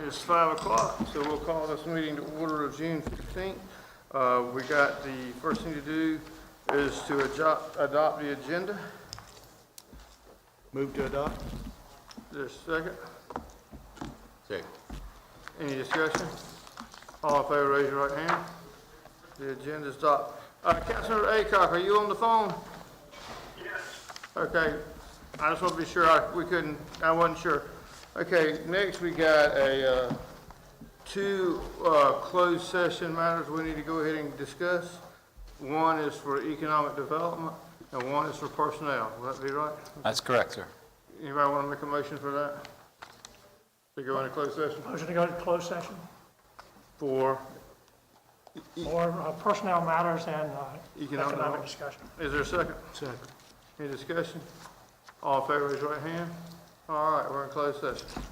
It's 5 o'clock, so we'll call this meeting to order of June 15th. We got the first thing to do is to adopt the agenda. Move to adopt? There's a second. Second. Any discussion? All in favor, raise your right hand. The agenda is adopted. Councilmember Aycock, are you on the phone? Yes. Okay, I just want to be sure I wasn't sure. Okay, next we got two closed session matters we need to go ahead and discuss. One is for economic development and one is for personnel. Will that be right? That's correct, sir. Anybody want to make a motion for that? To go into closed session? Motion to go to closed session For for personnel matters and economic economic discussion. Is there a second? Second. Any discussion? All in favor, raise your right hand. All right, we're in closed session.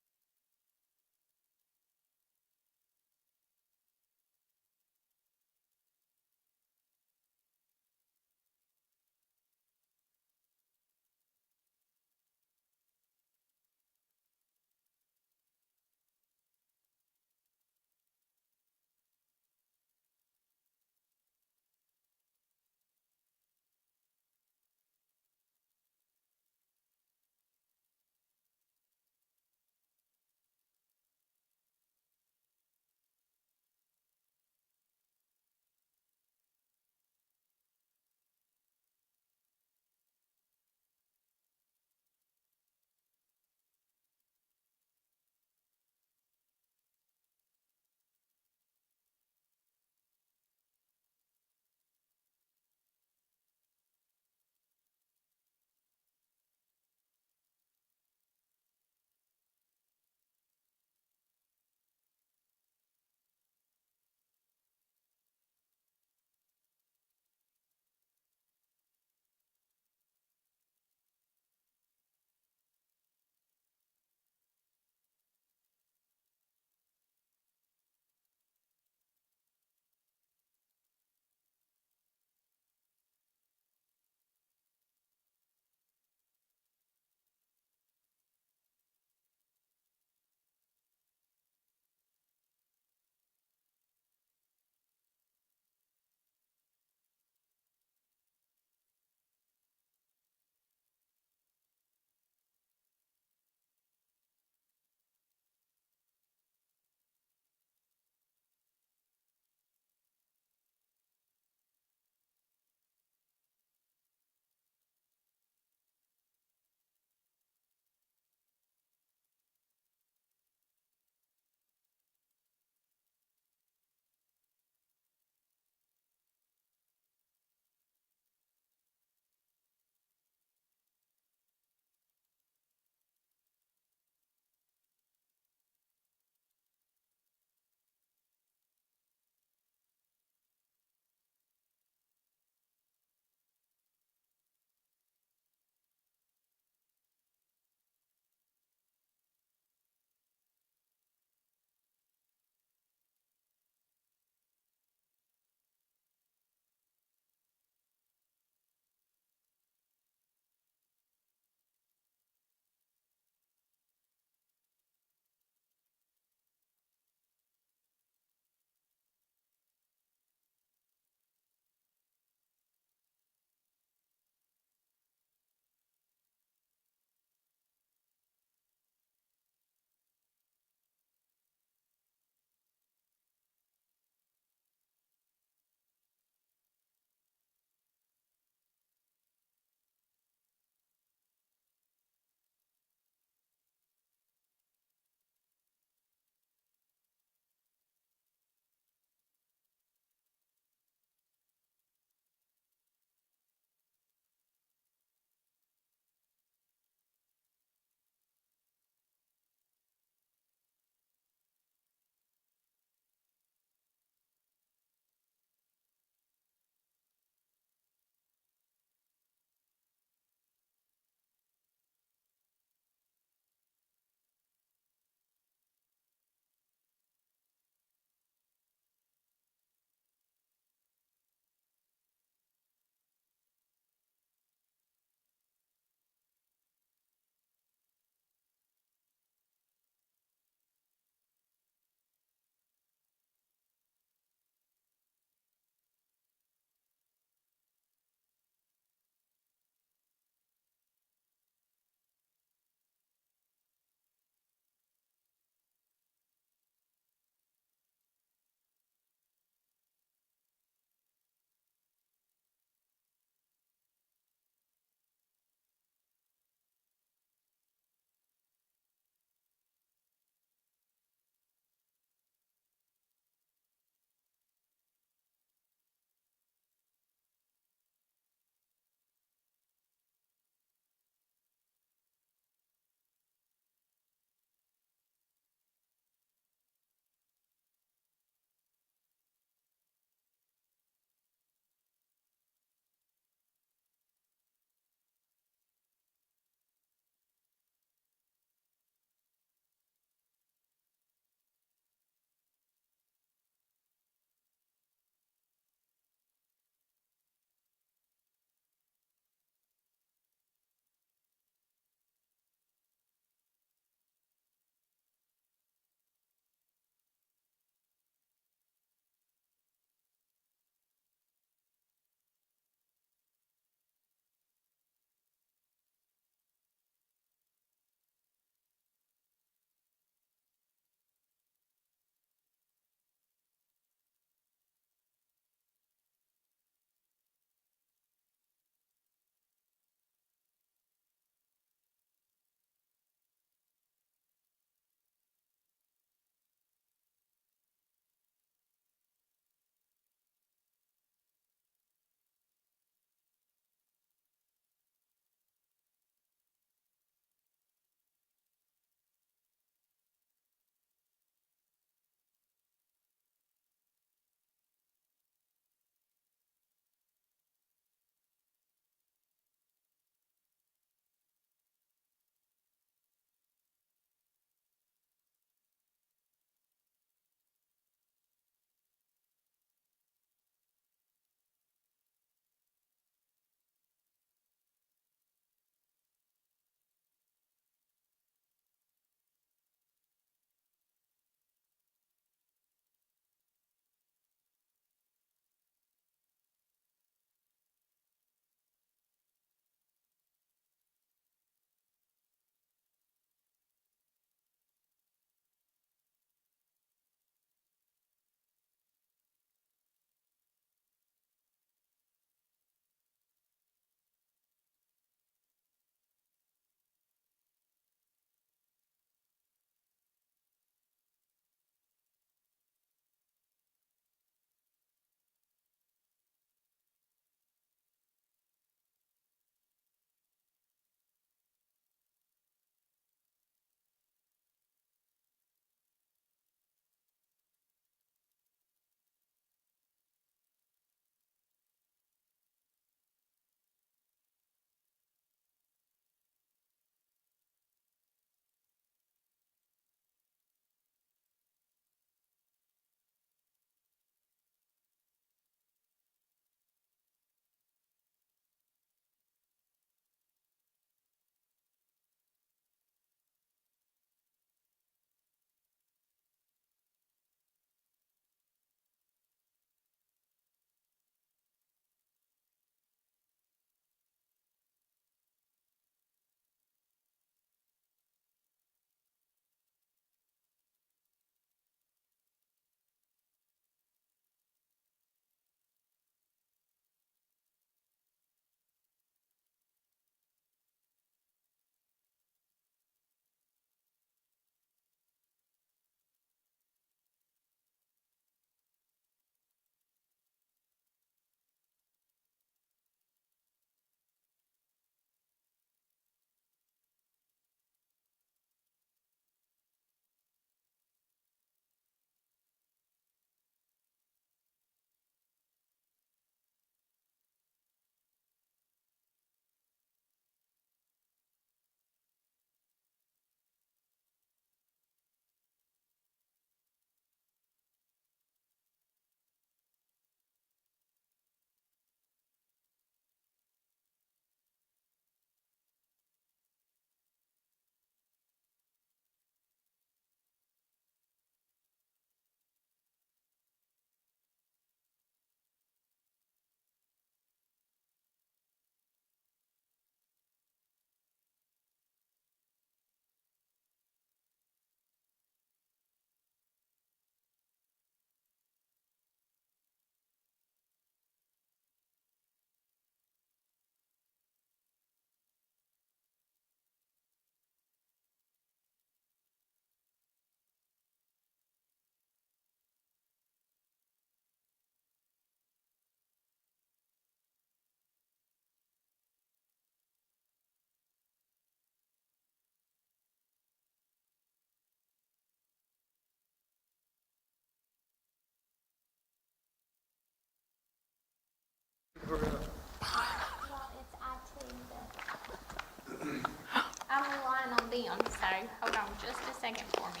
I'm relying on them, so hold on just a second for me.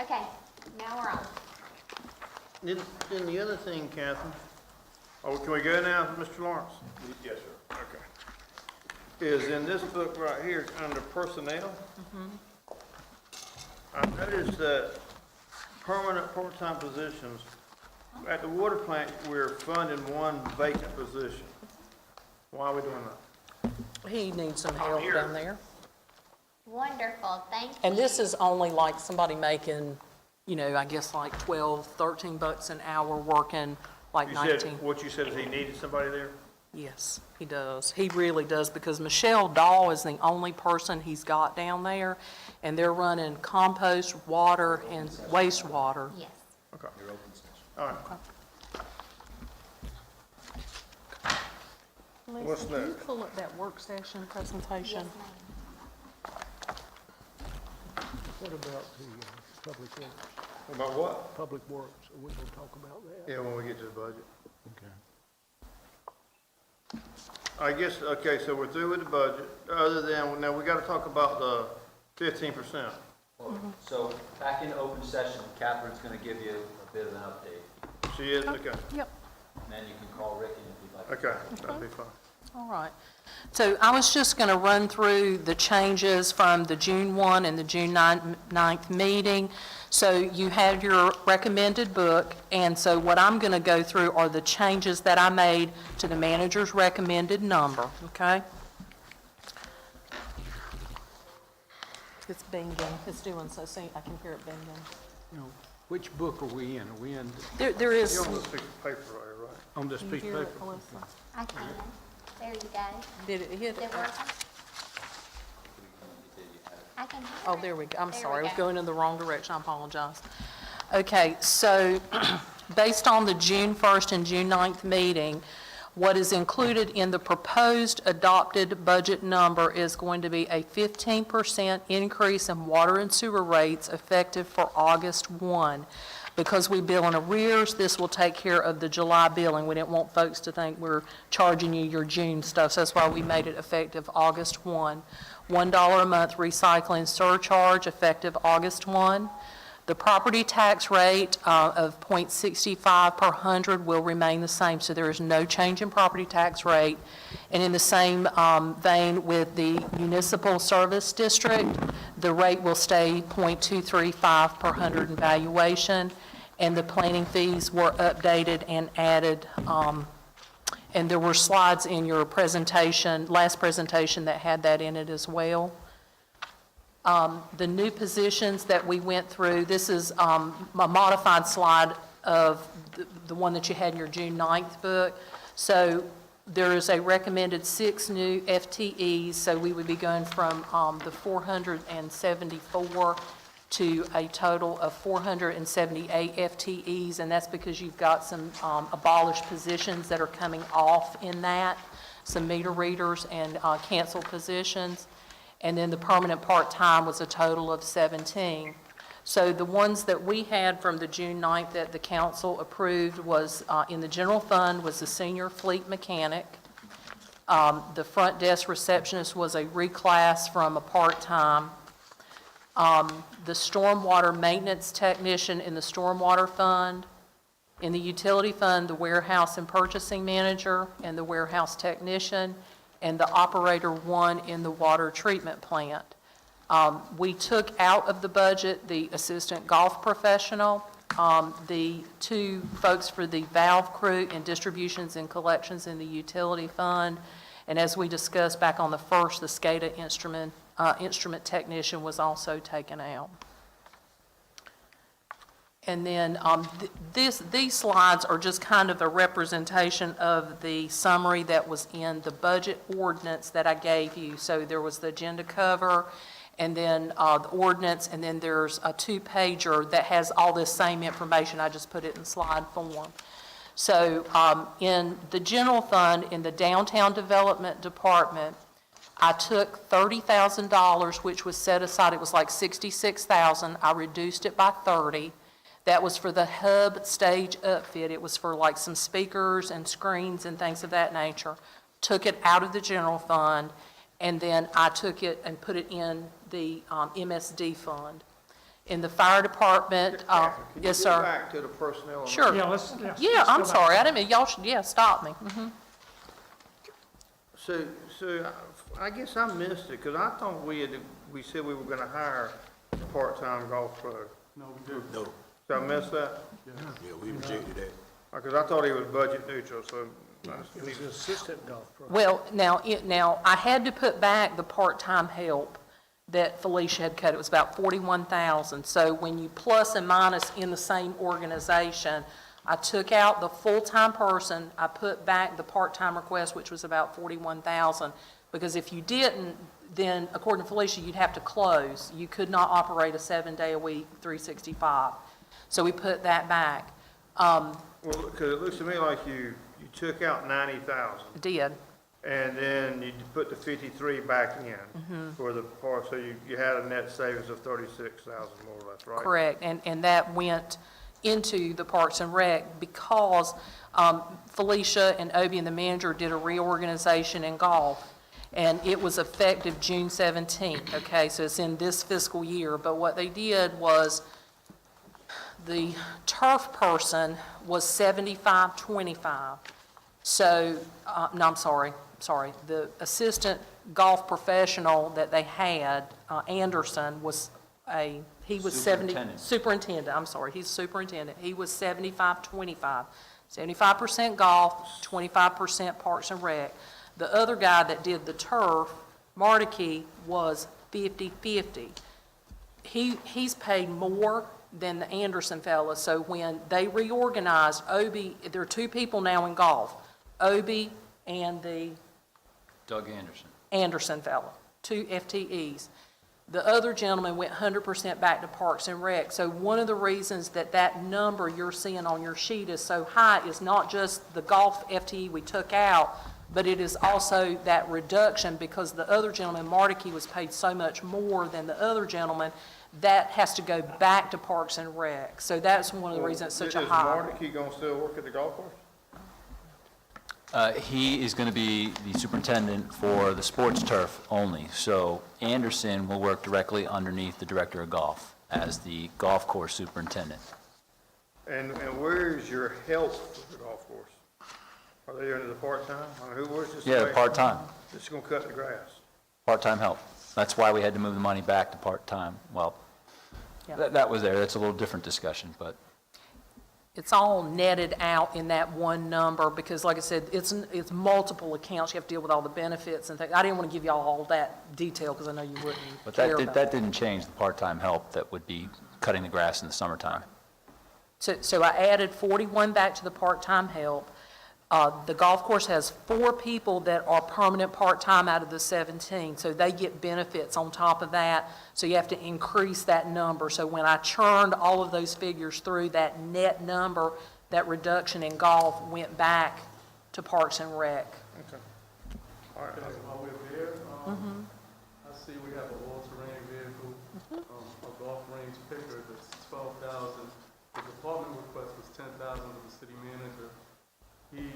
Okay, now we're on. Then the other thing, Catherine, can we go now, Mr. Lawrence? Yes, sir. Okay. Is in this book right here, under personnel. I noticed that permanent part-time positions, at the water plant, we're funding one vacant position. Why are we doing that? He needs some help down there. Wonderful, thank you. And this is only like somebody making, I guess like 12, 13 bucks an hour working like You 19. said, what you said is he needed somebody there? Yes, he does. He really does, because Michelle Dahl is the only person he's got down there, and they're running compost, water, and wastewater. Yes. Okay. All right. What's Lisa, can you next? pull up that work session presentation? Yes, ma'am. What about the Public Works? About what? Public Works, are we gonna talk about that? Yeah, when we get to the budget. Okay. I guess, okay, so we're through with the budget, other than, now we gotta talk about the 15%. So, back in open session, Catherine's gonna give you a bit of an update, She is, okay, Yep. and then you can call Ricky if you'd like. okay, that'd be fine. All right. So I was just going to run through the changes from the June 1 and the June 9th meeting. So you had your recommended book, and so what I'm going to go through are the changes that I made to the manager's recommended number, okay? It's binging. It's doing so, see, I can hear it binging. You know, which book are we in? Are we in, There is, You're on this piece of paper right here, right? on this can you piece of hear paper? it, Alyssa? I can. There you go. Did it hit Is it? it working? I can hear Oh, it. there we go. I'm There sorry, I we was go. going in the wrong direction. I apologize. Okay, so based on the June 1st and June 9th meeting, what is included in the proposed adopted budget number is going to be a 15% increase in water and sewer rates effective for August 1. Because we bill in arrears, this will take care of the July billing. We didn't want folks to think we're charging you your June stuff, so that's why we made it effective August 1. $1 a month recycling surcharge effective August 1. The property tax rate of .65 per hundred will remain the same, so there is no change in property tax rate. And in the same vein with the municipal service district, the rate will stay .235 per hundred in valuation, and the planning fees were updated and added. And there were slides in your presentation, last presentation, that had that in it as well. The new positions that we went through, this is a modified slide of the one that you had in your June 9th book. So there is a recommended 6 new FTEs, so we would be going from the 474 to a total of 478 FTEs, and that's because you've got some abolished positions that are coming off in that, some meter readers and canceled positions. And then the permanent part-time was a total of 17. So the ones that we had from the June 9th that the council approved was, in the general fund, was the senior fleet mechanic. The front desk receptionist was a reclass from a part-time. The stormwater maintenance technician in the stormwater fund. In the utility fund, the warehouse and purchasing manager and the warehouse technician, and the operator 1 in the water treatment plant. We took out of the budget the assistant golf professional, the 2 folks for the valve crew and distributions and collections in the utility fund, and as we discussed back on the 1st, the SCADA instrument technician was also taken out. And then these slides are just kind of a representation of the summary that was in the budget ordinance that I gave you. So there was the agenda cover, and then the ordinance, and then there's a 2-pager that has all this same information. I just put it in slide form. So in the general fund, in the downtown development department, I took $30,000, which was set aside. It was like $66,000. I reduced it by 30. That was for the hub stage upfit. It was for like some speakers and screens and things of that nature. Took it out of the general fund and then I took it and put it in the MSD fund. In the fire department, Can you yes, get sir. back to the personnel? Sure. Yeah, let's, yeah. Yeah, let's I'm go back. sorry, I didn't mean, y'all should, yeah, stop me. So I guess I missed it, because I thought we said we were gonna hire a part-time golf pro. No, we didn't. No, Did I miss that? yeah, we rejected that. Because I thought he was budget neutral, so. It was an assistant golf pro. Well, now, I had to put back the part-time help that Felicia had cut. It was about 41,000. So when you plus and minus in the same organization, I took out the full-time person, I put back the part-time request, which was about 41,000. Because if you didn't, then according to Felicia, you'd have to close. You could not operate a 7-day-a-week, 365. So we put that back. Well, because it looks to me like you took out 90,000, Did. and then you put the 53 back in for the part, so you had a net savings of 36,000 more or less, right? Correct, and that went into the Parks and Rec because Felicia and Obie and the manager did a reorganization in golf, and it was effective June 17th, okay, so it's in this fiscal year, but what they did was the turf person was 75-25, so, no, I'm sorry, the assistant golf professional that they had, Anderson, was he was 70. Superintendent, I'm sorry, he's superintendent. He was 75-25. 75% golf, 25% Parks and Rec. The other guy that did the turf, Mardickey, was 50-50. He's paid more than the Anderson fella, so when they reorganized, Obie, there are two people now in golf, Obie and the Doug Anderson. Anderson fellow, 2 FTEs. The other gentleman went 100% back to Parks and Rec. So one of the reasons that number you're seeing on your sheet is so high is not just the golf FTE we took out, but it is also that reduction because the other gentleman, Mardickey, was paid so much more than the other gentleman. That has to go back to Parks and Rec. So that's one of the reasons it's such a high. Is Mardickey gonna still work at the golf course? He is going to be the superintendent for the sports turf only. So Anderson will work directly underneath the director of golf as the golf course superintendent. And where is your help for the golf course? Are they under the part-time? I mean, where's this? Yeah, part-time, It's gonna cut the grass. part-time help. That's why we had to move the money back to part-time. Well, Yeah. that was there. That's a little different discussion, but It's all netted out in that one number because, like I said, it's multiple accounts. You have to deal with all the benefits and things. I didn't want to give y'all all that detail because I know you wouldn't But care about that it. didn't change the part-time help that would be cutting the grass in the summertime. So I added 41 back to the part-time help. The golf course has 4 people that are permanent part-time out of the 17, so they get benefits on top of that. So you have to increase that number. So when I churned all of those figures through, that net number, that reduction in golf went back to Parks and Rec. All right. While we're there, I see we have a all-terrain vehicle, a golf range picker that's 12,000. The department request was 10,000 with the city manager. He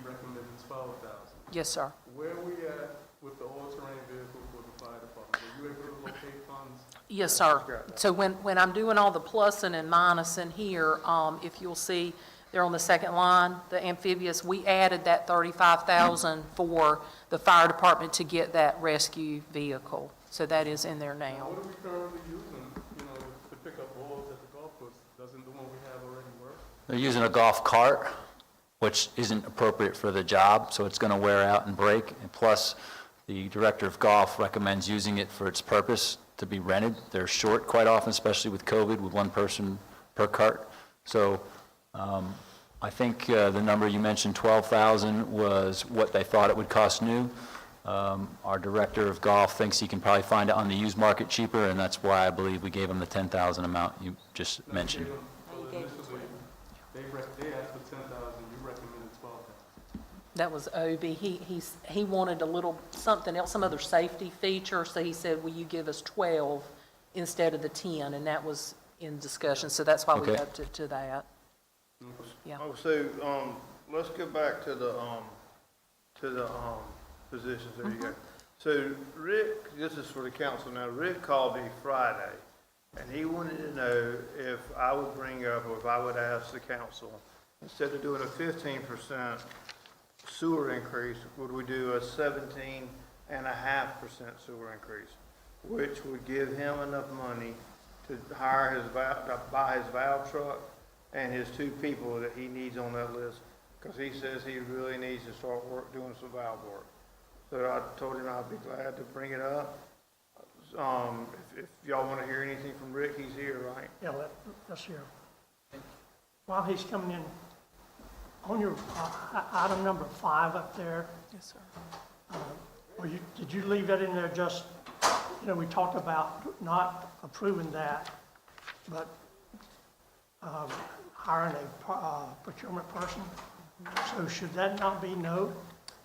recommended 12,000. Yes, sir. Where are we at with the all-terrain vehicle for the fire department? Are you able to locate funds? Yes, sir. So when I'm doing all the plussing and minusing here, if you'll see there on the second line, the amphibious, we added that 35,000 for the fire department to get that rescue vehicle. So that is in there now. What are we currently using, to pick up balls at the golf course? Doesn't the one we have already work? They're using a golf cart, which isn't appropriate for the job, so it's going to wear out and break. And plus, the director of golf recommends using it for its purpose, to be rented. They're short quite often, especially with COVID, with one person per cart. So I think the number you mentioned, 12,000, was what they thought it would cost new. Our director of golf thinks he can probably find it on the used market cheaper, and that's why I believe we gave him the 10,000 amount you just mentioned. Well, initially, they asked for 10,000, you recommended 12,000. That was Obie. He wanted a little, something else, some other safety feature, so he said, will you give us 12 instead of the 10? And that was in discussion, so that's why we Okay. upped it to that. Yeah. Oh, so, let's go back to the positions, there you go. So Rick, this is for the council now, Rick called me Friday, and he wanted to know if I would bring up, or if I would ask the council, instead of doing a 15% sewer increase, would we do a 17.5% sewer increase? Which would give him enough money to hire his to buy his valve truck and his 2 people that he needs on that list, because he says he really needs to start doing some valve work. So I told him I'd be glad to bring it up. If y'all want to hear anything from Rick, he's here, right? Yeah, let's hear. While he's coming in, on your item number 5 up there, Yes, sir. did you leave that in there just, we talked about not approving that, but hiring a procurement person? So should that not be no?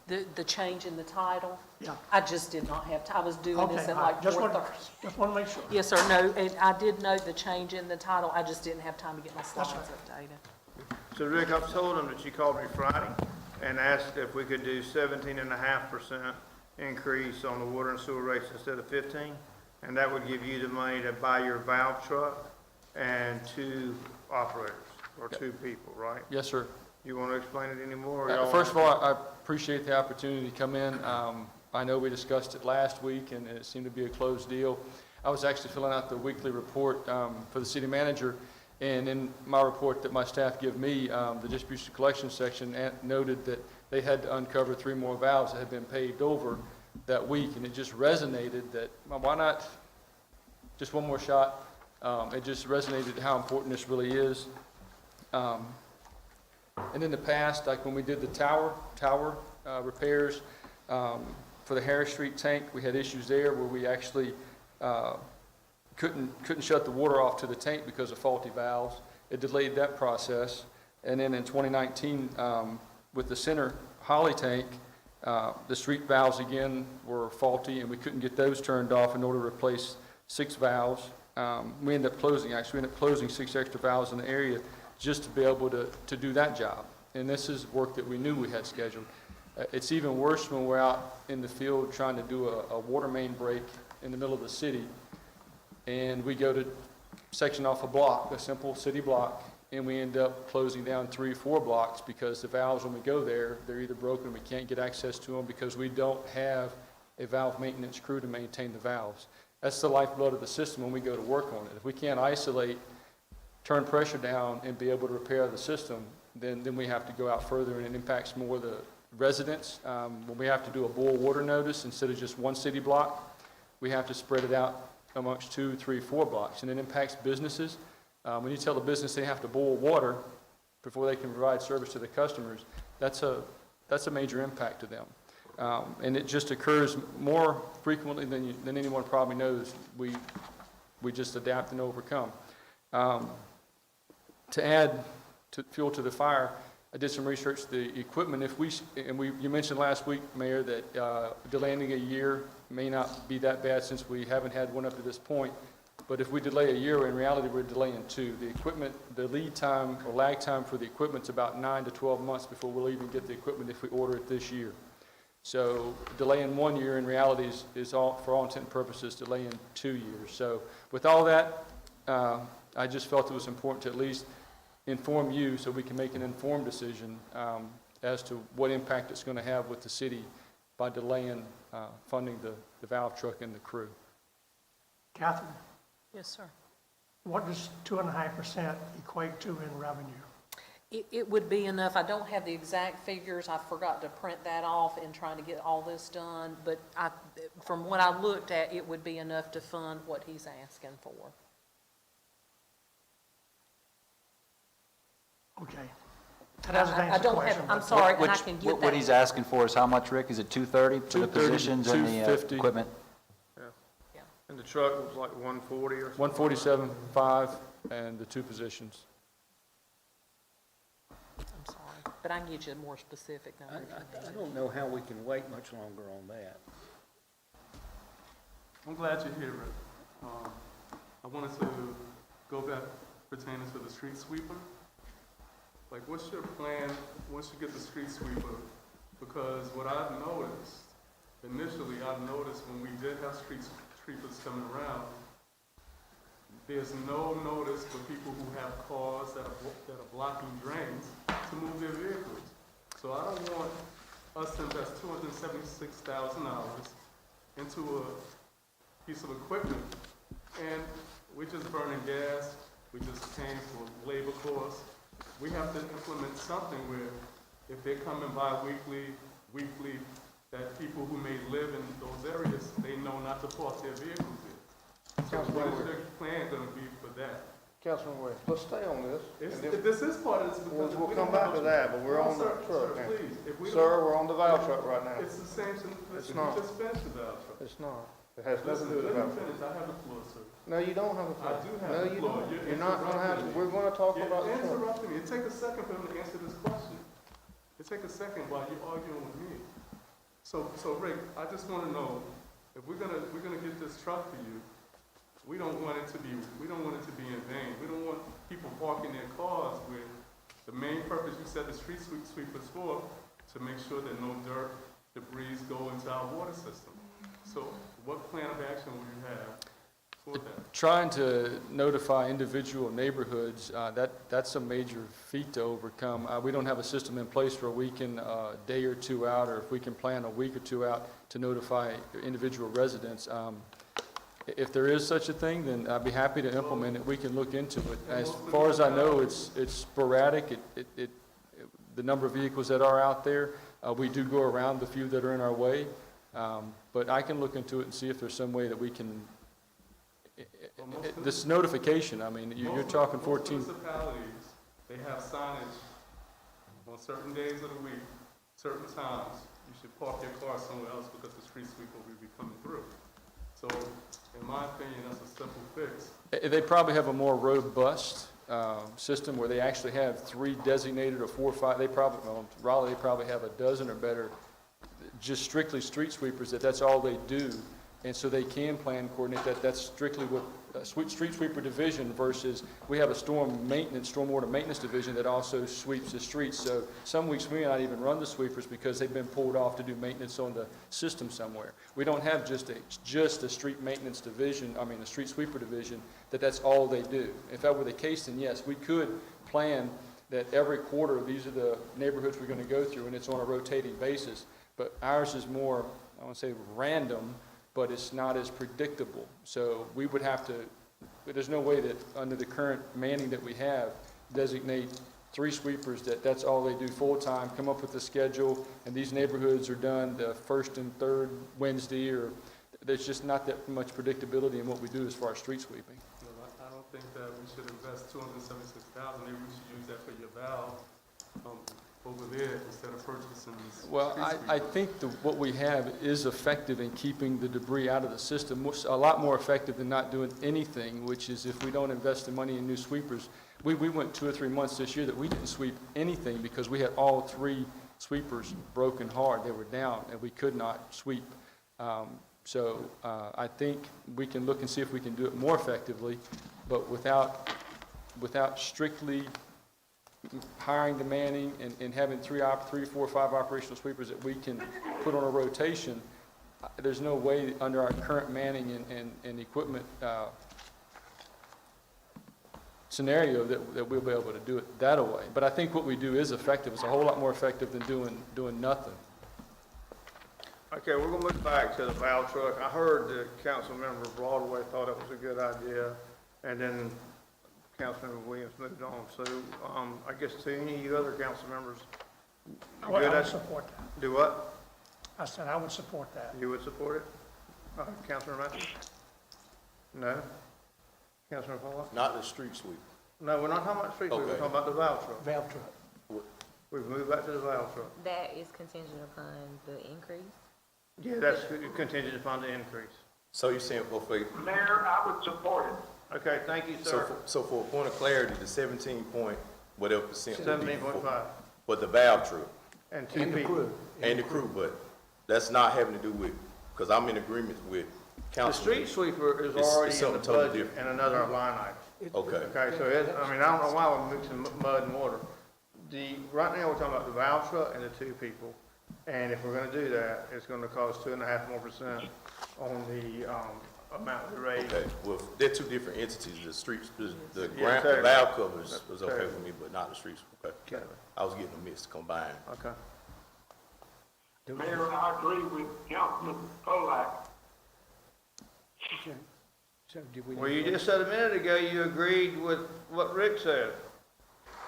The change in the title? Yeah. I just did not have, I was doing Okay, this at all like right, just 4:30. just want to make sure. Yes, sir, no, and I did note the change in the title, I just didn't have time to get my slides updated. So Rick, I've told him that you called me Friday and asked if we could do 17.5% increase on the water and sewer rates instead of 15, and that would give you the money to buy your valve truck and 2 operators, or 2 people, right? Yes, sir. You want to explain it anymore? or y'all First of wanna- all, I appreciate the opportunity to come in. I know we discussed it last week, and it seemed to be a closed deal. I was actually filling out the weekly report for the city manager, and in my report that my staff give me, the distribution collection section noted that they had to uncover 3 more valves that had been paved over that week, and it just resonated that, well, why not just one more shot? It just resonated how important this really is. And in the past, like when we did the tower repairs for the Harris Street tank, we had issues there where we actually couldn't shut the water off to the tank because of faulty valves. It delayed that process. And then in 2019, with the center Holly tank, the street valves again were faulty, and we couldn't get those turned off in order to replace 6 valves. We ended up closing 6 extra valves in the area just to be able to do that job. And this is work that we knew we had scheduled. It's even worse when we're out in the field trying to do a water main break in the middle of the city, and we go to section off a block, a simple city block, and we end up closing down 3 or 4 blocks because the valves, when we go there, they're either broken, we can't get access to them because we don't have a valve maintenance crew to maintain the valves. That's the lifeblood of the system when we go to work on it. If we can't isolate, turn pressure down, and be able to repair the system, then we have to go out further, and it impacts more the residents. When we have to do a boil water notice, instead of just one city block, we have to spread it out amongst 2, 3, 4 blocks, and it impacts businesses. When you tell the business they have to boil water before they can provide service to the customers, that's a major impact to them. And it just occurs more frequently than anyone probably knows. We just adapt and overcome. To add fuel to the fire, I did some research. The equipment, you mentioned last week, Mayor, that delaying a year may not be that bad since we haven't had one up to this point. But if we delay a year, in reality, we're delaying 2. The equipment, the lead time or lag time for the equipment's about 9 to 12 months before we'll even get the equipment if we order it this year. So delaying 1 year in reality is all, for all intent and purposes, delaying 2 years. So with all that, I just felt it was important to at least inform you so we can make an informed decision as to what impact it's going to have with the city by delaying funding the valve truck and the crew. Catherine, Yes, sir. what does 2.5% equate to in revenue? It would be enough. I don't have the exact figures. I forgot to print that off in trying to get all this done. But from what I looked at, it would be enough to fund what he's asking for. Okay. I That doesn't answer the don't question, have, I'm but- sorry, and I can get What he's that. asking for is how much, Rick? Is it 230 for the 230, positions and the 250. equipment? And the truck was like 140 or something? 147.5 and the 2 positions. I'm sorry, but I can get you a more specific number. if you need I it. don't know how we can wait much longer on that. I'm glad you're here, Rick. I wanted to go back pertaining to the street sweeper. Like, what's your plan once you get the street sweeper? Because what I've noticed street sweepers coming around, there's no notice for people who have cars that are blocking drains to move their vehicles. So I don't want us to invest $276,000 into a piece of equipment, and we're just burning gas, we're just paying for labor costs. We have to implement something where if they're coming by weekly, that people who may live in those areas, they know not to park their vehicles there. So what is their plan gonna be for that? Councilman West, let's stay on this. This is part of this because We'll we come don't back have to a- that, but we're No, on the sir, truck sir, now. please, if we Sir, don't, we're on the valve truck right now. it's the same, It's you not. just finished the valve truck. It's not. It has nothing Listen, to do with the let me valve truck. finish, I have the floor, sir. No, you don't have a floor. I do have No, the you floor. don't. You're You're not gonna have, interrupting me. we're gonna talk about the You're truck. interrupting me. It take a second for him to answer this question. It take a second while you're arguing with me. So Rick, I just wanna know, if we're gonna get this truck for you, we don't want it to be in vain. We don't want people parking their cars where the main purpose you said the street sweepers for, to make sure that no dirt, debris go into our water system. So what plan of action will you have for that? Trying to notify individual neighborhoods, that's a major feat to overcome. We don't have a system in place where we can, a day or two out, or if we can plan a week or two out to notify individual residents. If there is such a thing, then I'd be happy to implement it. We can look into it. As far as I know, it's sporadic. The number of vehicles that are out there, we do go around the few that are in our way. But I can look into it and see if there's some way that we can, this notification, I mean, you're talking 14. Most municipalities, they have signage on certain days of the week, certain times. You should park your car somewhere else because the street sweeper will be coming through. So, in my opinion, that's a simple fix. They probably have a more robust system where they actually have 3 designated or 4 or 5. They probably, well, Raleigh, they probably have a dozen or better, just strictly street sweepers, that's all they do. And so they can plan, coordinate that. That's strictly what street sweeper division versus we have a stormwater maintenance division that also sweeps the streets. So some weeks we may not even run the sweepers because they've been pulled off to do maintenance on the system somewhere. We don't have just a street maintenance division, a street sweeper division, that's all they do. If that were the case, then yes, we could plan that every quarter these are the neighborhoods we're going to go through and it's on a rotating basis. But ours is more, I want to say random, but it's not as predictable. So we would have to, there's no way that under the current manning that we have, designate 3 sweepers that's all they do full-time, come up with a schedule, and these neighborhoods are done the first and third Wednesday, or there's just not that much predictability in what we do as far as street sweeping. Well, I don't think that we should invest $276,000. Maybe we should use that for your valve over there instead of purchasing this. Well, I think what we have is effective in keeping the debris out of the system, a lot more effective than not doing anything, which is if we don't invest the money in new sweepers. We went 2 or 3 months this year that we didn't sweep anything because we had all 3 sweepers broken hard. They were down and we could not sweep. So I think we can look and see if we can do it more effectively, but without strictly hiring the manning and having 3, 4, 5 operational sweepers that we can put on a rotation. There's no way under our current manning and equipment scenario that we'll be able to do it that way. But I think what we do is effective. It's a whole lot more effective than doing nothing. Okay, we're gonna move back to the valve truck. I heard the council member Broadway thought it was a good idea, and then Councilmember Williams moved on. So, I guess to any of you other council members, I would support that. do what? I said I would support that. You would support it? Councilmember Matthews? No? Councilmember Pollock? Not the street sweep. No, we're not talking about street sweep, we're Okay. talking about the valve truck. Valve truck. We've moved back to the valve truck. That is contingent upon the increase? Yeah, that's contingent upon the increase. So you're saying, well, Mayor, I would support it. Okay, thank you, sir. so for a point of clarity, the 17 point, whatever percent would be 17.5. but the valve truck And 2 people. and the crew, but that's not having to do with, because I'm in agreement with The council. street sweeper is It's already in the something totally budget different. and another line item. Okay, Okay, so it, I don't know why we're mixing mud and water. Right now, we're talking about the valve truck and the 2 people. And if we're gonna do that, it's gonna cost 2.5% more on the, amount we raise. Okay, well, they're two different entities, the streets, the Yeah, grant, the totally. valve covers was okay Totally. with me, but not the streets, okay? Totally. I was getting them mixed, combined. Okay. Mayor, I agree with Councilman Polak. So did we? Well, you just said a minute ago, you agreed with what Rick said.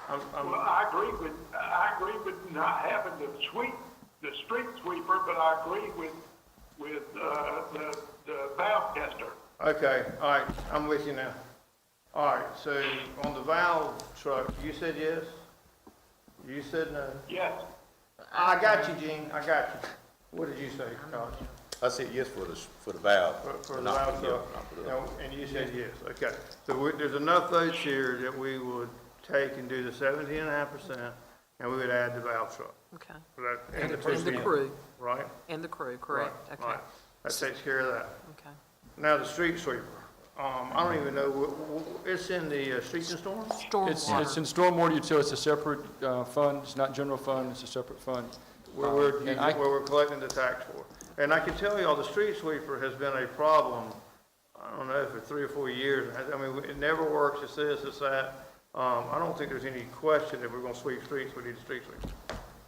Well, I agree with not having the street sweeper, but I agree with the valve tester. Okay, all right, I'm with you now. All right, so on the valve truck, you said yes? You said no? Yes, I got you, Gene, I got you. What did you say, Tosh? I said yes for the valve. For the but not valve yeah, truck? not for the- No, and you said yes, okay. So there's enough votes here that we would take and do the 17.5%, and we would add the valve truck. Okay. And the And the crew, Right? and the crew, correct? Right, Okay, right. That takes care of that. okay. Now, the street sweeper, I don't even know, it's in the streets and storms? It's Stormwater. in stormwater utility, it's a separate fund, it's not general fund, it's a separate fund. Where And I- we're collecting the tax for. And I can tell y'all, the street sweeper has been a problem, I don't know, for 3 or 4 years. I mean, it never works, it's this, it's that. I don't think there's any question that we're gonna sweep streets, we need a street sweeper.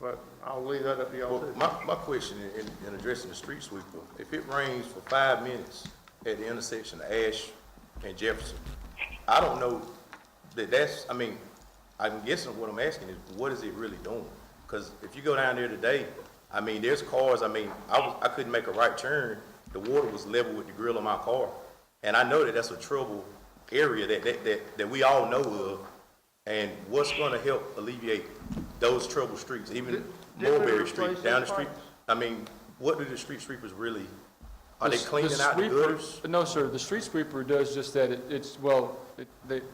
But I'll leave that up to y'all Well, too. my question in addressing the street sweeper, if it rains for 5 minutes at the intersection of Ash and Jefferson, I don't know I mean, I'm guessing what I'm asking is, what is it really doing? Because if you go down there today, I mean, there's cars, I mean, I couldn't make a right turn, the water was level with the grill of my car. And I know that that's a trouble area that we all know of, and what's gonna help alleviate those trouble streets, even Didn't we Mulberry replace Street, those down the street? pipes? I mean, what do the street sweepers really, are they The cleaning out the sweeper- gutters? No, sir, the street sweeper does just that,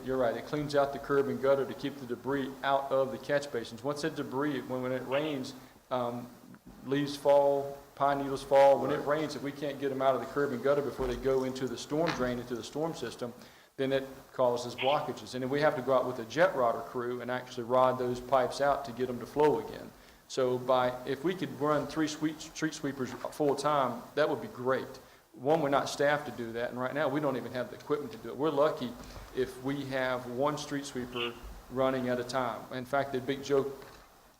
you're right, it cleans out the curb and gutter to keep the debris out of the catch basins. Once that debris, when it rains, leaves fall, pine needles fall, when it rains, if we can't get them out of the curb and gutter before they go into the storm drain, into the storm system, then it causes blockages. And then we have to go out with a jet rodder crew and actually rod those pipes out to get them to flow again. So if we could run 3 street sweepers full-time, that would be great. One, we're not staffed to do that, and right now, we don't even have the equipment to do it. We're lucky if we have 1 street sweeper running at a time. In fact, the big joke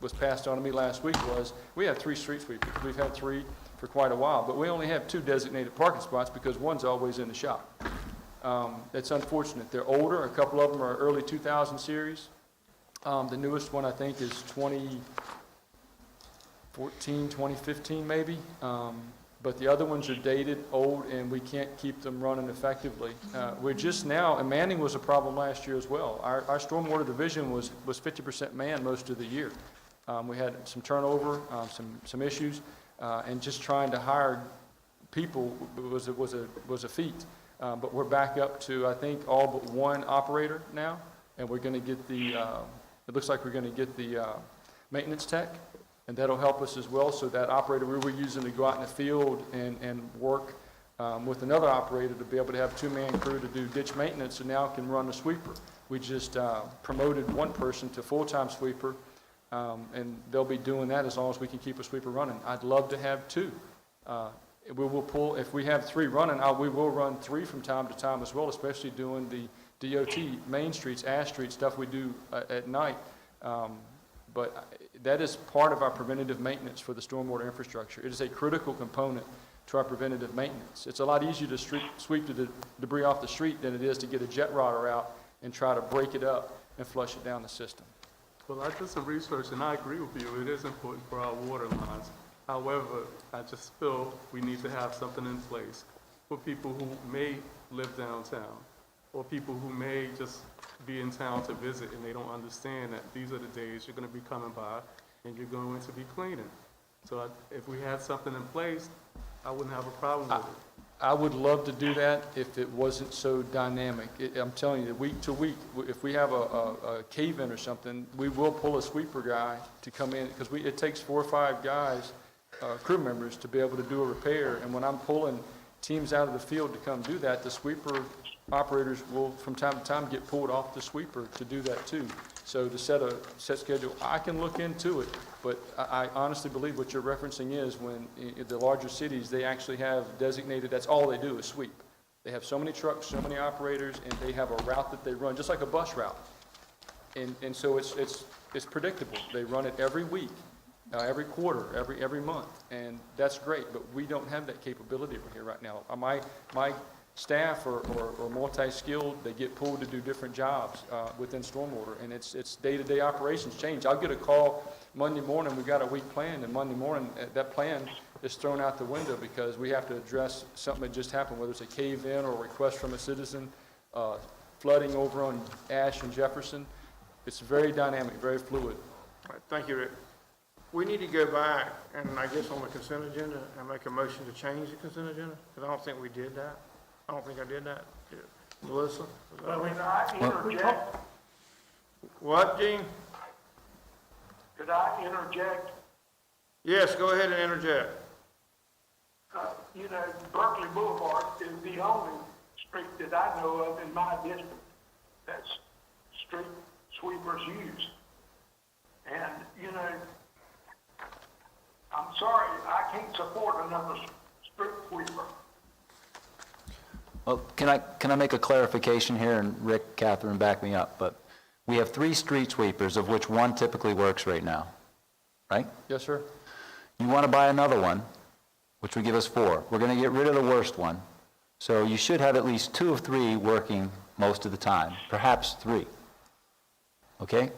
was passed on to me last week was, we have 3 street sweepers. We've had 3 for quite a while, but we only have 2 designated parking spots because one's always in the shop. That's unfortunate. They're older. A couple of them are early 2000 series. The newest one, I think, is 2014, 2015 maybe. But the other ones are dated, old, and we can't keep them running effectively. We're just now, and manning was a problem last year as well. Our stormwater division was 50% manned most of the year. We had some turnover, some issues, and just trying to hire people was a feat. But we're back up to, I think, all but 1 operator now, and we're going to get it looks like we're going to get the maintenance tech, and that'll help us as well. So that operator we were using to go out in the field and work with another operator to be able to have 2-man crew to do ditch maintenance, and now can run the sweeper. We just promoted 1 person to full-time sweeper, and they'll be doing that as long as we can keep a sweeper running. I'd love to have 2. We will pull, if we have 3 running, we will run 3 from time to time as well, especially doing the DOT, Main Streets, Ash Street, stuff we do at night. But that is part of our preventative maintenance for the stormwater infrastructure. It is a critical component to our preventative maintenance. It's a lot easier to sweep the debris off the street than it is to get a jet rodder out and try to break it up and flush it down the system. Well, I did some research, and I agree with you. It is important for our water lines. However, I just feel we need to have something in place for people who may live downtown, or people who may just be in town to visit and they don't understand that these are the days you're going to be coming by and you're going to be cleaning. So if we had something in place, I wouldn't have a problem with it. I would love to do that if it wasn't so dynamic. I'm telling you, week to week, if we have a cave-in or something, we will pull a sweeper guy to come in, because it takes 4 or 5 guys, crew members, to be able to do a repair. And when I'm pulling teams out of the field to come do that, the sweeper operators will, from time to time, get pulled off the sweeper to do that too. So to set schedule, I can look into it, but I honestly believe what you're referencing is when in the larger cities, they actually have designated, that's all they do is sweep. They have so many trucks, so many operators, and they have a route that they run, just like a bus route. And so it's predictable. They run it every week, every quarter, every month, and that's great, but we don't have that capability over here right now. My staff are multi-skilled. They get pulled to do different jobs within stormwater, and it's day-to-day operations change. I'll get a call Monday morning, we've got a week planned, and Monday morning, that plan is thrown out the window because we have to address something that just happened, whether it's a cave-in or a request from a citizen, flooding over on Ash and Jefferson. It's very dynamic, very fluid. All right, thank you, Rick. We need to go back, and I guess on the consent agenda, and make a motion to change the consent agenda, because I don't think we did that. I don't think I did that. Did Melissa? Was that right? Could I interject? What, Gene? Could I interject? Yes, go ahead and interject. You know, Berkeley Boulevard is the only street that I know of in my district that's street sweepers use. And, you know, I'm sorry, I can't support another street sweeper. Well, can I make a clarification here, and Rick, Catherine, back me up, but we have 3 street sweepers, of which 1 typically works right now, right? Yes, sir? You want to buy another one, which would give us 4. We're going to get rid of the worst one, so you should have at least 2 of 3 working most of the time, perhaps 3, okay?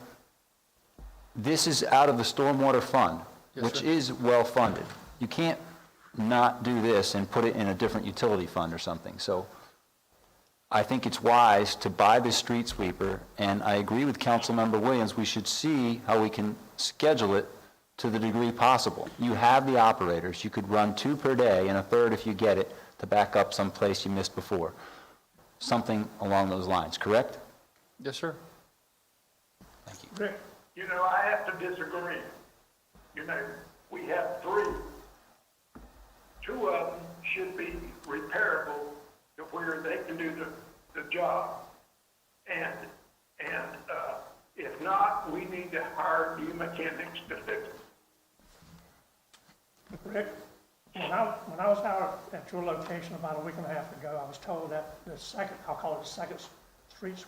This is out of the stormwater fund, Yes, which sir. is well-funded. You can't not do this and put it in a different utility fund or something, so I think it's wise to buy this street sweeper, and I agree with Councilmember Williams, we should see how we can schedule it to the degree possible. You have the operators, you could run 2 per day and a third if you get it to back up someplace you missed before. Something along those lines, correct? Yes, sir? Thank you. Rick, You know, I have to disagree. You know, we have 3. 2 of them should be repairable to where they can do the job. And if not, we need to hire new mechanics to fix it. Rick, when I was out at your location about a week and a half ago, I was told that the second, I'll call it the second street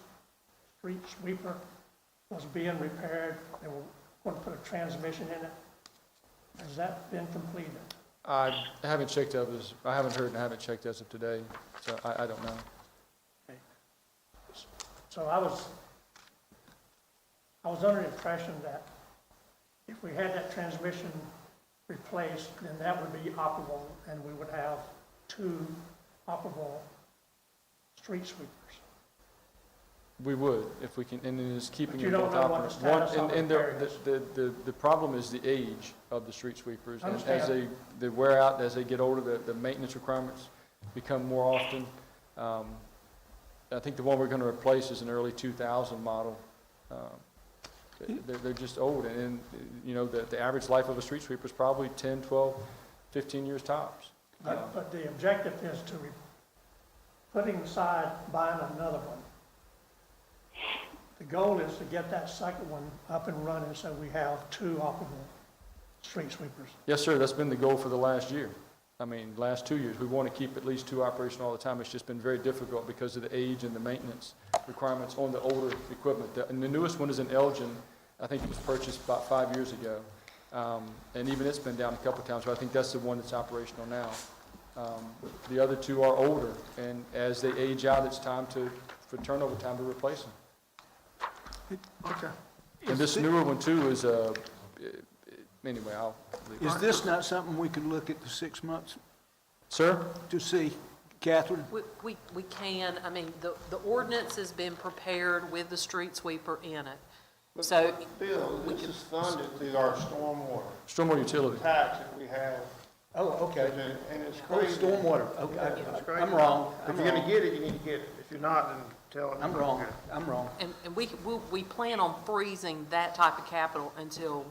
sweeper was being repaired. They were going to put a transmission in it. Has that been completed? I haven't checked I haven't heard and I haven't checked as of today, so I don't know. Okay. So I was under the impression that if we had that transmission replaced, then that would be operable, and we would have 2 operable street sweepers. We would, if we can, and it is keeping But you them don't both know what the operating. status of And the the problem is the age of the street sweepers. And as Understand. they wear out, as they get older, the maintenance requirements become more often. I think the one we're going to replace is an early 2000 model. They're just old, and you know, the average life of a street sweeper is probably 10, 12, 15 years tops. But the objective is to, putting aside buying another one, the goal is to get that second one up and running so we have 2 operable street sweepers. Yes, sir, that's been the goal for the last year. I mean, last 2 years. We want to keep at least 2 operational all the time. It's just been very difficult because of the age and the maintenance requirements on the older equipment. And the newest one is an Elgin. I think it was purchased about 5 years ago. And even it's been down a couple of times, but I think that's the one that's operational now. The other 2 are older, and as they age out, it's time for turnover time to replace them. Okay. And this newer one too is, anyway, I'll leave it. Is this not something we could look at the 6 months Sir? to see, Catherine? We can, I mean, the ordinance has been prepared with the street sweeper in it. So, Bill, this is funded through our Stormwater utility. tax that we have, Oh, okay. and it's Oh, crazy. stormwater, It's okay. crazy. I'm wrong. If you're gonna get it, you need to get it. If you're not, then tell them. I'm wrong, I'm wrong. and we plan on freezing that type of capital until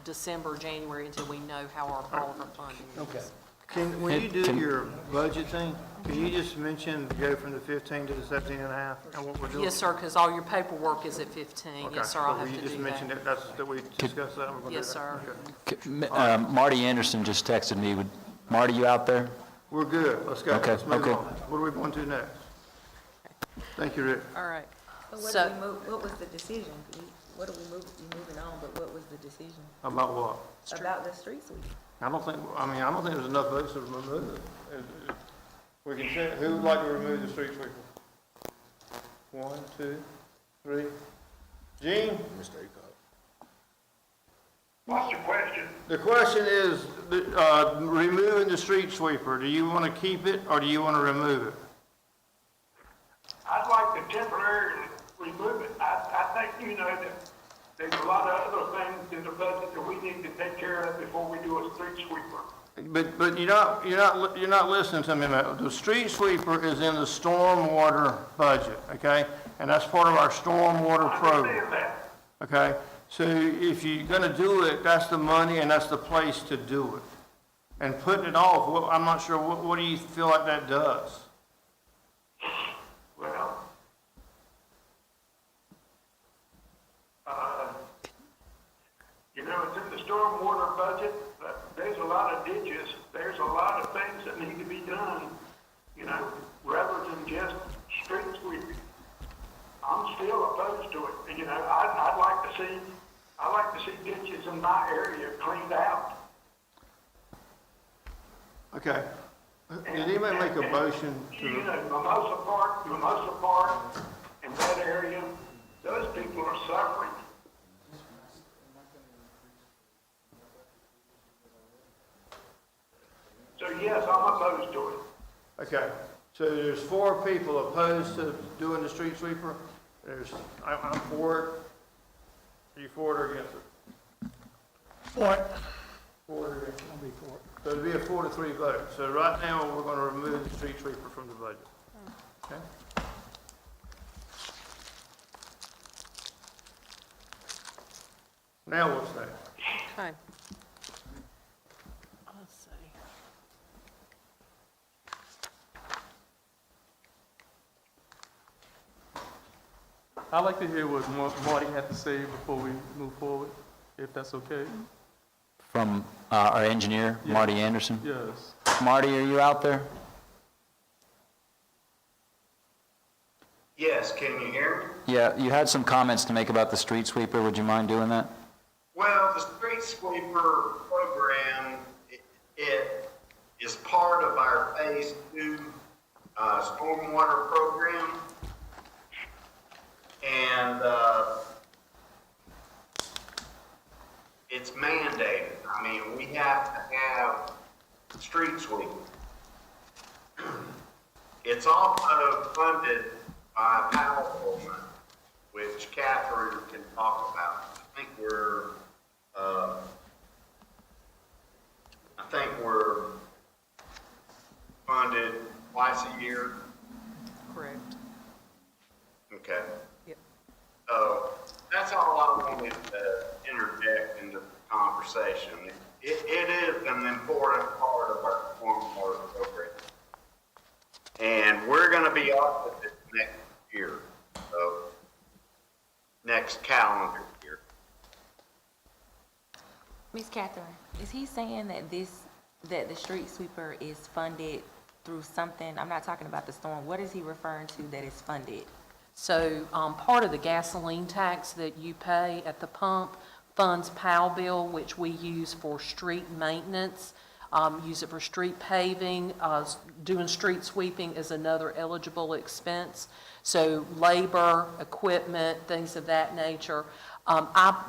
December, January, until we know how all of our funding is. Okay. When you do your budget thing, Can you just mention to go from the 15 to the 17 and a half and what we're doing? Yes, sir, because all your paperwork is at 15. Okay, Yes, sir, I'll so have you to just do mentioned that. that we discussed that, and we're gonna do Yes, that? sir. Okay. Marty Anderson just texted me. Marty, you out there? We're good, let's go, Okay, let's move okay. on. What are we going to next? Thank you, Rick. All right. But what So- did we move, what was the decision? What are we moving on, but what was the decision About what? about the street sweep? I don't think there's enough votes to remove it. We can say, who would like to remove the street sweeper? 1, 2, 3. Gene? Mr. Acock. What's the question? The question is, removing the street sweeper, do you want to keep it or do you want to remove it? I'd like to temporarily remove it. I think, that there's a lot of other things in the budget that we need to take care of before we do a street sweeper. But you're not listening to me, man. The street sweeper is in the stormwater budget, okay? And that's part of our stormwater I program, understand that. okay? So if you're gonna do it, that's the money and that's the place to do it. And putting it off, well, I'm not sure, what do you feel like that does? Well, it's in the stormwater budget, but there's a lot of ditches, there's a lot of things that need to be done, rather than just street sweeping. I'm still opposed to it, I'd like to see ditches in my area cleaned out. Okay. Did anybody make a motion to? Mimosa Park, in that area, those people are suffering. So yes, I'm opposed to it. Okay, so there's 4 people opposed to doing the street sweeper. I'm for it. Are you for it or against it? For it. For it or against it? I'll be for it. So it'll be a 4-3 vote. So right now, we're gonna remove the street sweeper from the budget. Okay? Now what's next? Okay. Let's see. I'd like to hear what Marty had to say before we move forward, if that's okay. From our engineer, Marty Anderson. Yes. Marty, are you out there? Yes, can you hear me? Yeah, you had some comments to make about the street sweeper. Would you mind doing that? Well, the street sweeper program, it is part of our Phase 2 stormwater program. And it's mandated. I mean, we have to have street sweeping. It's also funded by Powerful Money, which Catherine can talk about. I think we're funded twice a year. Correct. Okay. Yep. So that's all I wanted to interject into the conversation. It is an important part of our stormwater program. And we're gonna be off with it next year, so next calendar year. Miss Catherine, is he saying that the street sweeper is funded through something? I'm not talking about the storm. What is he referring to that is funded? So, part of the gasoline tax that you pay at the pump funds POW bill, which we use for street maintenance, use it for street paving, doing street sweeping is another eligible expense. So labor, equipment, things of that nature.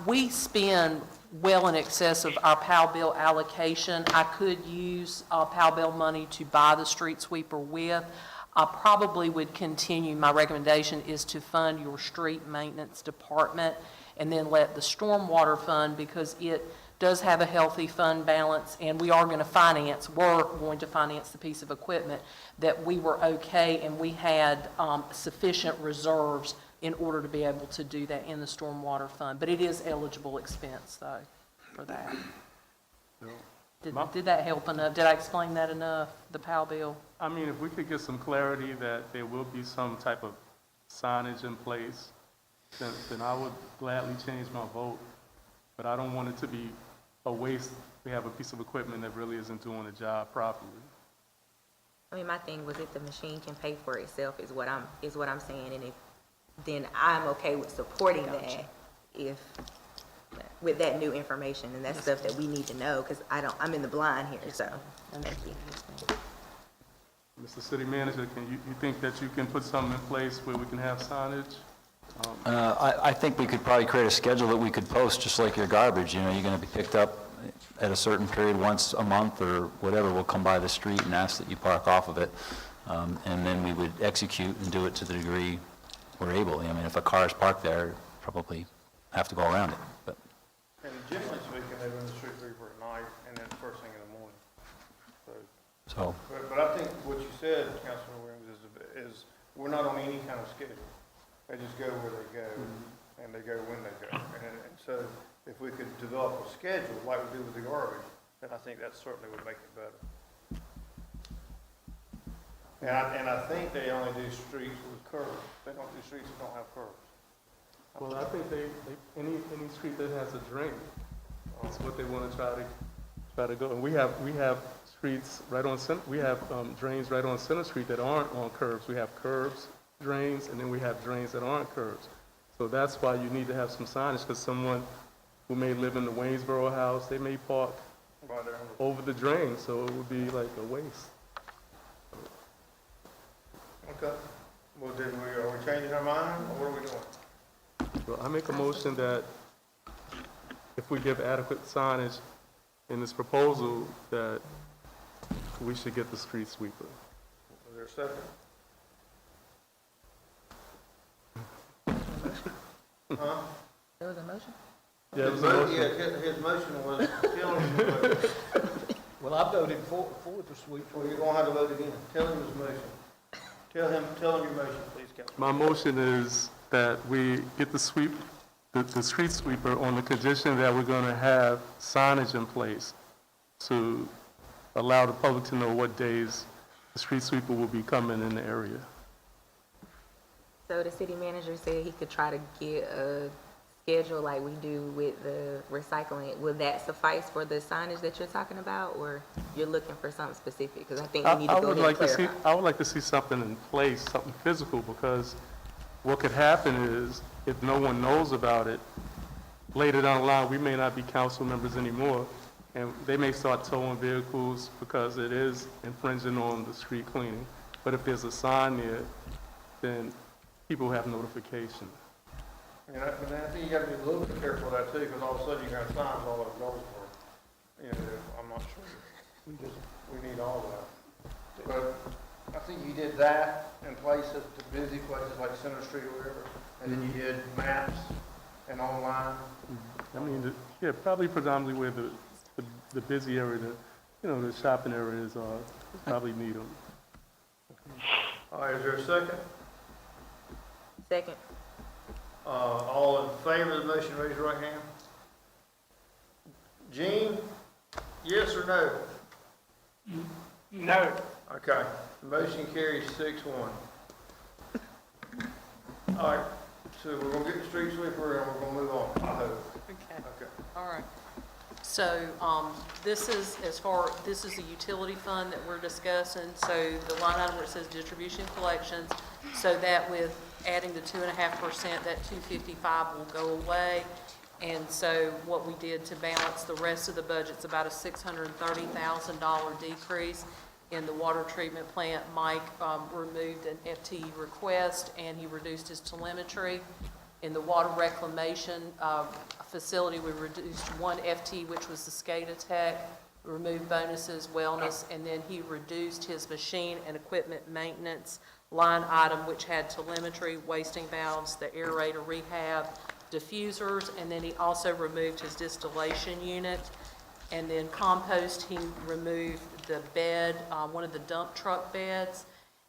We spend well in excess of our POW bill allocation. I could use POW bill money to buy the street sweeper with. I probably would continue, my recommendation is to fund your street maintenance department and then let the stormwater fund, because it does have a healthy fund balance, and we're going to finance the piece of equipment that we were okay, and we had sufficient reserves in order to be able to do that in the stormwater fund. But it is eligible expense, though, for that. Did that help enough? Did I explain that enough, the POW bill? I mean, if we could get some clarity that there will be some type of signage in place, then I would gladly change my vote. But I don't want it to be a waste. We have a piece of equipment that really isn't doing the job properly. I mean, my thing was if the machine can pay for itself is what I'm saying, and if, then I'm okay with supporting that if, with that new information, and that's stuff that we need to know, because I'm in the blind here, so. Thank you. Mr. City Manager, you think that you can put something in place where we can have signage? I think we could probably create a schedule that we could post, just like your garbage. You know, you're going to be picked up at a certain period once a month or whatever. We'll come by the street and ask that you park off of it. And then we would execute and do it to the degree we're able. I mean, if a car is parked there, probably have to go around it. But And generally speaking, they run the street sweeper at night and then first thing in the morning. so, But I think what you said, Councilman Williams, is we're not on any kind of schedule. They just go where they go, and they go when they go. And so if we could develop a schedule like we do with the garbage, then I think that certainly would make it better. And I think they only do streets with curbs. They don't do streets that don't have curbs. Well, I think any street that has a drain is what they want to try to go. And we have streets right on we have drains right on Center Street that aren't on curbs. We have curbs, drains, and then we have drains that aren't curbs. So that's why you need to have some signage, because someone who may live in the Waynesboro house, they may park Right there. over the drain, so it would be like a waste. Okay. Well, are we changing our mind, or what are we doing? So I make a motion that if we give adequate signage in this proposal, that we should get the street sweeper. Is there a second? Huh? There was a motion? Yeah, it was a motion. His motion was telling him to vote. Well, I voted for the sweep. Well, you're gonna have to vote again. Tell him his motion. Tell him your motion, please, Councilman. My motion is that we get the street sweeper on the condition that we're gonna have signage in place to allow the public to know what days the street sweeper will be coming in the area. So the city manager said he could try to get a schedule like we do with the recycling. Will that suffice for the signage that you're talking about, or you're looking for something specific? Because I think we need to go ahead and clarify. I would like to see something in place, something physical, because what could happen is, if no one knows about it, later down the line, we may not be council members anymore, and they may start towing vehicles because it is infringing on the street cleaning. But if there's a sign there, then people have notification. And I think you gotta be a little bit careful of that too, because all of a sudden you're gonna have signs all over Goldsboro. You know, I'm not sure. We need all that. But I think you did that in places, the busy places like Center Street or whatever, and then you did maps and online. I mean, yeah, probably predominantly where the busy area, the shopping areas are, probably need them. All right, is there a second? Second. All in favor of the motion, raise your right hand. Gene, yes or no? No. Okay, the motion carries 6-1. All right, so we're gonna get the street sweeper and we're gonna move on, I hope. Okay. All right. So, this is this is the utility fund that we're discussing. So the line item where it says distribution collections, so that with adding the 2.5%, that 255 will go away. And so what we did to balance the rest of the budget's about a $630,000 decrease. In the water treatment plant, Mike removed an FTE request and he reduced his telemetry. In the water reclamation facility, we reduced one FTE, which was the SCADA tech, removed bonuses, wellness, and then he reduced his machine and equipment maintenance line item, which had telemetry, wasting valves, the aerator rehab, diffusers, and then he also removed his distillation unit. And then compost, he removed the bed, one of the dump truck beds.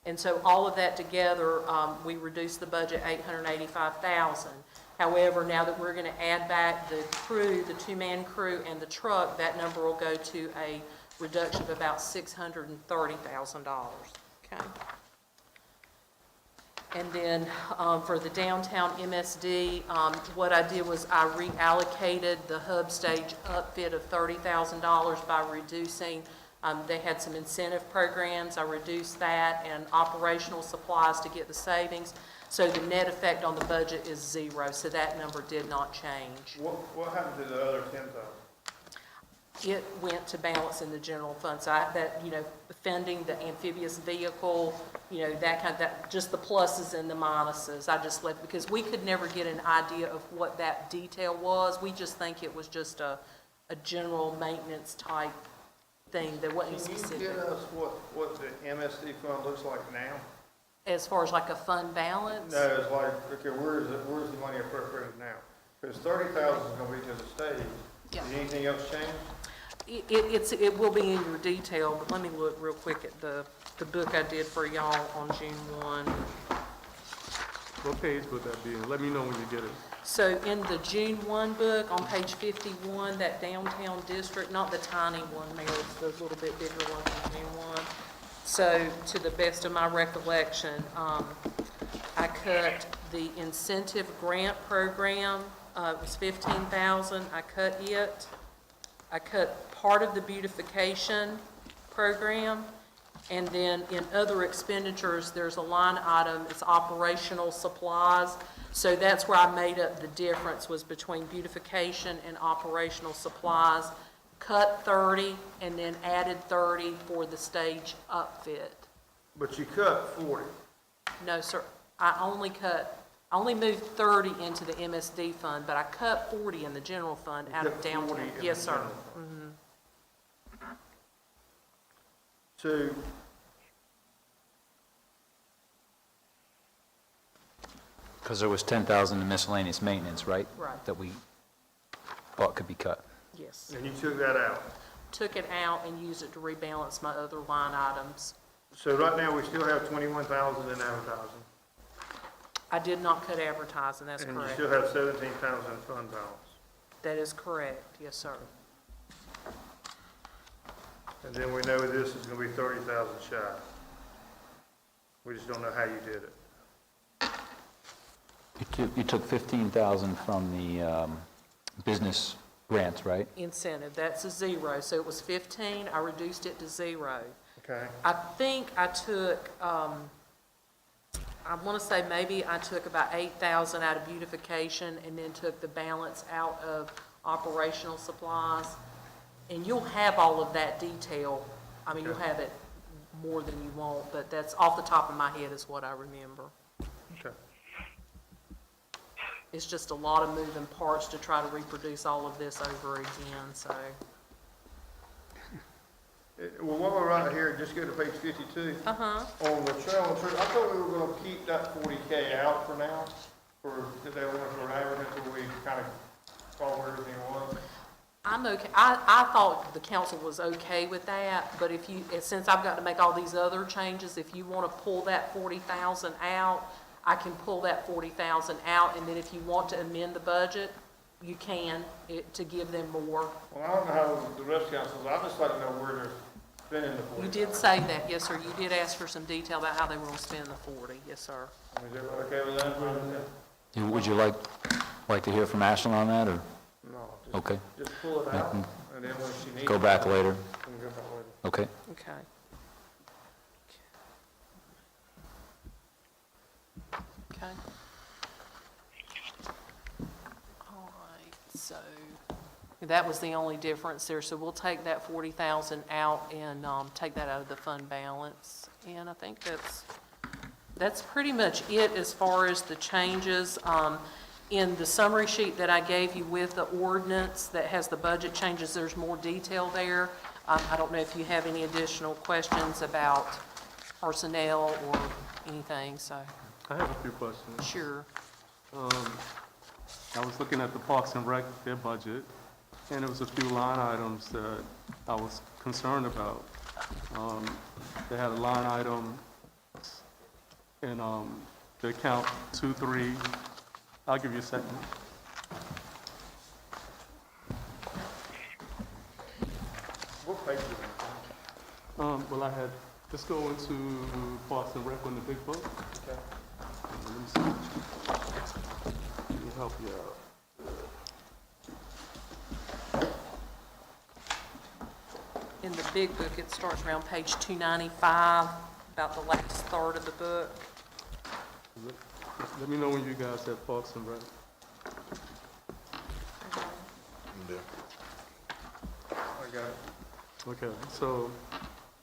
And so all of that together, we reduced the budget $885,000. However, now that we're gonna add back the crew, the two-man crew and the truck, that number will go to a reduction of about $630,000, okay? And then, for the downtown MSD, what I did was I reallocated the hub stage upfit of $30,000 by reducing, they had some incentive programs, I reduced that, and operational supplies to get the savings. So the net effect on the budget is 0, so that number did not change. What happened to the other 10,000? It went to balance in the general fund, so funding the amphibious vehicle, just the pluses and the minuses, I just left, because we could never get an idea of what that detail was. We just think it was just a general maintenance type thing that wasn't specific. Can you get us what the MSD fund looks like now? As far as like a fund balance? No, it's like, okay, where's the money appropriated now? Because 30,000 is gonna be to the stage. Yeah. Did anything else change? It will be in your detail, but let me look real quick at the book I did for y'all on June 1. What page would that be in? Let me know when you get it. So in the June 1 book, on page 51, that downtown district, not the tiny one, Mayor, it's the little bit bigger one in June 1. So to the best of my recollection, I cut the incentive grant program, it was $15,000, I cut it. I cut part of the beautification program, and then in other expenditures, there's a line item, it's operational supplies. So that's where I made up the difference, was between beautification and operational supplies. Cut 30 and then added 30 for the stage upfit. But you cut 40. No, sir, I only moved 30 into the MSD fund, but I cut 40 in the general fund out of cut 40 downtown. in Yes, the sir. general So, Because there was 10,000 in miscellaneous maintenance, right? Right. That we thought could be cut. Yes. and you took that out. Took it out and used it to rebalance my other line items. So right now, we still have 21,000 in advertising. I did not cut advertising, that's And you correct. still have 17,000 in fund balance. That is correct, yes, sir. And then we know this is gonna be 30,000 shy. We just don't know how you did it. You took 15,000 from the business grants, right? Incentive, that's a 0, so it was 15, I reduced it to 0. Okay? I think I took, I want to say maybe I took about 8,000 out of beautification and then took the balance out of operational supplies. And you'll have all of that detail. I mean, you'll have it more than you want, but that's off the top of my head is what I remember. Okay. It's just a lot of moving parts to try to reproduce all of this over again, so. Well, while we're right here, just go to page 52. Uh-huh. On the trail and trip, I thought we were gonna keep that 40K out for now, that they wanted for average until we kind of saw where everything was. I'm okay. I thought the council was okay with that, but since I've got to make all these other changes, if you want to pull that 40,000 out, I can pull that 40,000 out, and then if you want to amend the budget, you can, to give them more. Well, I don't know how the rest of councils, I'd just like to know where they're spending the 40. You did say that, yes, sir. You did ask for some detail about how they were going to spend the 40, yes, sir. Is everybody okay with that? Would you like to hear from Ashley on that, or? No, Okay, just pull it out, and then when she needs. go back later. We can go back later. Okay. Okay. Okay. All right, so that was the only difference there. So we'll take that 40,000 out and take that out of the fund balance. And I think that's pretty much it as far as the changes. In the summary sheet that I gave you with the ordinance that has the budget changes, there's more detail there. I don't know if you have any additional questions about personnel or anything, so, I have a few questions. sure. I was looking at the Parks and Rec, their budget, and there was a few line items that I was concerned about. They had a line item in the account I'll give you a second. What page is it? Well, I had, let's go into Parks and Rec on the big book. Okay. Let me see. Let me help you out. In the big book, it starts around page 295, about the last third of the book. Let me know when you guys have Parks and Rec. I got it. Okay, so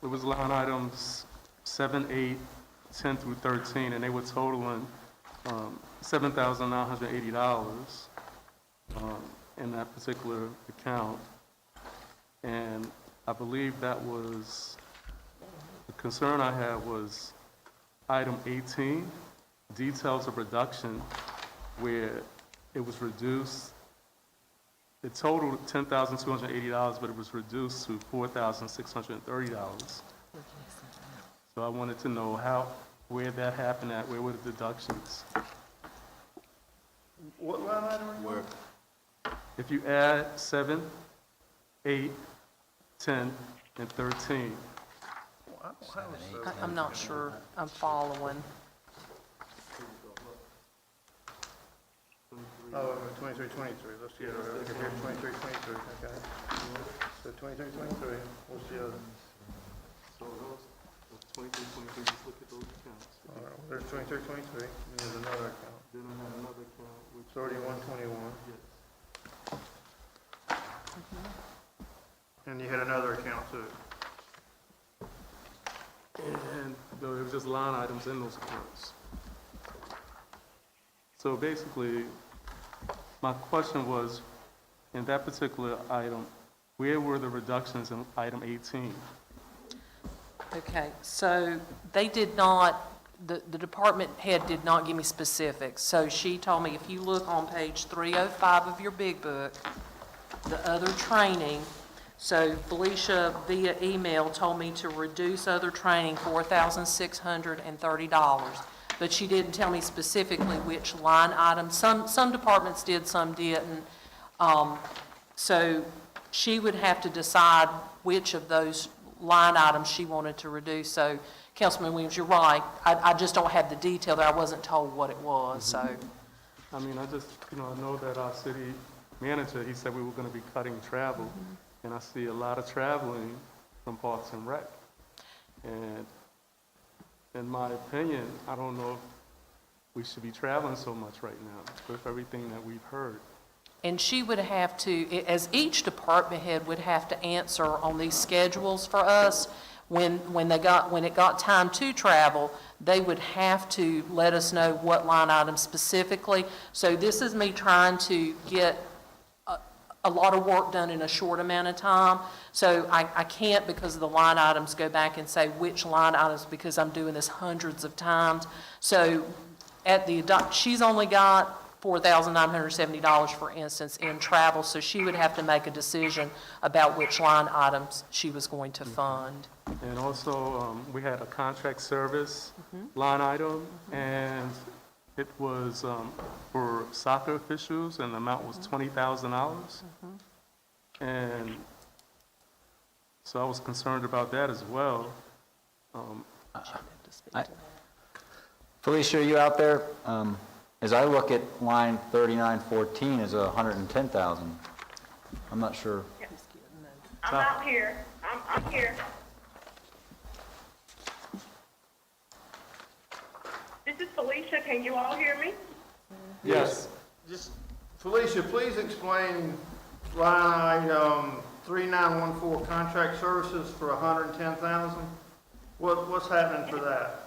it was line items 7, 8, 10 through 13, and they were totaling $7,980 in that particular account. And I believe that was, the concern I had was item 18, details of reduction, where it was reduced. It totaled $10,280, but it was reduced to $4,630. So I wanted to know where that happened at, where were the deductions? What line item are you on? If you add 7, 8, 10, and 13, I'm not sure I'm following. Oh, 23, 23, let's see, look at here, 23, 23, okay. So 23, 23, what's the other? so those 23, 23, just look at those accounts. All right, well, there's 23, 23, and there's another account, Then I had another account, which. 31, 21, Yes. and you had another account too. And though it was just line items in those accounts. So basically, my question was, in that particular item, where were the reductions in item 18? Okay, so they did not, the department head did not give me specifics. So she told me, if you look on page 305 of your big book, the other training, so Felicia via email told me to reduce other training $4,630, but she didn't tell me specifically which line item. Some departments did, some didn't. So she would have to decide which of those line items she wanted to reduce. So Councilman Williams, you're right. I just don't have the detail there. I wasn't told what it was, so. I mean, I just, I know that our city manager, he said we were going to be cutting travel, and I see a lot of traveling from Parks and Rec. And in my opinion, I don't know if we should be traveling so much right now with everything that we've heard. And she would have to, as each department head would have to answer on these schedules for us, when it got time to travel, they would have to let us know what line item specifically. So this is me trying to get a lot of work done in a short amount of time. So I can't, because of the line items, go back and say which line items, because I'm doing this hundreds of times. So she's only got $4,970, for instance, in travel, so she would have to make a decision about which line items she was going to fund. And also, we had a contract service line item, and it was for soccer officials, and the amount was $20,000. And so I was concerned about that as well. Felicia, are you out there? As I look at line 3914 is 110,000. I'm not sure. I'm out here. I'm here. This is Felicia. Can you all hear me? Yes. Just, Felicia, please explain line item 3914, contract services for 110,000. What's happening for that?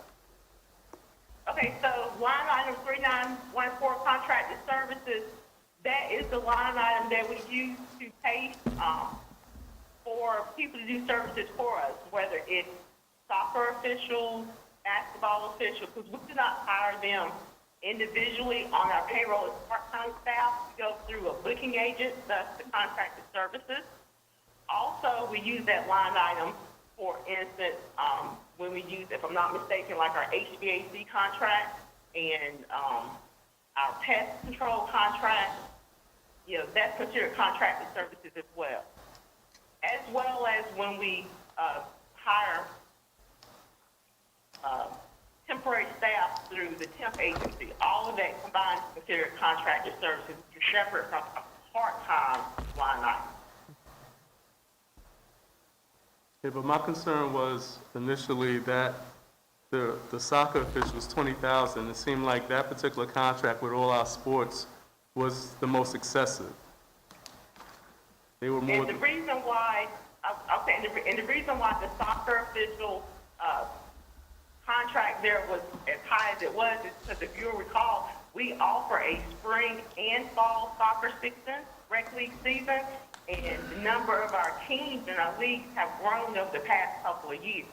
Okay, so line item 3914, contracted services, that is the line item that we use to pay for people to do services for us, whether it's soccer officials, basketball officials, because we do not hire them individually on our payroll as part-time staff. We go through a booking agent, that's the contracted services. Also, we use that line item, for instance, when we use, if I'm not mistaken, like our HVAC contract and our pest control contract, that's considered contracted services as well as when we hire temporary staff through the temp agency. All of that combined is considered contracted services, which are separate from a part-time line item. Okay, but my concern was initially that the soccer official was 20,000. It seemed like that particular contract with all our sports was the most excessive. They were more. And the reason why, the reason why the soccer official contract there was as high as it was is because if you'll recall, we offer a spring and fall soccer season, rec league season, and the number of our teams in our leagues have grown over the past couple of years.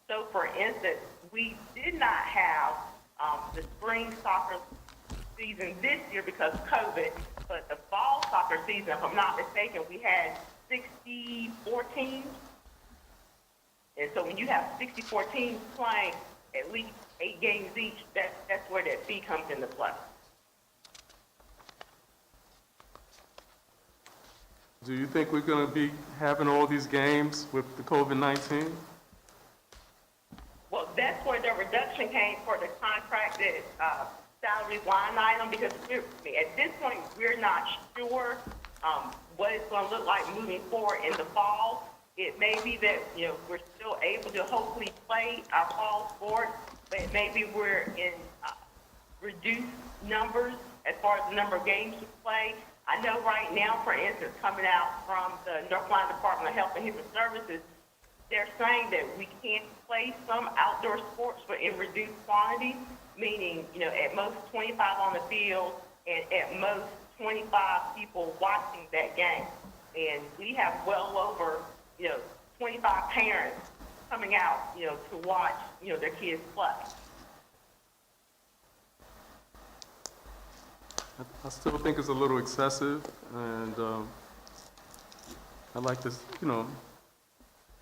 So for instance, we did not have the spring soccer season this year because of COVID, but the fall soccer season, if I'm not mistaken, we had 64 teams. And so when you have 64 teams playing at least 8 games each, that's where that fee comes into play. Do you think we're going to be having all these games with the COVID-19? Well, that's where the reduction came for the contracted salary line item, because at this point, we're not sure what it's going to look like moving forward in the fall. It may be that, we're still able to hopefully play our fall sports, but maybe we're in reduced numbers as far as the number of games we play. I know right now, for instance, coming out from the North Carolina Department of Health and Human Services, they're saying that we can't play some outdoor sports, but in reduced quantities, meaning, at most 25 on the field and at most 25 people watching that game. And we have well over, 25 parents coming out, to watch, their kids play. I still think it's a little excessive, and I'd like to,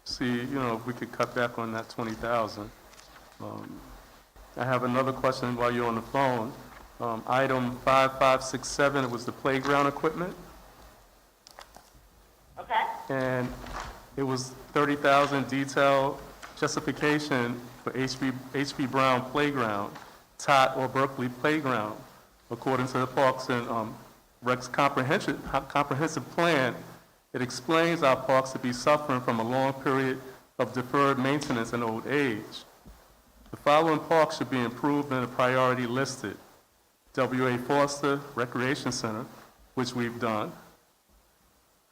see, if we could cut back on that 20,000. I have another question while you're on the phone. Item 5567, it was the playground equipment, Okay? and it was 30,000 detailed justification for H.B. Brown Playground, Tot or Berkeley Playground. According to the Parks and Recs comprehensive plan, it explains our parks to be suffering from a long period of deferred maintenance and old age. The following parks should be improved in the priority listed: W.A. Foster Recreation Center, which we've done;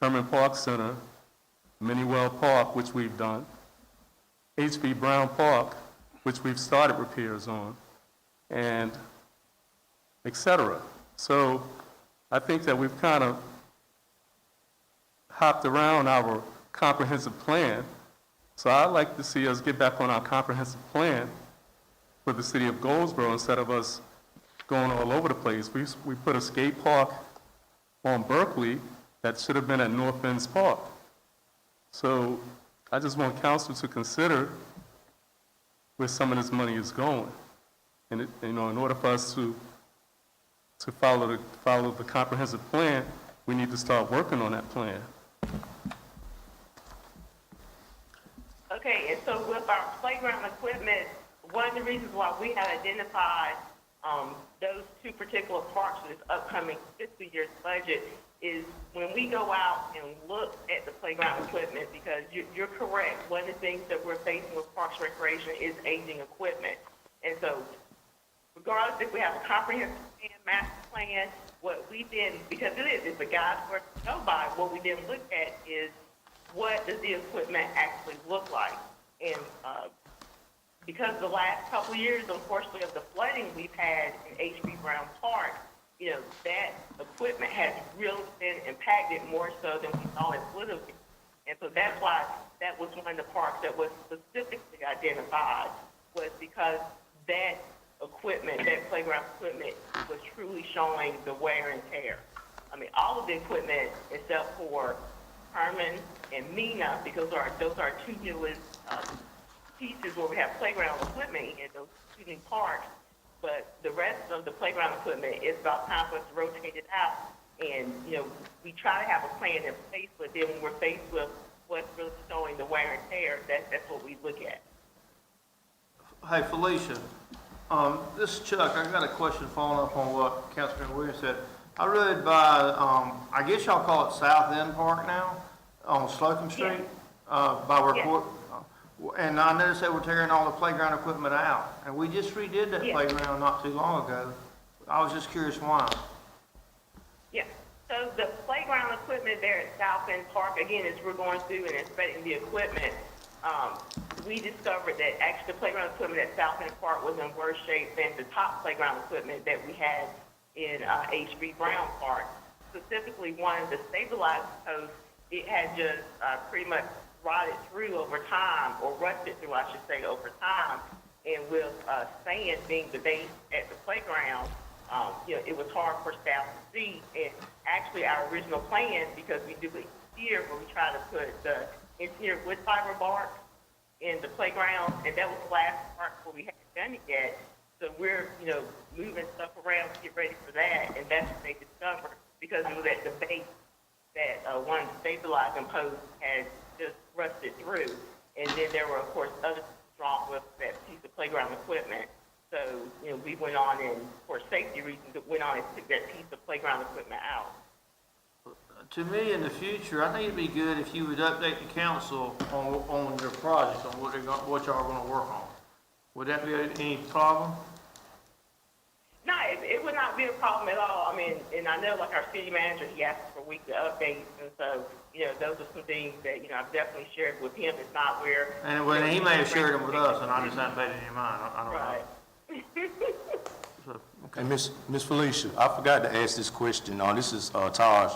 Herman Park Center, Minnewell Park, which we've done; H.B. Brown Park, which we've started repairs on, and etc. So I think that we've kind of hopped around our comprehensive plan. So I'd like to see us get back on our comprehensive plan for the city of Goldsboro instead of us going all over the place. We put a skate park on Berkeley that should have been at North Ends Park. So I just want council to consider where some of this money is going. And in order for us to follow the comprehensive plan, we need to start working on that plan. Okay, and so with our playground equipment, one of the reasons why we have identified those two particular parks for this upcoming fiscal year's budget is when we go out and look at the playground equipment, because you're correct, one of the things that we're facing with Parks and Recreation is aging equipment. And so regardless if we have a comprehensive plan, master plan, what we did, because it's a guide for us to go by, what we didn't look at is what does the equipment actually look like. And because the last couple of years, unfortunately, of the flooding we've had in H.B. Brown Park, that equipment has really been impacted more so than we thought it would have been. And so that's why that was one of the parks that was specifically identified, was because that equipment, that playground equipment, was truly showing the wear and tear. I mean, all of the equipment except for Herman and Mina, because those are two newest pieces where we have playground equipment in those two new parks. but the rest of the playground equipment, it's about time for us to rotate it out. And, you know, we try to have a plan in place, but then when we're faced with what's really showing the wear and tear, that's what we look at. Hey, Felicia, this is Chuck. I got a question following up on what Councilman Williams said. I rode by, I guess y'all call it South End Park now, on Slocum Street, by where Yes. court, and I noticed they were tearing all the playground equipment out. And we just redid that Yes. playground not too long ago. I was just curious why. Yeah, so the playground equipment there at South End Park, again, as we're going through and inspecting the equipment, we discovered that actually the playground equipment at South End Park was in worse shape than the top playground equipment that we had in H.B. Brown Park. Specifically, one of the stabilizer posts, it had just pretty much rotted through over time, or rusted through, I should say, over time. And with sand being the base at the playground, you know, it was hard for staff to see. And actually, our original plan, because we do it here, where we try to put the engineered wood fiber bark in the playground, and that was the last part where we hadn't done it yet. So we're, you know, moving stuff around to get ready for that, and that's what they discovered, because it was at the base that one of the stabilizing posts had just rusted through. And then there were, of course, other things wrong with that piece of playground equipment. So, you know, we went on and, for safety reasons, went on and took that piece of playground equipment out. To me, in the future, I think it'd be good if you would update the council on your project, on what y'all are gonna work on. Would that be any problem? No, it would not be a problem at all. I mean, and I know, like, our city manager, he asks for weekly updates, and so, you know, those are some things that, you know, I've definitely shared with him. It's not where... And when he may have shared them with us, and I just haven't paid any mind, I don't know. Right. So, And Miss Felicia, I forgot to ask this question. This is Taj.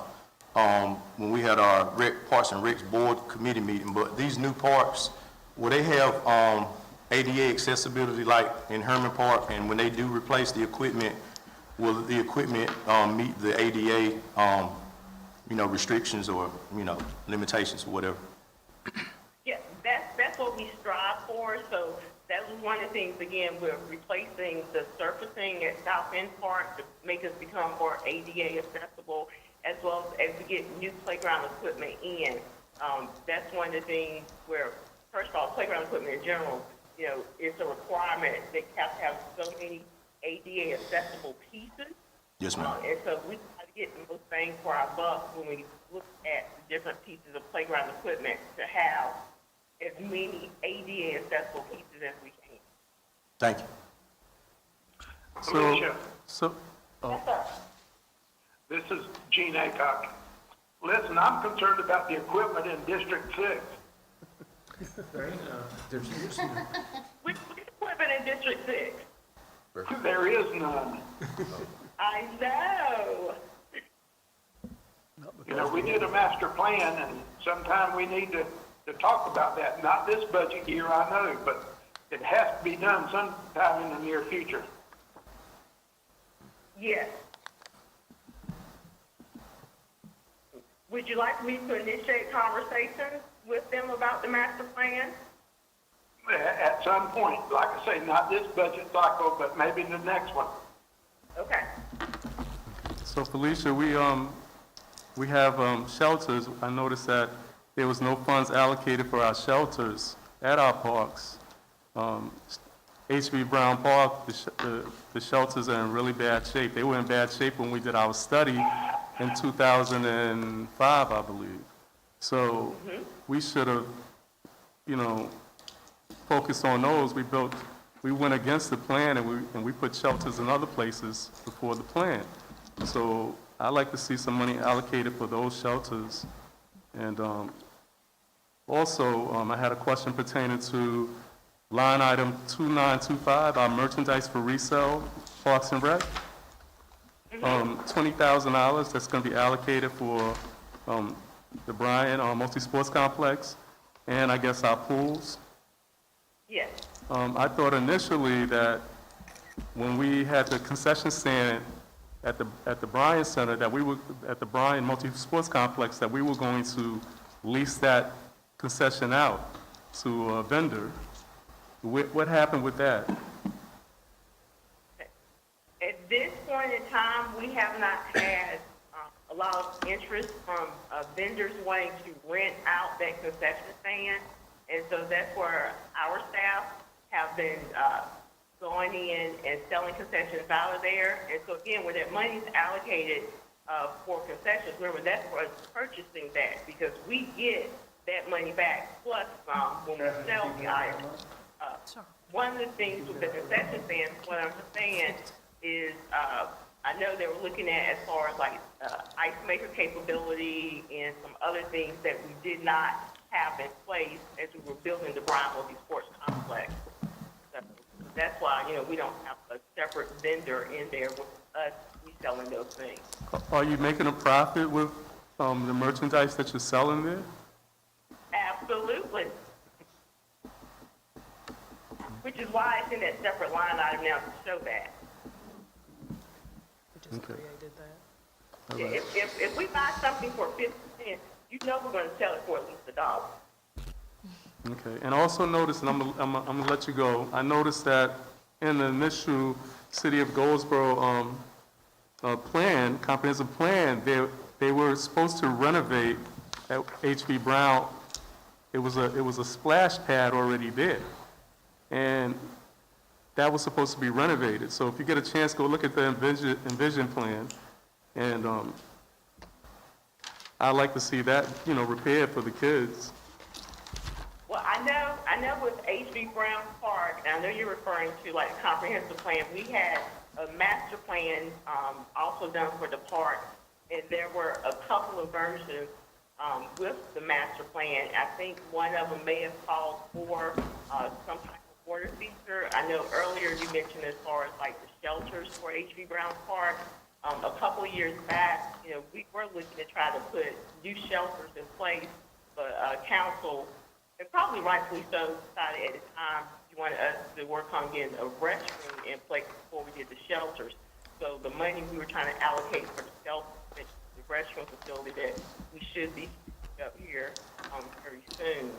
When we had our Parks and Recs Board Committee meeting, but these new parks, will they have ADA accessibility like in Herman Park? And when they do replace the equipment, will the equipment meet the ADA, you know, restrictions or, you know, limitations or whatever? Yeah, that's what we strive for. So that was one of the things, again, we're replacing the surfacing at South End Park to make us become more ADA accessible, as well as we get new playground equipment in. That's one of the things where, first of all, playground equipment in general, you know, it's a requirement that you have to have so many ADA accessible pieces. Yes, ma'am. And so we try to get the most bang for our buck when we look at the different pieces of playground equipment to have as many ADA accessible pieces as we can. Thank you. Felicia, Yes, sir. this is Gene Aycock. Listen, I'm concerned about the equipment in District 6. Which equipment in District 6? There is none. I know. You know, we did a master plan, and sometime we need to talk about that. Not this budget year, I know, but it has to be done sometime in the near future. Yes. Would you like me to initiate conversations with them about the master plan? At some point, like I say, not this budget cycle, but maybe the next one. Okay. So Felicia, we have shelters. I noticed that there was no funds allocated for our shelters at our parks. H.B. Brown Park, the shelters are in really bad shape. They were in bad shape when we did our study in 2005, I believe. So we should have, you know, focused on those. We went against the plan, and we put shelters in other places before the plan. So I'd like to see some money allocated for those shelters. And also, I had a question pertaining to line item 2925, our merchandise for resale, Parks and Rec. $20,000 that's going to be allocated for the Bryan Multi-Sports Complex, and I guess our pools. Yes. I thought initially that when we had the concession stand at the Bryan Center, that we would, at the Bryan Multi-Sports Complex, that we were going to lease that concession out to a vendor. What happened with that? point in time, we have not had a lot of interest from vendors wanting to rent out that concession stand. And so that's where our staff have been going in and selling concessions out of there. And so again, when that money's allocated for concessions, remember that's for us purchasing that because we get that money back plus when we sell the items. One of the things with the concession stand, what I'm saying is, I know they were looking at as far as like ice maker capability and some other things that we did not have in place as we were building the Brian Multi Sports Complex. So that's why, we don't have a separate vendor in there with us reselling those things. Are you making a profit with the merchandise that you're selling there? Absolutely. Which is why it's in that separate line item now to show that. We just created that. Yeah, if we buy something for 50 cents, we're going to sell it for at least $1. Okay, and also notice, and I'm gonna let you go, I noticed that in the initial City of Goldsboro comprehensive plan, they were supposed to renovate at H.B. Brown. It was a splash pad already there, and that was supposed to be renovated. So if you get a chance, go look at the envision plan, and I'd like to see that, repaired for the kids. Well, I know with H.B. Brown Park, and I know you're referring to like a comprehensive plan, we had a master plan also done for the park, and there were a couple of versions with the master plan. I think one of them may have called for some type of water feature. I know earlier you mentioned as far as like the shelters for H.B. Brown Park. A couple of years back, we were looking to try to put new shelters in place, but council, and probably rightfully so, decided at the time you wanted us to work on getting a restroom in place before we did the shelters. So the money we were trying to allocate for the shelter, the restroom facility that we should be up here very soon.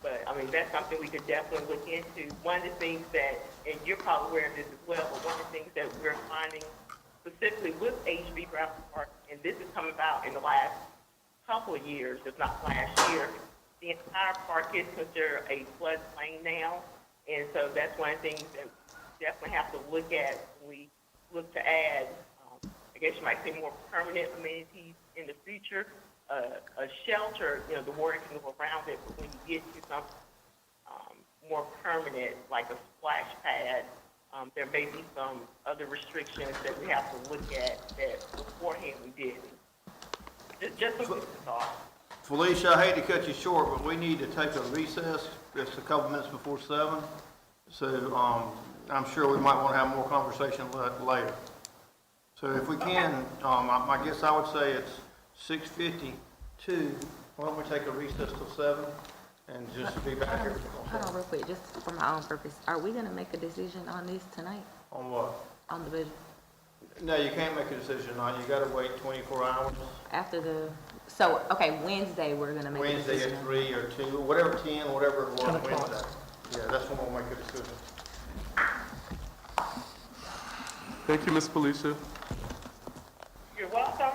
But I mean, that's something we could definitely look into. One of the things that, and you're probably aware of this as well, but one of the things that we're finding specifically with H.B. Brown Park, and this has come about in the last couple of years, if not last year, the entire park is considered a floodplain now, and so that's one of the things that we definitely have to look at when we look to add, I guess you might say more permanent amenities in the future. A shelter, the water can go around it, but when you get to something more permanent, like a splash pad, there may be some other restrictions that we have to look at that beforehand we didn't. Just some food for thought. Felicia, I hate to cut you short, but we need to take a recess. It's a couple minutes before 7. So I'm sure we might want to have more conversation later. So if we can, I guess I would say it's 6:52. Why don't we take a recess till 7 and just be back here? Hold on real quick, just for my own purpose. Are we gonna make a decision on this tonight, On what? on the budget? No, you can't make a decision on it. You gotta wait 24 hours. Okay, Wednesday, we're gonna make a Wednesday decision. at 3 or 2, whatever 10, whatever it was Wednesday. Yeah, that's when we'll make a decision. Thank you, Ms. Felicia. You're welcome.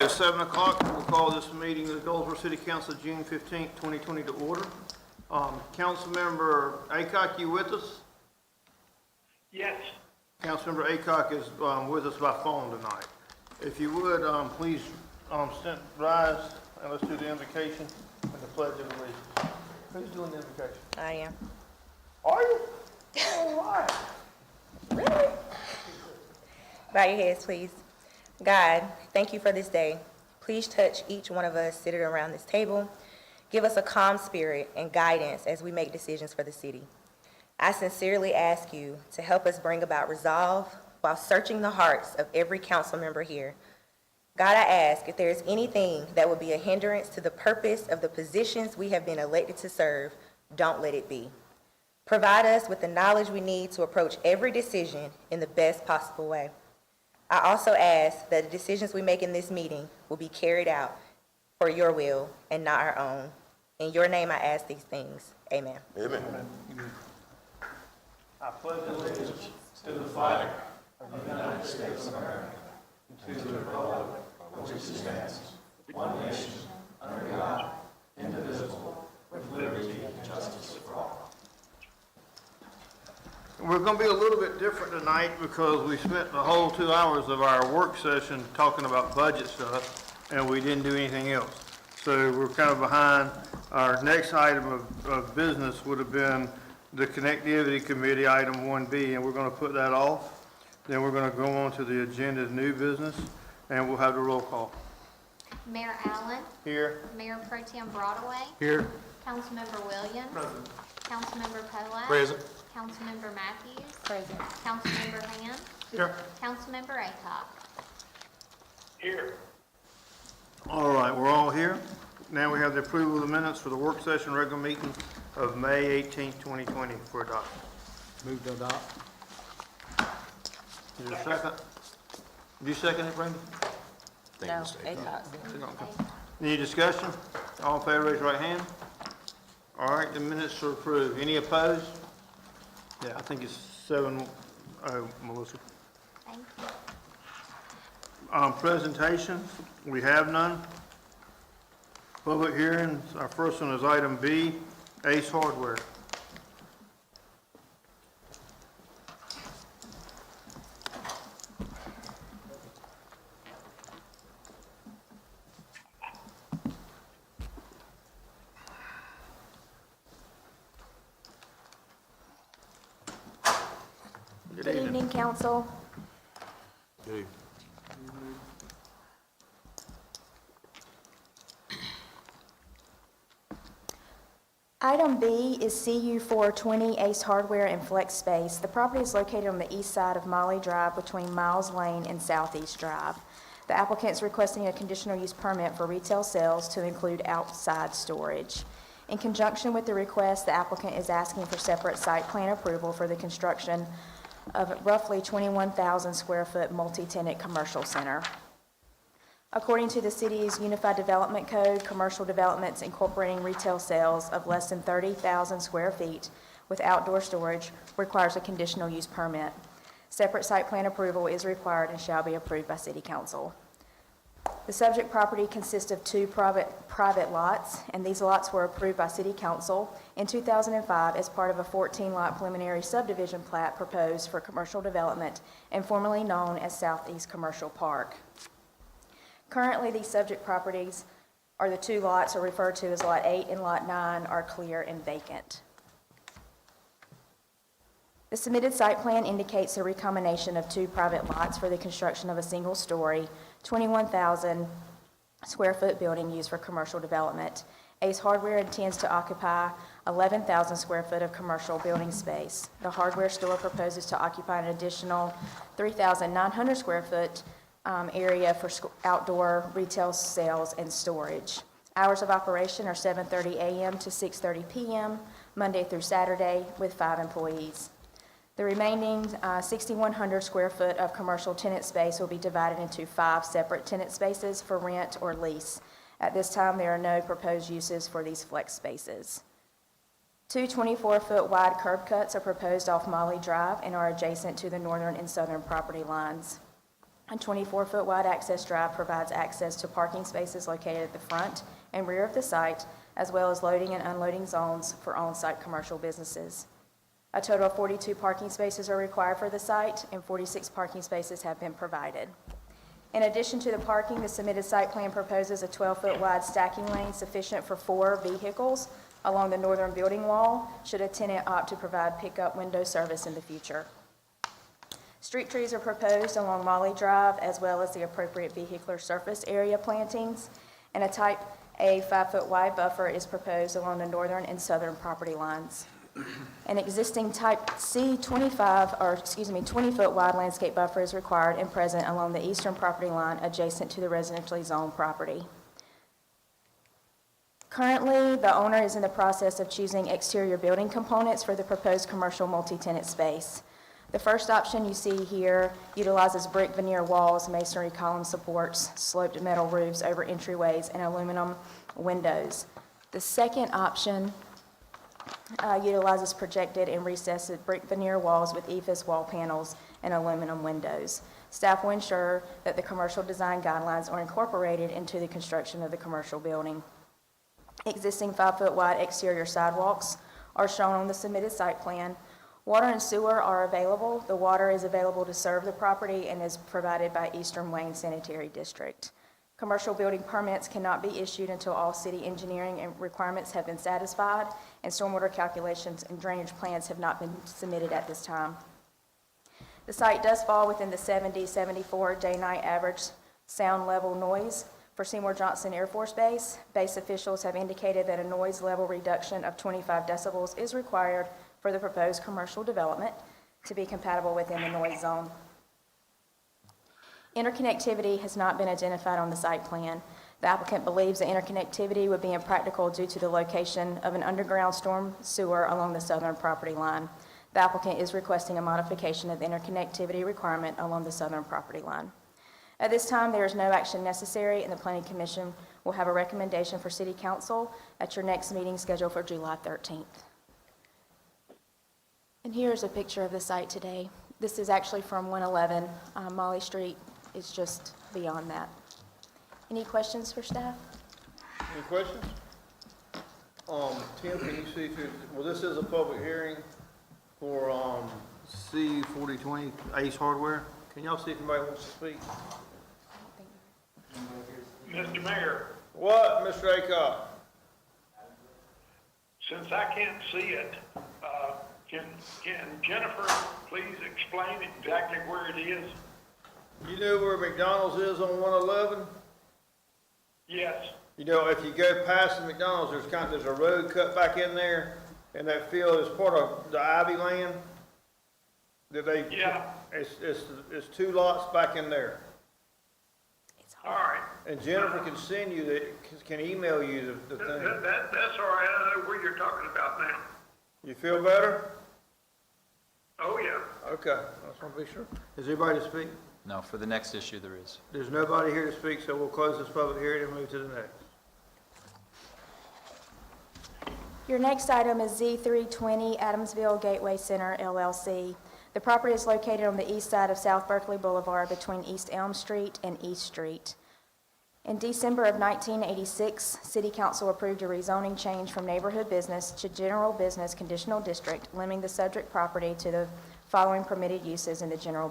At 7 o'clock, we'll call this meeting of the Goldsboro City Council, June 15th, 2020 to order. Councilmember Aycock, you with us? Yes. Councilmember Aycock is with us by phone tonight. If you would, please rise and let's do the invocation and the pledge of allegiance. Who's doing the invocation? I am. Are you? All right. Bow your heads, please. God, thank you for this day. Please touch each one of us sitting around this table. Give us a calm spirit and guidance as we make decisions for the city. I sincerely ask you to help us bring about resolve while searching the hearts of every council member here. God, I ask if there is anything that would be a hindrance to the purpose of the positions we have been elected to serve, don't let it be. Provide us with the knowledge we need to approach every decision in the best possible way. I also ask that the decisions we make in this meeting will be carried out for your will and not our own. In your name I ask these things. Amen. Amen. I pledge allegiance We're going to be a little bit different tonight because we spent the whole 2 hours of our work session talking about budget stuff, and we didn't do anything else. So we're kind of behind. Our next item of business would have been the Connectivity Committee, item 1B, and we're going to put that off. Then we're going to go on to the agenda new business, and we'll have the roll call. Mayor Allen, Here. Mayor Pro Tem Broadway, Here. Councilmember Williams, Present. Councilmember Polat, Present. Councilmember Matthews, Present. Councilmember Ham, Here. Councilmember Aycock. Here. All right, we're all here. Now we have the approval of the minutes for the work session regular meeting of May 18th, 2020 for adoption. Move to adopt. Is there a second? Did you second it, Brenda? No, Aycock. Any discussion? All in favor, raise your right hand. All right, the minutes are approved. Any opposed? Yeah, I think it's 7-0, Melissa. Thank you. Presentations, we have none. Public hearings, our first one is item B, Ace Hardware. Good evening, council. Good. Item B is CU 420 Ace Hardware and Flex Space. The property is located on the east side of Molly Drive between Miles Lane and Southeast Drive. The applicant is requesting a conditional use permit for retail sales to include outside storage. In conjunction with the request, the applicant is asking for separate site plan approval for the construction of roughly 21,000 square foot multi-tenant commercial center. According to the city's Unified Development Code, commercial developments incorporating retail sales of less than 30,000 square feet with outdoor storage requires a conditional use permit. Separate site plan approval is required and shall be approved by City Council. The subject property consists of two private lots, and these lots were approved by City Council in 2005 as part of a 14-lot preliminary subdivision plat proposed for commercial development and formerly known as Southeast Commercial Park. Currently, these subject properties, or the two lots are referred to as Lot 8 and Lot 9, are clear and vacant. The submitted site plan indicates a recombination of two private lots for the construction of a single-story, 21,000 square foot building used for commercial development. Ace Hardware intends to occupy 11,000 square foot of commercial building space. The hardware store proposes to occupy an additional 3,900 square foot area for outdoor retail sales and storage. Hours of operation are 7:30 a.m. to 6:30 p.m., Monday through Saturday, with 5 employees. The remaining 6,100 square foot of commercial tenant space will be divided into 5 separate tenant spaces for rent or lease. At this time, there are no proposed uses for these flex spaces. 2 24-foot wide curb cuts are proposed off Molly Drive and are adjacent to the northern and southern property lines. A 24-foot wide access drive provides access to parking spaces located at the front and rear of the site, as well as loading and unloading zones for on-site commercial businesses. A total of 42 parking spaces are required for the site, and 46 parking spaces have been provided. In addition to the parking, the submitted site plan proposes a 12-foot wide stacking lane sufficient for 4 vehicles along the northern building wall, should a tenant opt to provide pickup window service in the future. Street trees are proposed along Molly Drive, as well as the appropriate vehicular surface area plantings, and a type A 5-foot wide buffer is proposed along the northern and southern property lines. An existing type C 20-foot wide landscape buffer is required and present along the eastern property line adjacent to the residentially zoned property. Currently, the owner is in the process of choosing exterior building components for the proposed commercial multi-tenant space. The first option you see here utilizes brick veneer walls, masonry column supports, sloped metal roofs over entryways, and aluminum windows. The second option utilizes projected and recessed brick veneer walls with EIFS wall panels and aluminum windows. Staff will ensure that the commercial design guidelines are incorporated into the construction of the commercial building. Existing 5-foot wide exterior sidewalks are shown on the submitted site plan. Water and sewer are available. The water is available to serve the property and is provided by Eastern Wayne Sanitary District. Commercial building permits cannot be issued until all city engineering and requirements have been satisfied, and stormwater calculations and drainage plans have not been submitted at this time. The site does fall within the 70-74 day-night average sound level noise for Seymour Johnson Air Force Base. Base officials have indicated that a noise level reduction of 25 decibels is required for the proposed commercial development to be compatible within the noise zone. Interconnectivity has not been identified on the site plan. The applicant believes the interconnectivity would be impractical due to the location of an underground storm sewer along the southern property line. The applicant is requesting a modification of the interconnectivity requirement along the southern property line. At this time, there is no action necessary, and the Planning Commission will have a recommendation for City Council at your next meeting scheduled for July 13th. And here's a picture of the site today. This is actually from 111 Molly Street. It's just beyond that. Any questions for staff? Any questions? Tim, can you see if well, this is a public hearing for, C 4020 Ace Hardware. Can y'all see if anybody wants to speak? Mr. Mayor, What, Mr. Aycock? since I can't see it, can Jennifer please explain exactly where it is? You know where McDonald's is on 111? Yes. You know, if you go past the McDonald's, there's a road cut back in there, and that field is part of the Ivy land. Yeah. It's 2 lots back in there. All right. And Jennifer can send you can email you the thing. That's all right. I know where you're talking about now. You feel better? Oh, yeah. Okay, I just want to be sure. Is everybody to speak? No, for the next issue there is. There's nobody here to speak, so we'll close this public hearing and move to the next. Your next item is Z320 Adamsville Gateway Center LLC. The property is located on the east side of South Berkeley Boulevard between East Elm Street and East Street. In December of 1986, City Council approved a rezoning change from neighborhood business to general business conditional district, limiting the subject property to the following permitted uses in the general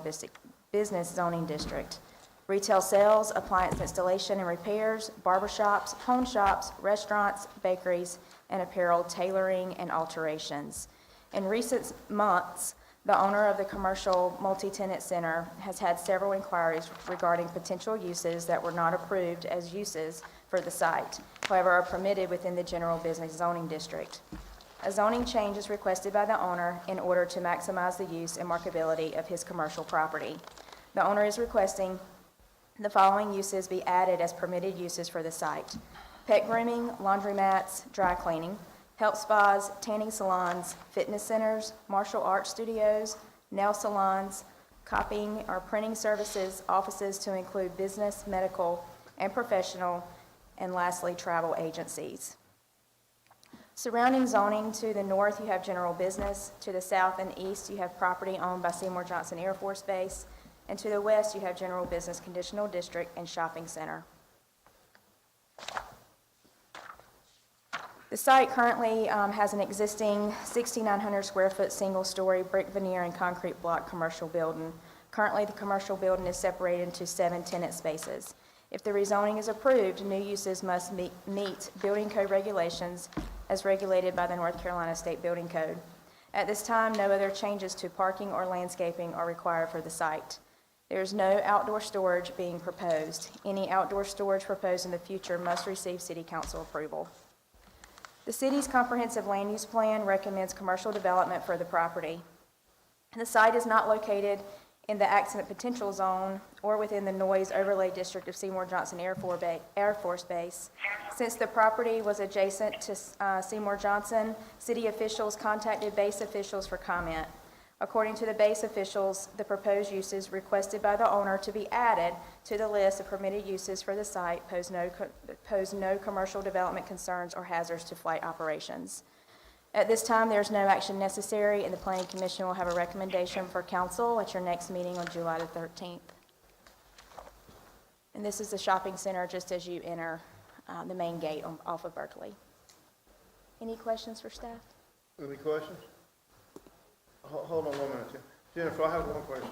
business zoning district: retail sales, appliance installation and repairs, barbershops, home shops, restaurants, bakeries, and apparel tailoring and alterations. In recent months, the owner of the commercial multi-tenant center has had several inquiries regarding potential uses that were not approved as uses for the site, however are permitted within the general business zoning district. A zoning change is requested by the owner in order to maximize the use and marketability of his commercial property. The owner is requesting the following uses be added as permitted uses for the site: pet grooming, laundromats, dry cleaning, health spas, tanning salons, fitness centers, martial arts studios, nail salons, copying or printing services, offices to include business, medical, and professional, and lastly, travel agencies. Surrounding zoning, to the north, you have general business. To the south and east, you have property owned by Seymour Johnson Air Force Base. And to the west, you have general business conditional district and shopping center. The site currently has an existing 6,900 square foot single-story brick veneer and concrete block commercial building. Currently, the commercial building is separated into 7 tenant spaces. If the rezoning is approved, new uses must meet building code regulations as regulated by the North Carolina State Building Code. At this time, no other changes to parking or landscaping are required for the site. There is no outdoor storage being proposed. Any outdoor storage proposed in the future must receive City Council approval. The city's comprehensive land use plan recommends commercial development for the property. The site is not located in the accident potential zone or within the noise overlay district of Seymour Johnson Air Force Base. Since the property was adjacent to Seymour Johnson, city officials contacted base officials for comment. According to the base officials, the proposed uses requested by the owner to be added to the list of permitted uses for the site pose no commercial development concerns or hazards to flight operations. At this time, there is no action necessary, and the Planning Commission will have a recommendation for council at your next meeting on July the 13th. And this is the shopping center just as you enter the main gate off of Berkeley. Any questions for staff? Any questions? Hold on 1 minute, Jennifer, I have one question.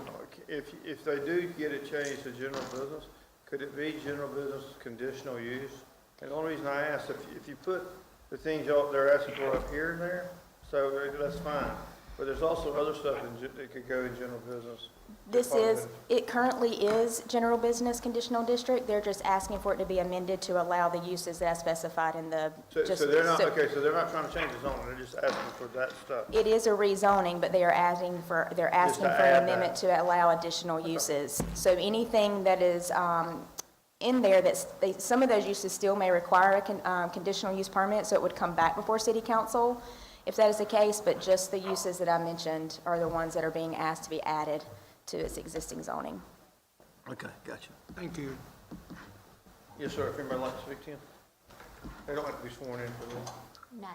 If they do get it changed to general business, could it be general business conditional use? And the only reason I ask, if you put the things they're asking for up here and there, so that's fine. But there's also other stuff that could go in general business. It currently is general business conditional district. They're just asking for it to be amended to allow the uses that are specified in the. So they're not, okay, so they're not trying to change the zone, they're just asking for that stuff. It is a rezoning, but they are asking for an amendment to allow additional uses. So anything that is, in there, some of those uses still may require a conditional use permit, so it would come back before City Council if that is the case, but just the uses that I mentioned are the ones that are being asked to be added to its existing zoning. Okay, gotcha. Thank you. Yes, sir, if anybody would like to speak to him. They don't have to be sworn in for this. No.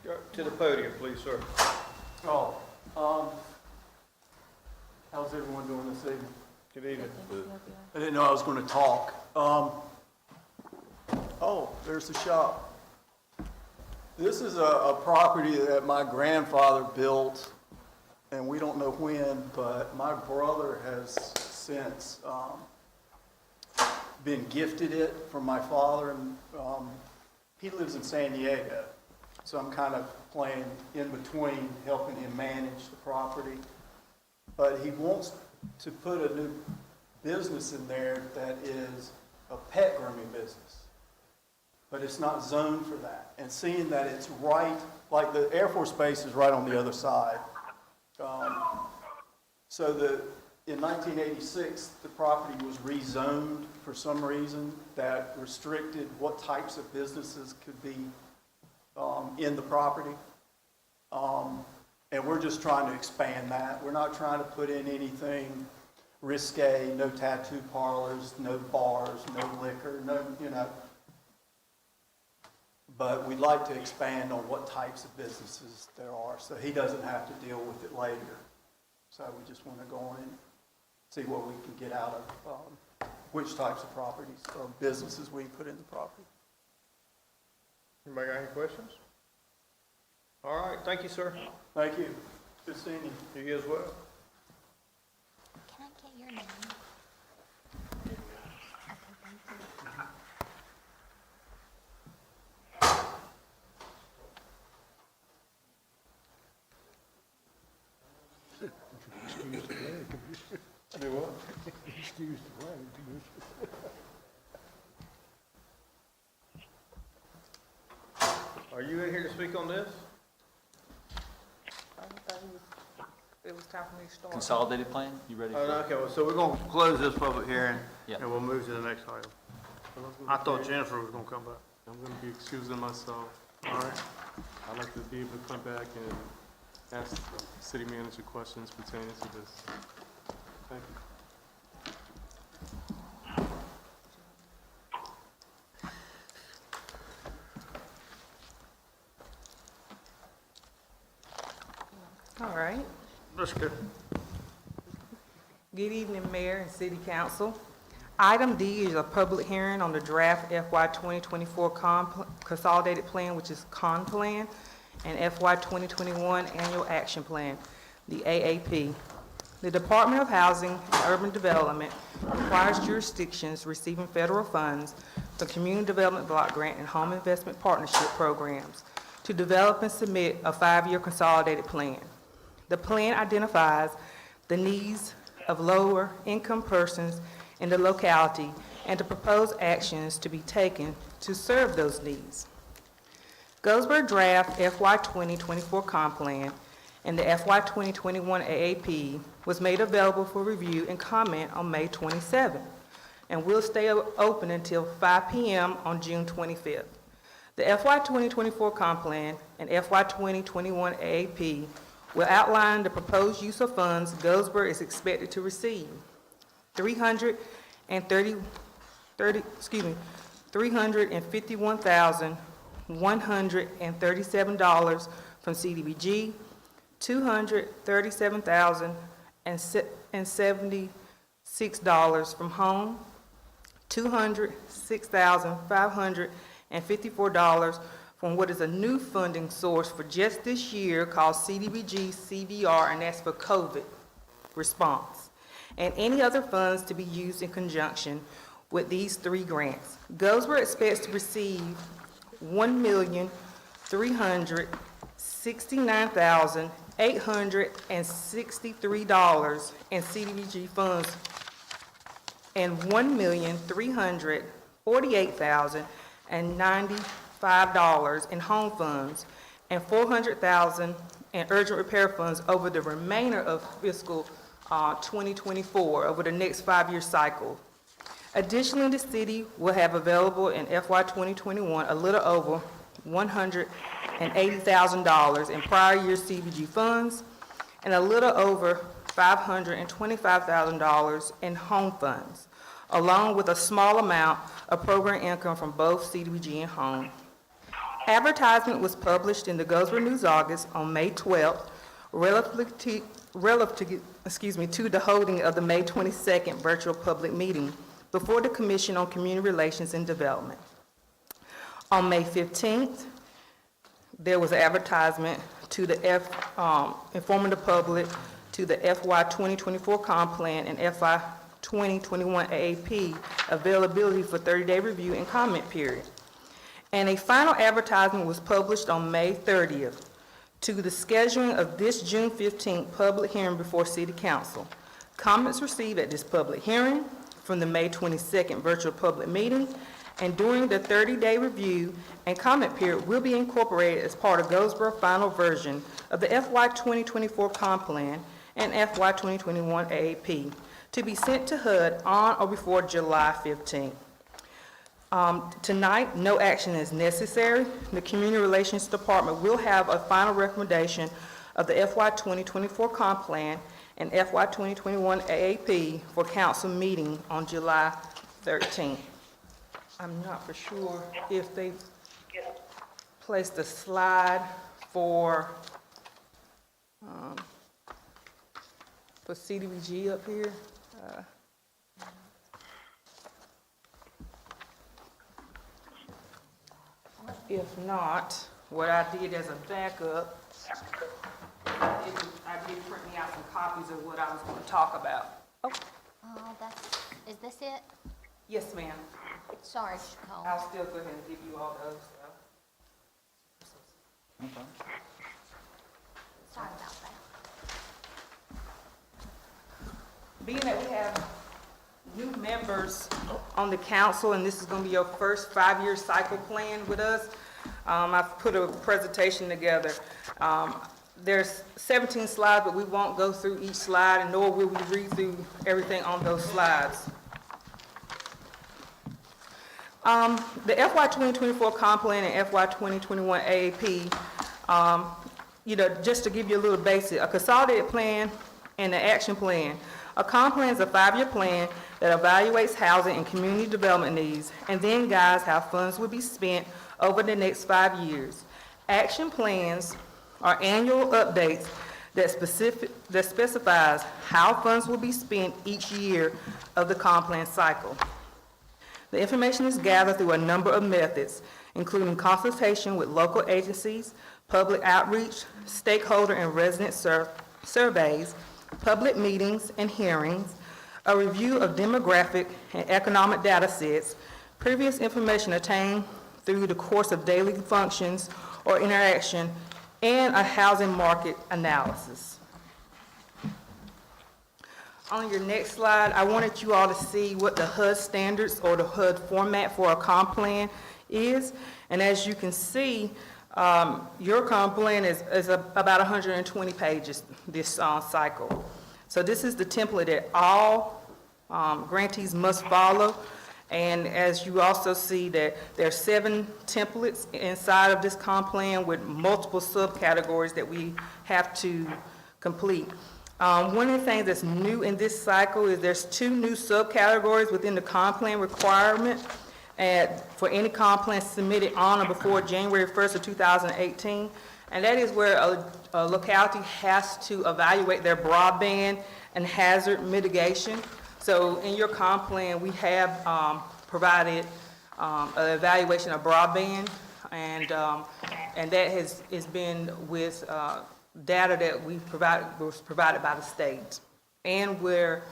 Go to the podium, please, sir. How's everyone doing this evening? Good evening. I didn't know I was going to talk. There's the shop. This is a property that my grandfather built, and we don't know when, but my brother has since been gifted it from my father, and he lives in San Diego. So I'm kind of playing in between, helping him manage the property. But he wants to put a new business in there that is a pet grooming business. But it's not zoned for that. And seeing that it's right, like the Air Force Base is right on the other side. In 1986, the property was rezoned for some reason that restricted what types of businesses could be in the property. And we're just trying to expand that. We're not trying to put in anything risque, no tattoo parlors, no bars, no liquor, but we'd like to expand on what types of businesses there are, so he doesn't have to deal with it later. So we just want to go on and see what we can get out of, which types of properties or businesses we can put in the property. Anybody got any questions? All right, thank you, sir. Thank you. Good seeing you. You as well. Can I get your name? Do what? Excuse the language. Are you in here to speak on this? It was time for me to start. Consolidated plan, you ready? Oh, no, okay, well, so we're gonna close this public hearing, Yeah. and we'll move to the next item. I thought Jennifer was gonna come back. I'm gonna be excusing myself. All right. I'd like to be able to come back and ask the city manager questions pertaining to this. Thank you. All right. Let's go. Good evening, Mayor and City Council. Item D is a public hearing on the draft FY 2024 Consolidated Plan, which is CON Plan, and FY 2021 Annual Action Plan, the AAP. The Department of Housing and Urban Development requires jurisdictions receiving federal funds for Community Development Block Grant and Home Investment Partnership programs to develop and submit a 5-year consolidated plan. The plan identifies the needs of lower-income persons in the locality and the proposed actions to be taken to serve those needs. Goldsboro Draft FY 2024 Comp Plan and the FY 2021 AAP was made available for review and comment on May 27th and will stay open until 5 p.m. on June 25th. The FY 2024 Comp Plan and FY 2021 AAP will outline the proposed use of funds Goldsboro is expected to receive. $351,137 from CDBG, $237,076 from home, $206,554 from what is a new funding source for just this year called CDBG CVR, and that's for COVID response, and any other funds to be used in conjunction with these 3 grants. Goldsboro expects to receive $1,369,863 in CDBG funds and $1,348,095 in home funds and $400,000 in urgent repair funds over the remainder of fiscal 2024, over the next 5-year cycle. Additionally, the city will have available in FY 2021 a little over $180,000 in prior year CDBG funds and a little over $525,000 in home funds, along with a small amount of program income from both CDBG and home. Advertisement was published in the Goldsboro News August on May 12th, relative to the holding of the May 22nd virtual public meeting before the Commission on Community Relations and Development. On May 15th, there was an advertisement to the informing the public to the FY 2024 Comp Plan and FY 2021 AAP availability for 30-day review and comment period. And a final advertisement was published on May 30th to the scheduling of this June 15th public hearing before City Council. Comments received at this public hearing from the May 22nd virtual public meeting and during the 30-day review and comment period will be incorporated as part of Goldsboro's final version of the FY 2024 Comp Plan and FY 2021 AAP to be sent to HUD on or before July 15th. Tonight, no action is necessary. The Community Relations Department will have a final recommendation of the FY 2024 Comp Plan and FY 2021 AAP for council meeting on July 13th. I'm not for sure if they placed a slide for CDBG up here. If not, what I did as a backup, I did print me out some copies of what I was going to talk about. Oh, Is this it? yes, ma'am. Sorry, Nicole. I'll still go ahead and give you all those. Sorry about that. Being that we have new members on the council, and this is going to be your first 5-year cycle plan with us, I've put a presentation together. There's 17 slides, but we won't go through each slide, and nor will we read through everything on those slides. The FY 2024 Comp Plan and FY 2021 AAP, just to give you a little basic, a consolidated plan and an action plan. A comp plan is a 5-year plan that evaluates housing and community development needs and then guides how funds will be spent over the next 5 years. Action plans are annual updates that specifies how funds will be spent each year of the comp plan cycle. The information is gathered through a number of methods, including consultation with local agencies, public outreach, stakeholder and resident surveys, public meetings and hearings, a review of demographic and economic data sets, previous information obtained through the course of daily functions or interaction, and a housing market analysis. On your next slide, I wanted you all to see what the HUD standards or the HUD format for a comp plan is. And as you can see, your comp plan is about 120 pages this cycle. So this is the template that all grantees must follow. And as you also see that there are 7 templates inside of this comp plan with multiple subcategories that we have to complete. One of the things that's new in this cycle is there's 2 new subcategories within the comp plan requirement for any comp plan submitted on or before January 1st of 2018. And that is where a locality has to evaluate their broadband and hazard mitigation. So in your comp plan, we have provided an evaluation of broadband, and that is been with data that was provided by the state, and where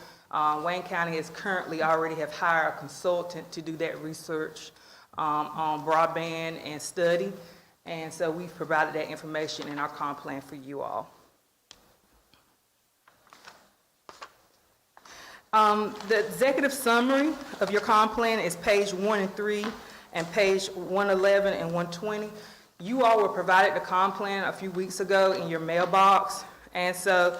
Wayne County has currently already have hired a consultant to do that research on broadband and study, and so we've provided that information in our comp plan for you all. The executive summary of your comp plan is page 1 and 3 and page 111 and 120. You all were provided the comp plan a few weeks ago in your mailbox, and so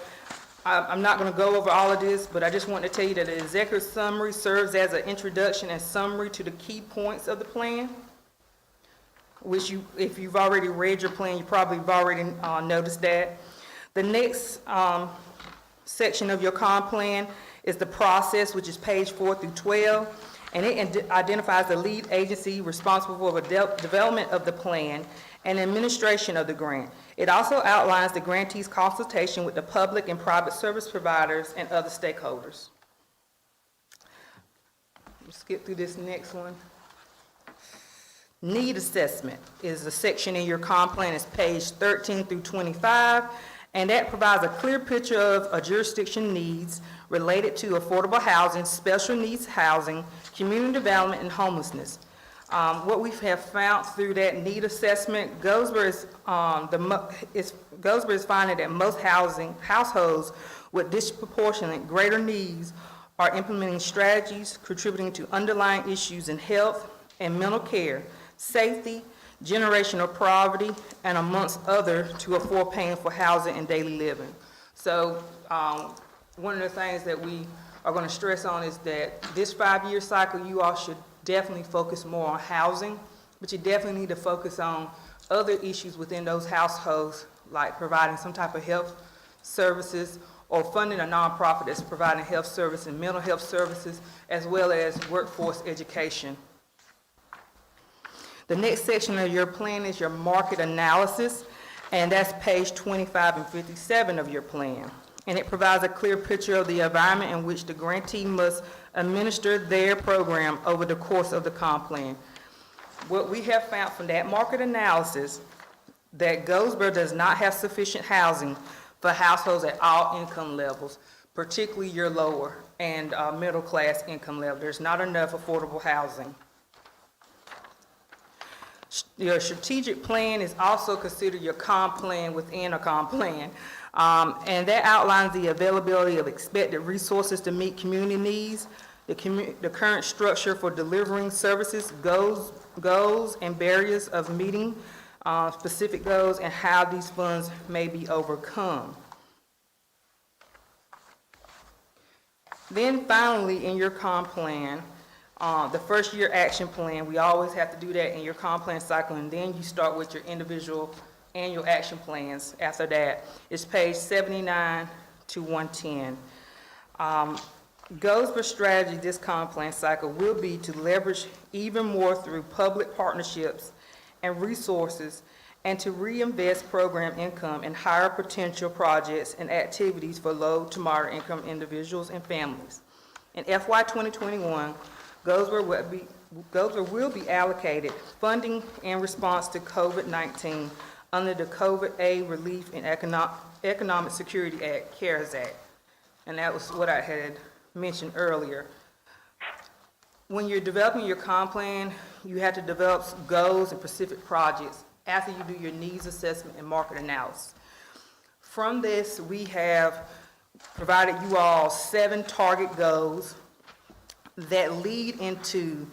I'm not going to go over all of this, but I just want to tell you that the executive summary serves as an introduction and summary to the key points of the plan, which if you've already read your plan, you probably have already noticed that. The next section of your comp plan is the process, which is page 4 through 12, and it identifies the lead agency responsible for the development of the plan and administration of the grant. It also outlines the grantee's consultation with the public and private service providers and other stakeholders. Let's skip through this next one. Need assessment is the section in your comp plan. It's page 13 through 25, and that provides a clear picture of a jurisdiction needs related to affordable housing, special needs housing, community development, and homelessness. What we have found through that need assessment, Goldsboro is finding that most households with disproportionate greater needs are implementing strategies contributing to underlying issues in health and mental care, safety, generational poverty, and amongst others to afford paying for housing and daily living. So one of the things that we are going to stress on is that this 5-year cycle, you all should definitely focus more on housing, but you definitely need to focus on other issues within those households, like providing some type of health services or funding a nonprofit that's providing health service and mental health services, as well as workforce education. The next section of your plan is your market analysis, and that's page 25 and 57 of your plan. And it provides a clear picture of the environment in which the grantee must administer their program over the course of the comp plan. What we have found from that market analysis, that Goldsboro does not have sufficient housing for households at all income levels, particularly your lower and middle class income level. There's not enough affordable housing. Your strategic plan is also considered your comp plan within a comp plan. And that outlines the availability of expected resources to meet community needs, the current structure for delivering services, goals and barriers of meeting specific goals, and how these funds may be overcome. Then finally, in your comp plan, the first year action plan, we always have to do that in your comp plan cycle, and then you start with your individual annual action plans after that. It's page 79 to 110. Goldsboro strategy this comp plan cycle will be to leverage even more through public partnerships and resources and to reinvest program income in higher potential projects and activities for low to moderate income individuals and families. In FY 2021, Goldsboro will be allocated funding in response to COVID-19 under the COVID Aid Relief and Economic Security Act, CARES Act. And that was what I had mentioned earlier. When you're developing your comp plan, you have to develop goals and specific projects after you do your needs assessment and market analysis. From this, we have provided you all 7 target goals that lead into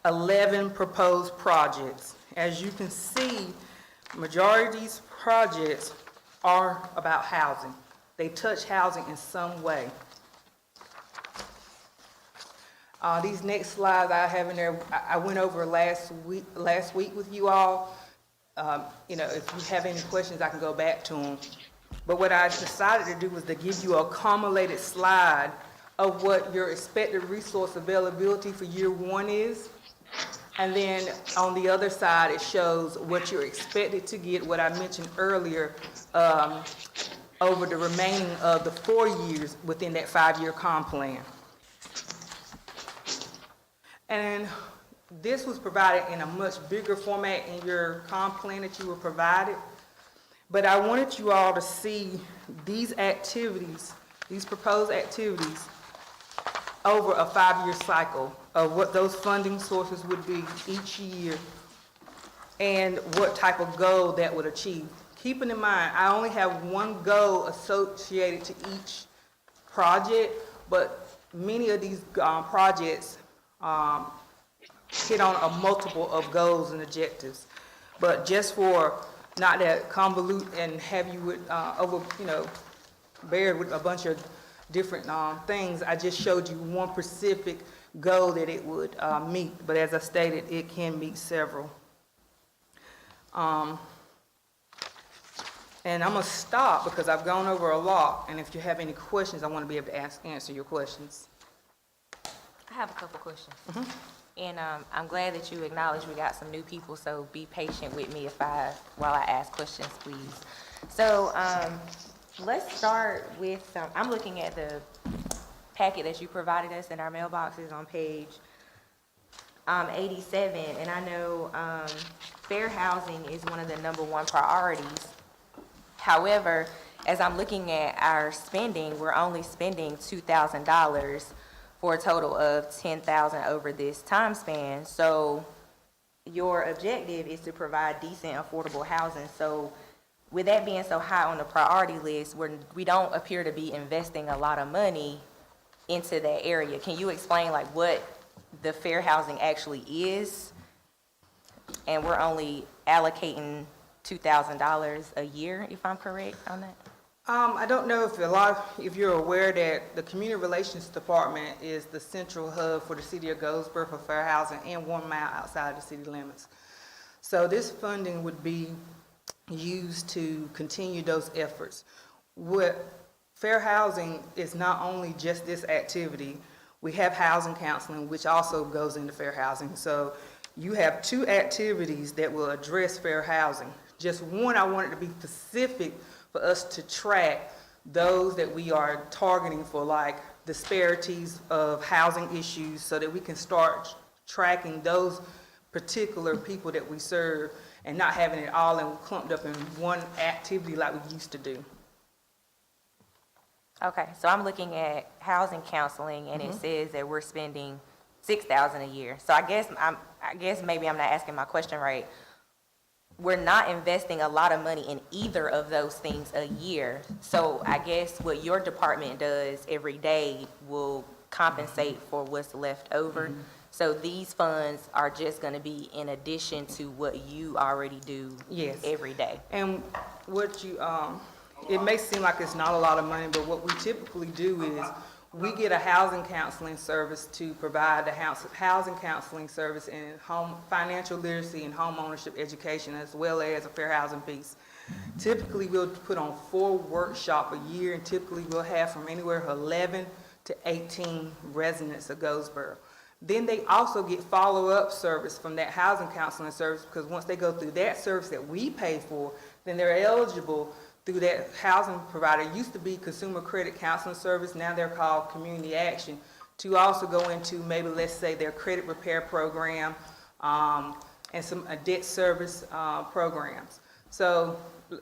11 proposed projects. As you can see, majority of these projects are about housing. They touch housing in some way. These next slides I have in there, I went over last week with you all. You know, if you have any questions, I can go back to them. But what I decided to do was to give you a accumulated slide of what your expected resource availability for year 1 is. And then on the other side, it shows what you're expected to get, what I mentioned earlier, over the remaining of the 4 years within that 5-year comp plan. And this was provided in a much bigger format in your comp plan that you were provided. But I wanted you all to see these activities, these proposed activities, over a 5-year cycle of what those funding sources would be each year and what type of goal that would achieve. Keeping in mind, I only have 1 goal associated to each project, but many of these projects hit on a multiple of goals and objectives. But just for not that convolute and have you with, buried with a bunch of different things, I just showed you one specific goal that it would meet. But as I stated, it can meet several. And I'm gonna stop because I've gone over a lot. And if you have any questions, I want to be able to answer your questions. I have a couple questions. And I'm glad that you acknowledge we got some new people, so be patient with me while I ask questions, please. So let's start with, I'm looking at the packet that you provided us in our mailboxes on page 87, and I know fair housing is one of the #1 priorities. However, as I'm looking at our spending, we're only spending $2,000 for a total of $10,000 over this time span. So your objective is to provide decent, affordable housing. So with that being so high on the priority list, we don't appear to be investing a lot of money into that area. Can you explain like what the fair housing actually is? And we're only allocating $2,000 a year, if I'm correct on that? I don't know if you're aware that the Community Relations Department is the central hub for the city of Goldsboro for fair housing and 1 mile outside the city limits. So this funding would be used to continue those efforts. What fair housing is not only just this activity, we have housing counseling, which also goes into fair housing. So you have 2 activities that will address fair housing. Just one, I wanted to be specific for us to track those that we are targeting for like disparities of housing issues so that we can start tracking those particular people that we serve and not having it all clumped up in one activity like we used to do. Okay, so I'm looking at housing counseling and it says that we're spending $6,000 a year. So I guess maybe I'm not asking my question right. We're not investing a lot of money in either of those things a year. So I guess what your department does every day will compensate for what's left over. So these funds are just going to be in addition to what you already do every day. And what you, it may seem like it's not a lot of money, but what we typically do is we get a housing counseling service to provide the housing counseling service and home financial literacy and home ownership education, as well as a fair housing piece. Typically, we'll put on 4 workshops a year, and typically we'll have from anywhere from 11 to 18 residents of Goldsboro. Then they also get follow-up service from that housing counseling service, because once they go through that service that we pay for, then they're eligible through that housing provider. It used to be Consumer Credit Counseling Service, now they're called Community Action, to also go into maybe, let's say, their credit repair program, and some debt service programs. So,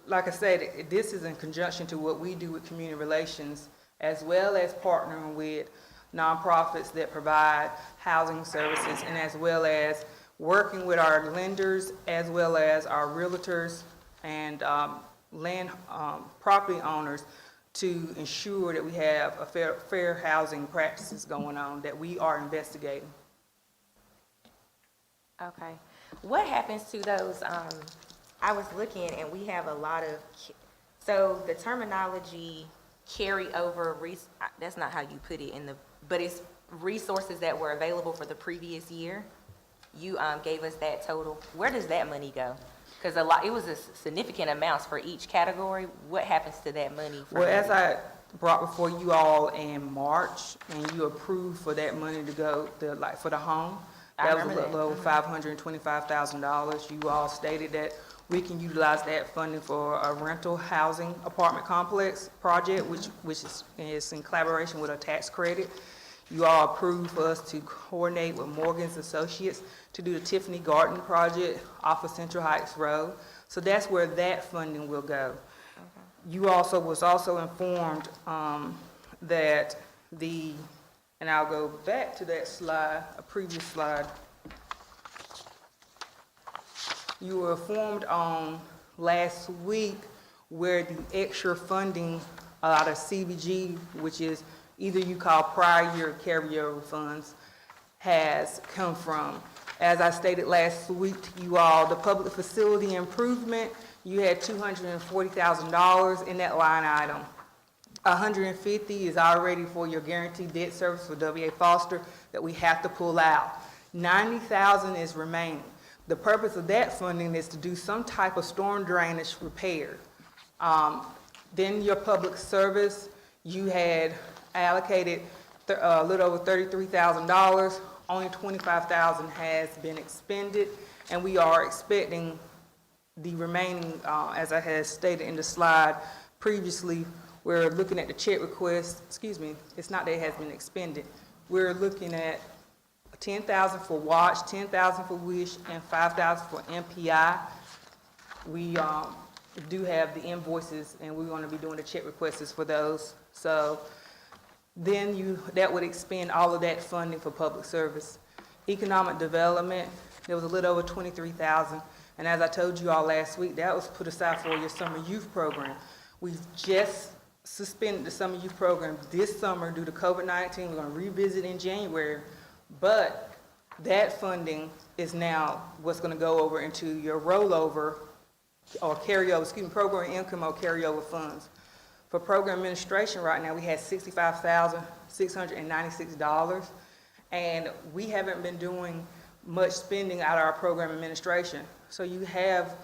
like I said, this is in conjunction to what we do with community relations, as well as partnering with nonprofits that provide housing services, and as well as working with our lenders, as well as our realtors and land property owners to ensure that we have a fair housing practices going on that we are investigating. Okay. What happens to those, I was looking and we have a lot of, so the terminology carry over, that's not how you put it in the, but it's resources that were available for the previous year. You gave us that total. Where does that money go? Because it was a significant amounts for each category. What happens to that money? Well, as I brought before you all in March, and you approved for that money to go, for the home, that was a little over $525,000. You all stated that we can utilize that funding for a rental housing apartment complex project, which is in collaboration with a tax credit. You all approved for us to coordinate with Morgan's Associates to do the Tiffany Garden project off of Central Heights Road. So that's where that funding will go. Okay. You also was also informed that and I'll go back to that slide, a previous slide. You were informed on last week where the extra funding out of CBG, which is either you call prior year carryover funds, has come from. As I stated last week to you all, the public facility improvement, you had $240,000 in that line item. $150 is already for your guaranteed debt service for W.A. Foster that we have to pull out. $90,000 is remaining. The purpose of that funding is to do some type of storm drainage repair. Then your public service, you had allocated a little over $33,000. Only $25,000 has been expended, and we are expecting the remaining, as I had stated in the slide previously. We're looking at the check request, it's not that it has been expended. We're looking at $10,000 for Watch, $10,000 for Wish, and $5,000 for MPI. We do have the invoices, and we're going to be doing the check requests for those. So then that would expend all of that funding for public service. Economic development, there was a little over $23,000. And as I told you all last week, that was put aside for your summer youth program. We've just suspended the summer youth program this summer due to COVID-19. We're going to revisit in January, but that funding is now what's going to go over into your rollover or carryover, program income or carryover funds. For program administration right now, we had $65,696, and we haven't been doing much spending out of our program administration. So you have,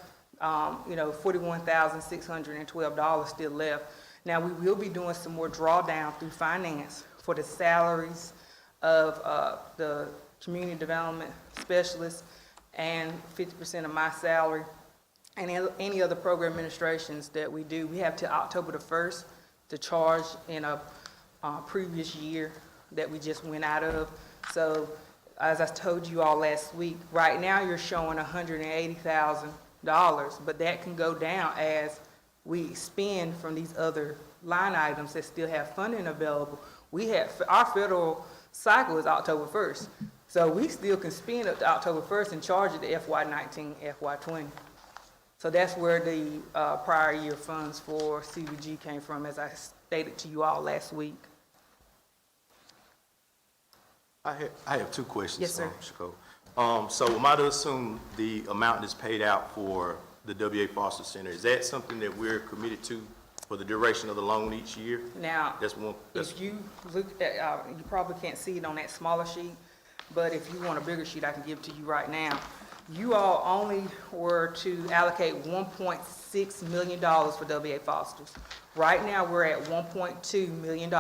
$41,612 still left. Now, we will be doing some more drawdown through finance for the salaries of the community development specialists and 50% of my salary and any other program administrations that we do. We have till October the 1st to charge in a previous year that we just went out of. So as I told you all last week, right now you're showing $180,000, but that can go down as we spend from these other line items that still have funding available. Our federal cycle is October 1st, so we still can spend up to October 1st and charge it to FY19, FY20. So that's where the prior year funds for CBG came from, as I stated to you all last week. I have two questions. Yes, sir. So am I to assume the amount that's paid out for the W.A. Foster Center, is that something that we're committed to for the duration of the loan each year? Now, if you look at, you probably can't see it on that smaller sheet, but if you want a bigger sheet, I can give it to you right now. You all only were to allocate $1.6 million for W.A. Fosters. Right now, we're at $1.2 million.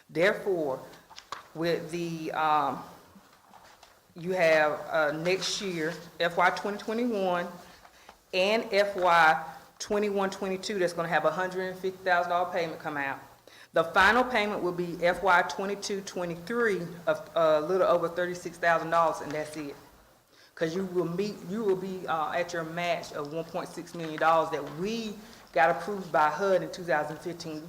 Therefore, with the you have next year, FY 2021, and FY 21-22, that's going to have a $150,000 payment come out. The final payment will be FY 22-23 of a little over $36,000, and that's it. Because you will be at your match of $1.6 million that we got approved by HUD in 2015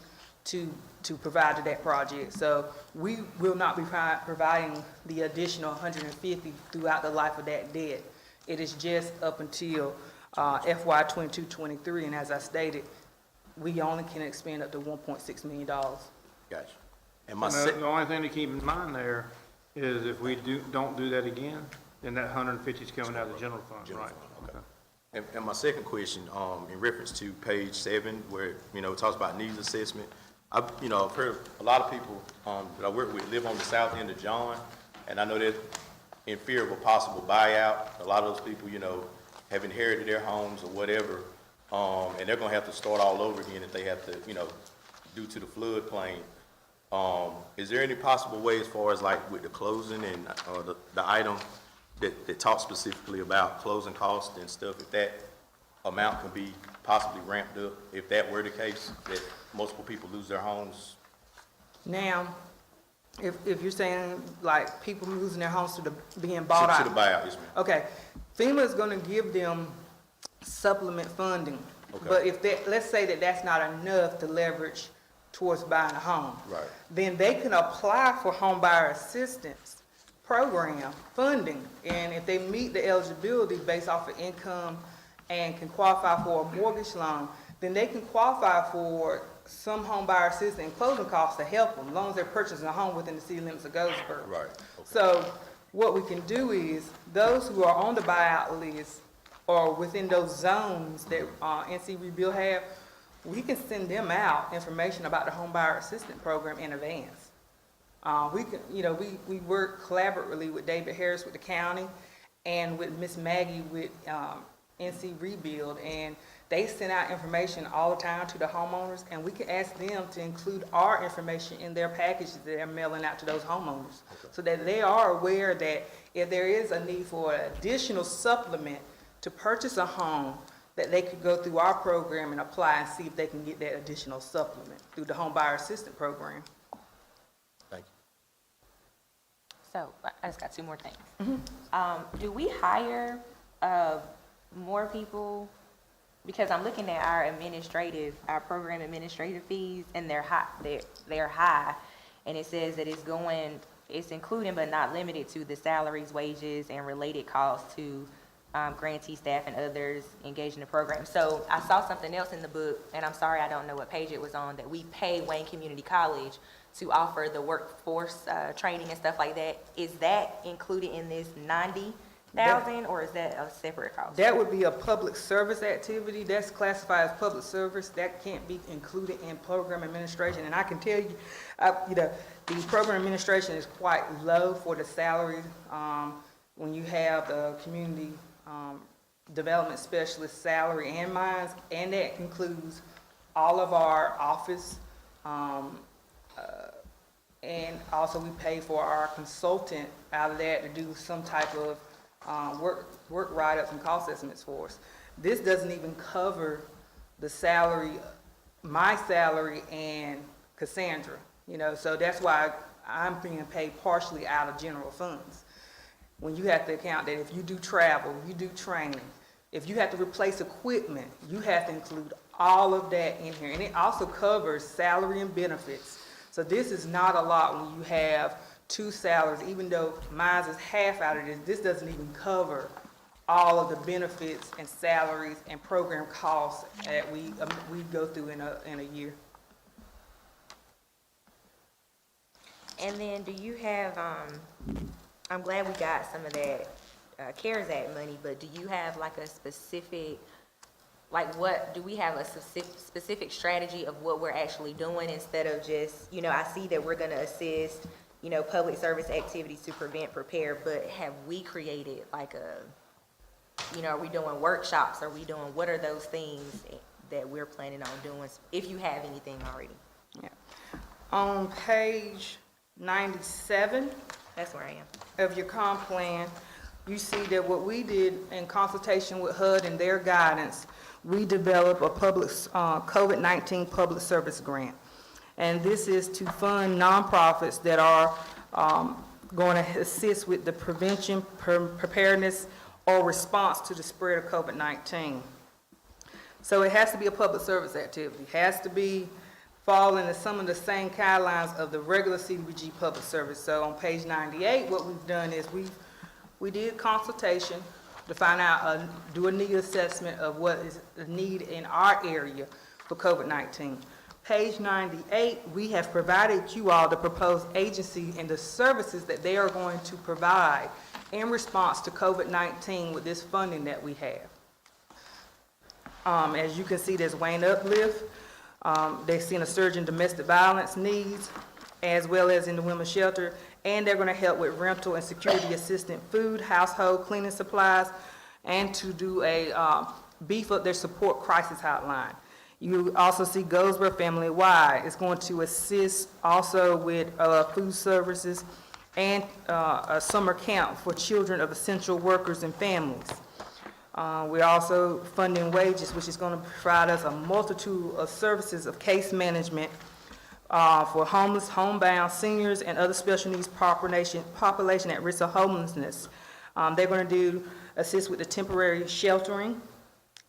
to provide to that project. So we will not be providing the additional 150 throughout the life of that debt. It is just up until FY 22-23, and as I stated, we only can expend up to $1.6 million. Gotcha. And my And the only thing to keep in mind there is if we don't do that again, then that 150 is coming out of the general fund, right? Okay. And my second question, in reference to page 7, where, it talks about needs assessment. I've heard a lot of people, that I work with live on the south end of John, and I know they're in fear of a possible buyout. A lot of those people, have inherited their homes or whatever, and they're gonna have to start all over again if they have to, due to the floodplain. Is there any possible way as far as like with the closing and, the item that talks specifically about closing costs and stuff, if that amount could be possibly ramped up, if that were the case, that multiple people lose their homes? Now, if you're saying like people losing their homes to being bought out. To the buyout, yes, ma'am. Okay, FEMA is gonna give them supplement funding. Okay. But if let's say that that's not enough to leverage towards buying a home. Right. Then they can apply for home buyer assistance program funding. And if they meet the eligibility based off of income and can qualify for a mortgage loan, then they can qualify for some home buyer assistance and closing costs to help them, as long as they're purchasing a home within the city limits of Goldsboro. Right. Okay. So what we can do is, those who are on the buyout list or within those zones that NC Rebuild have, we can send them out information about the home buyer assistance program in advance. We can, we work collaboratively with David Harris with the county and with Miss Maggie with NC Rebuild, and they send out information all the time to the homeowners, and we can ask them to include our information in their packages that they're mailing out to those homeowners, so that they are aware that if there is a need for an additional supplement to purchase a home, that they could go through our program and apply and see if they can get that additional supplement through the home buyer assistance program. Thank you. So I just got two more things. Do we hire more people? Because I'm looking at our program administrative fees, and they're high. They're high, and it says that it's including but not limited to the salaries, wages, and related costs to grantee staff and others engaged in the program. So I saw something else in the book, and I'm sorry I don't know what page it was on, that we pay Wayne Community College to offer the workforce training and stuff like that. Is that included in this $90,000, or is that a separate cost? That would be a public service activity. That's classified as public service. That can't be included in program administration. And I can tell you, the program administration is quite low for the salary. When you have the community development specialist salary and mines, and that includes all of our office, and also we pay for our consultant out of that to do some type of work write-ups and cost estimates for us. This doesn't even cover the salary, my salary and Cassandra, so that's why I'm being paid partially out of general funds. When you have to account that if you do travel, you do training, if you have to replace equipment, you have to include all of that in here. And it also covers salary and benefits. So this is not a lot when you have two salaries, even though mine is half out of this. This doesn't even cover all of the benefits and salaries and program costs that we go through in a year. And then do you have, I'm glad we got some of that CARES Act money, but do you have like a specific, do we have a specific strategy of what we're actually doing, instead of just, I see that we're gonna assist, public service activities to prevent, prepare, but have we created like are we doing workshops? Are we doing, what are those things that we're planning on doing, if you have anything already? Yeah. On page 97, That's where I am. of your comp plan, you see that what we did in consultation with HUD and their guidance, we developed a COVID-19 public service grant. And this is to fund nonprofits that are going to assist with the prevention, preparedness, or response to the spread of COVID-19. So it has to be a public service activity. It has to fall into some of the same guidelines of the regular CDBG public service. So on page 98, what we've done is we did consultation to find out, do a need assessment of what is the need in our area for COVID-19. Page 98, we have provided you all the proposed agency and the services that they are going to provide in response to COVID-19 with this funding that we have. As you can see, there's Wayne Uplift. They've seen a surge in domestic violence needs, as well as in the women's shelter, and they're going to help with rental and security assistant food, household cleaning supplies, and to do a beef up their support crisis hotline. You also see Goldsboro Family Wide is going to assist also with food services and a summer camp for children of essential workers and families. We're also funding wages, which is going to provide us a multitude of services of case management for homeless, homebound seniors, and other special needs population at risk of homelessness. They're going to assist with the temporary sheltering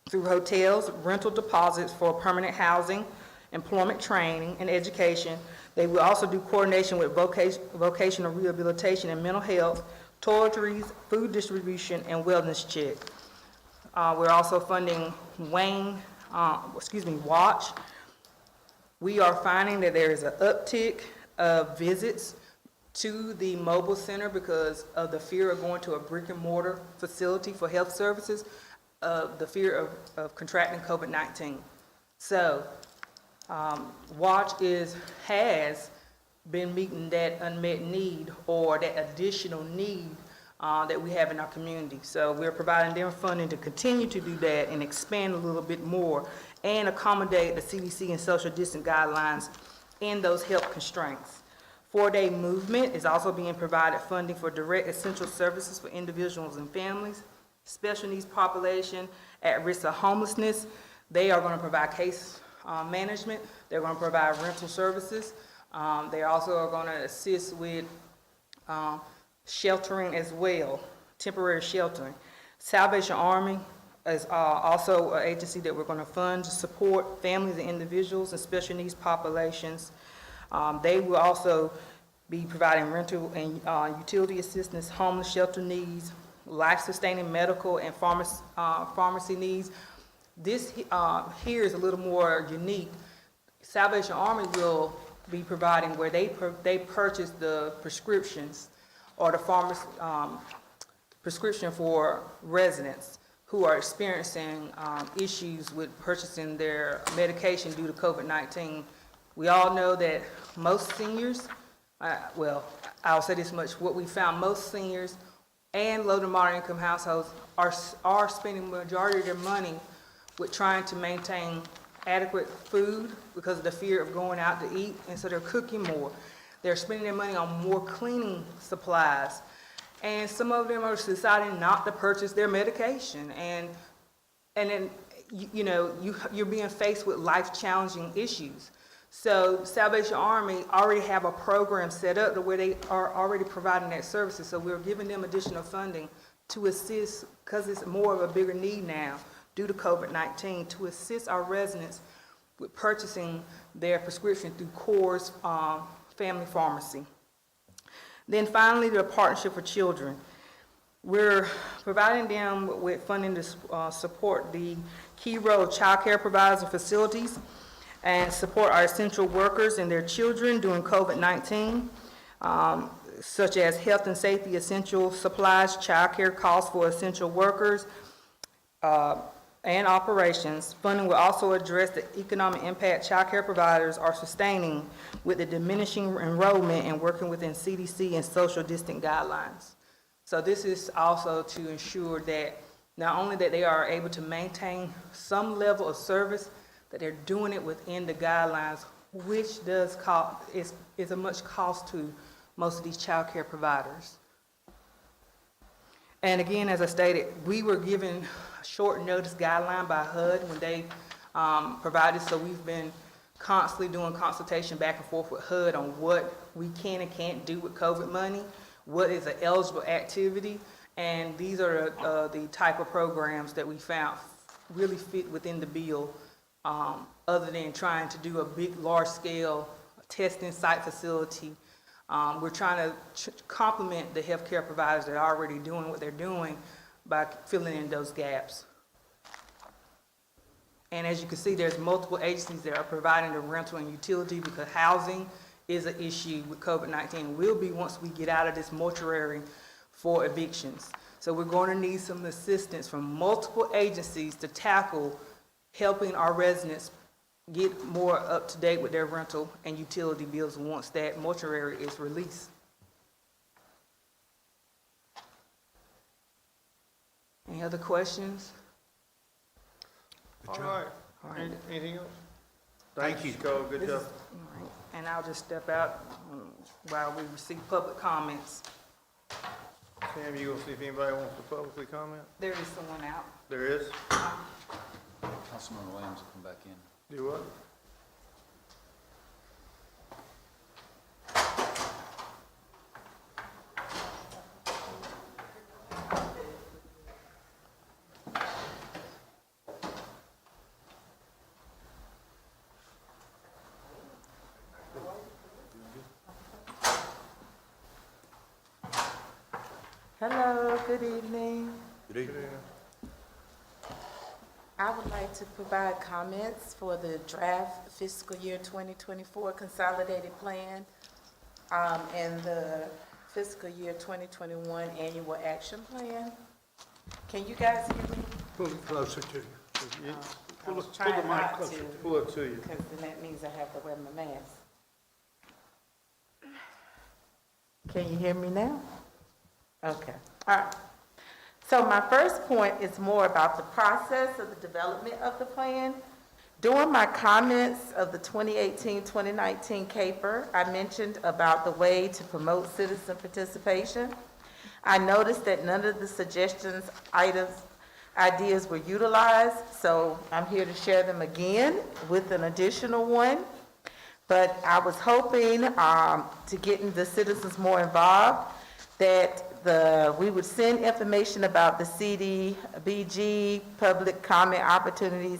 through hotels, rental deposits for permanent housing, employment training, and education. They will also do coordination with vocational rehabilitation and mental health, toiletries, food distribution, and wellness check. We're also funding Watch. We are finding that there is an uptick of visits to the mobile center because of the fear of going to a brick and mortar facility for health services, the fear of contracting COVID-19. So Watch has been meeting that unmet need or that additional need that we have in our community. So we're providing them funding to continue to do that and expand a little bit more and accommodate the CDC and social distance guidelines in those health constraints. 4-Day Movement is also being provided funding for direct essential services for individuals and families, special needs population at risk of homelessness. They are going to provide case management. They're going to provide rental services. They also are going to assist with sheltering as well, temporary sheltering. Salvation Army is also an agency that we're going to fund to support families and individuals and special needs populations. They will also be providing rental and utility assistance, homeless shelter needs, life-sustaining medical and pharmacy needs. This here is a little more unique. Salvation Army will be providing where they purchase the prescriptions or the prescription for residents who are experiencing issues with purchasing their medication due to COVID-19. We all know that most seniors, I'll say this much, what we found, most seniors and low to moderate income households are spending the majority of their money with trying to maintain adequate food because of the fear of going out to eat, and so they're cooking more. They're spending their money on more cleaning supplies, and some of them are deciding not to purchase their medication, and then you're being faced with life-challenging issues. So Salvation Army already have a program set up to where they are already providing that services, so we're giving them additional funding to assist, because it's more of a bigger need now due to COVID-19, to assist our residents with purchasing their prescription through Coors Family Pharmacy. Then finally, the Partnership for Children. We're providing them with funding to support the key role of child care providers and facilities and support our essential workers and their children during COVID-19, such as health and safety essential supplies, child care costs for essential workers, and operations. Funding will also address the economic impact child care providers are sustaining with the diminishing enrollment and working within CDC and social distance guidelines. So this is also to ensure that not only that they are able to maintain some level of service, that they're doing it within the guidelines, which does cost, is a much cost to most of these child care providers. And again, as I stated, we were given a short notice guideline by HUD when they provided, so we've been constantly doing consultation back and forth with HUD on what we can and can't do with COVID money, what is an eligible activity, and these are the type of programs that we found really fit within the bill, other than trying to do a big, large-scale testing site facility. We're trying to complement the healthcare providers that are already doing what they're doing by filling in those gaps. And as you can see, there's multiple agencies that are providing the rental and utility because housing is an issue with COVID-19. Will be once we get out of this mortuary for evictions. So we're going to need some assistance from multiple agencies to tackle helping our residents get more up to date with their rental and utility bills once that mortuary is released. Any other questions? All right. Anything else? Thank you, Cole. Good This job. is- all right. And I'll just step out while we receive public comments. Sam, you gonna see if anybody wants to publicly comment? There is someone out. There is? Councilman Williams will come back in. Do what? Hello, good evening. Good evening. I would like to provide comments for the draft fiscal year 2024 consolidated plan and the fiscal year 2021 annual action plan. Can you guys hear me? Pull it closer to you. I was trying not to, Pull it to you. because then that means I have to wear my mask. Can you hear me now? Okay, all right. So my first point is more about the process of the development of the plan. During my comments of the 2018-2019 CAPER, I mentioned about the way to promote citizen participation. I noticed that none of the suggestions, ideas were utilized, so I'm here to share them again with an additional one. But I was hoping to get the citizens more involved, that we would send information about the CDBG, public comment opportunities,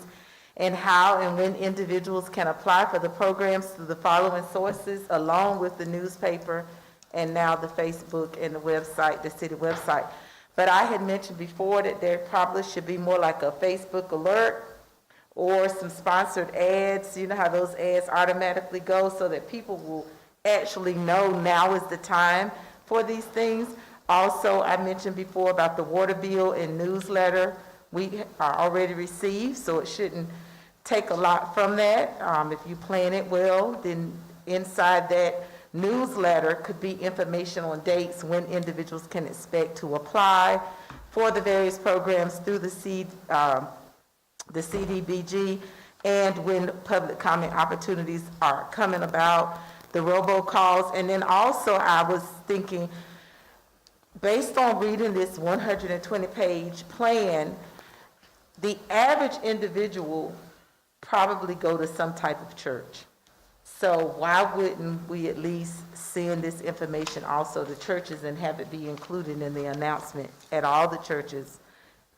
and how and when individuals can apply for the programs through the following sources, along with the newspaper and now the Facebook and the website, the city website. But I had mentioned before that there probably should be more like a Facebook alert or some sponsored ads. You know how those ads automatically go, so that people will actually know now is the time for these things. Also, I mentioned before about the water bill and newsletter we are already received, so it shouldn't take a lot from that. If you plan it well, then inside that newsletter could be information on dates when individuals can expect to apply for the various programs through the CDBG, and when public comment opportunities are coming about, the robocalls. And then also I was thinking, based on reading this 120-page plan, the average individual probably go to some type of church. So why wouldn't we at least send this information also to churches and have it be included in the announcement at all the churches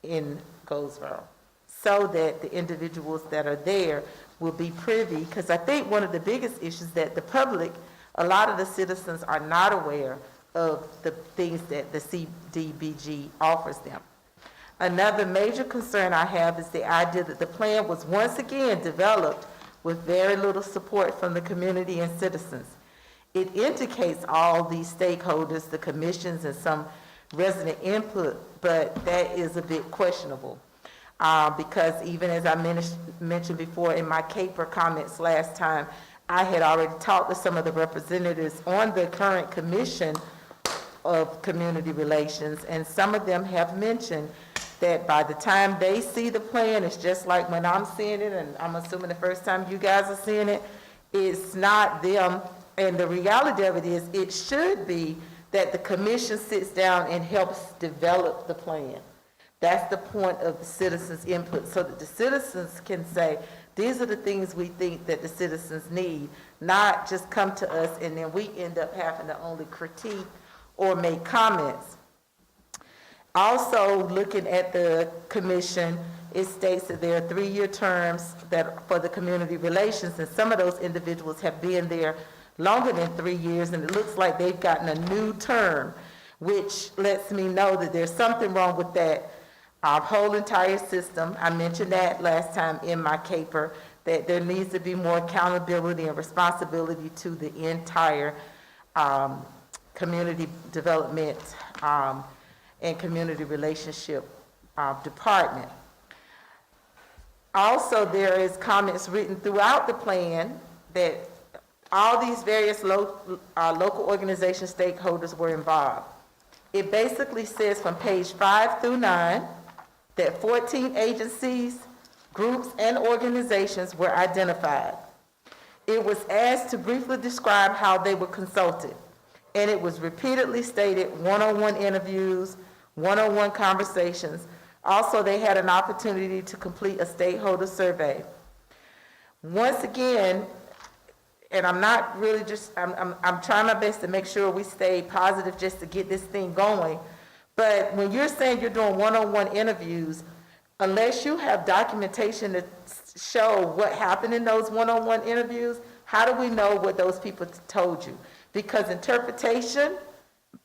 in Goldsboro, so that the individuals that are there will be privy? Because I think one of the biggest issues that the public, a lot of the citizens are not aware of the things that the CDBG offers them. Another major concern I have is the idea that the plan was once again developed with very little support from the community and citizens. It indicates all these stakeholders, the commissions, and some resident input, but that is a bit questionable. Because even as I mentioned before in my CAPER comments last time, I had already talked to some of the representatives on the current commission of community relations, and some of them have mentioned that by the time they see the plan, it's just like when I'm seeing it, and I'm assuming the first time you guys are seeing it, it's not them. And the reality of it is, it should be that the commission sits down and helps develop the plan. That's the point of the citizens' input, so that the citizens can say, these are the things we think that the citizens need, not just come to us and then we end up having to only critique or make comments. Also, looking at the commission, it states that there are 3-year terms that for the community relations, and some of those individuals have been there longer than 3 years, and it looks like they've gotten a new term, which lets me know that there's something wrong with that whole entire system. I mentioned that last time in my caper, that there needs to be more accountability and responsibility to the entire community development and community relationship department. Also, there is comments written throughout the plan that all these various local organization stakeholders were involved. It basically says from page 5 through 9 that 14 agencies, groups, and organizations were identified. It was asked to briefly describe how they were consulted, and it was repeatedly stated one-on-one interviews, one-on-one conversations. Also, they had an opportunity to complete a stakeholder survey. Once again, and I'm not really just, I'm trying my best to make sure we stay positive just to get this thing going. But when you're saying you're doing one-on-one interviews, unless you have documentation to show what happened in those one-on-one interviews, how do we know what those people told you? Because interpretation,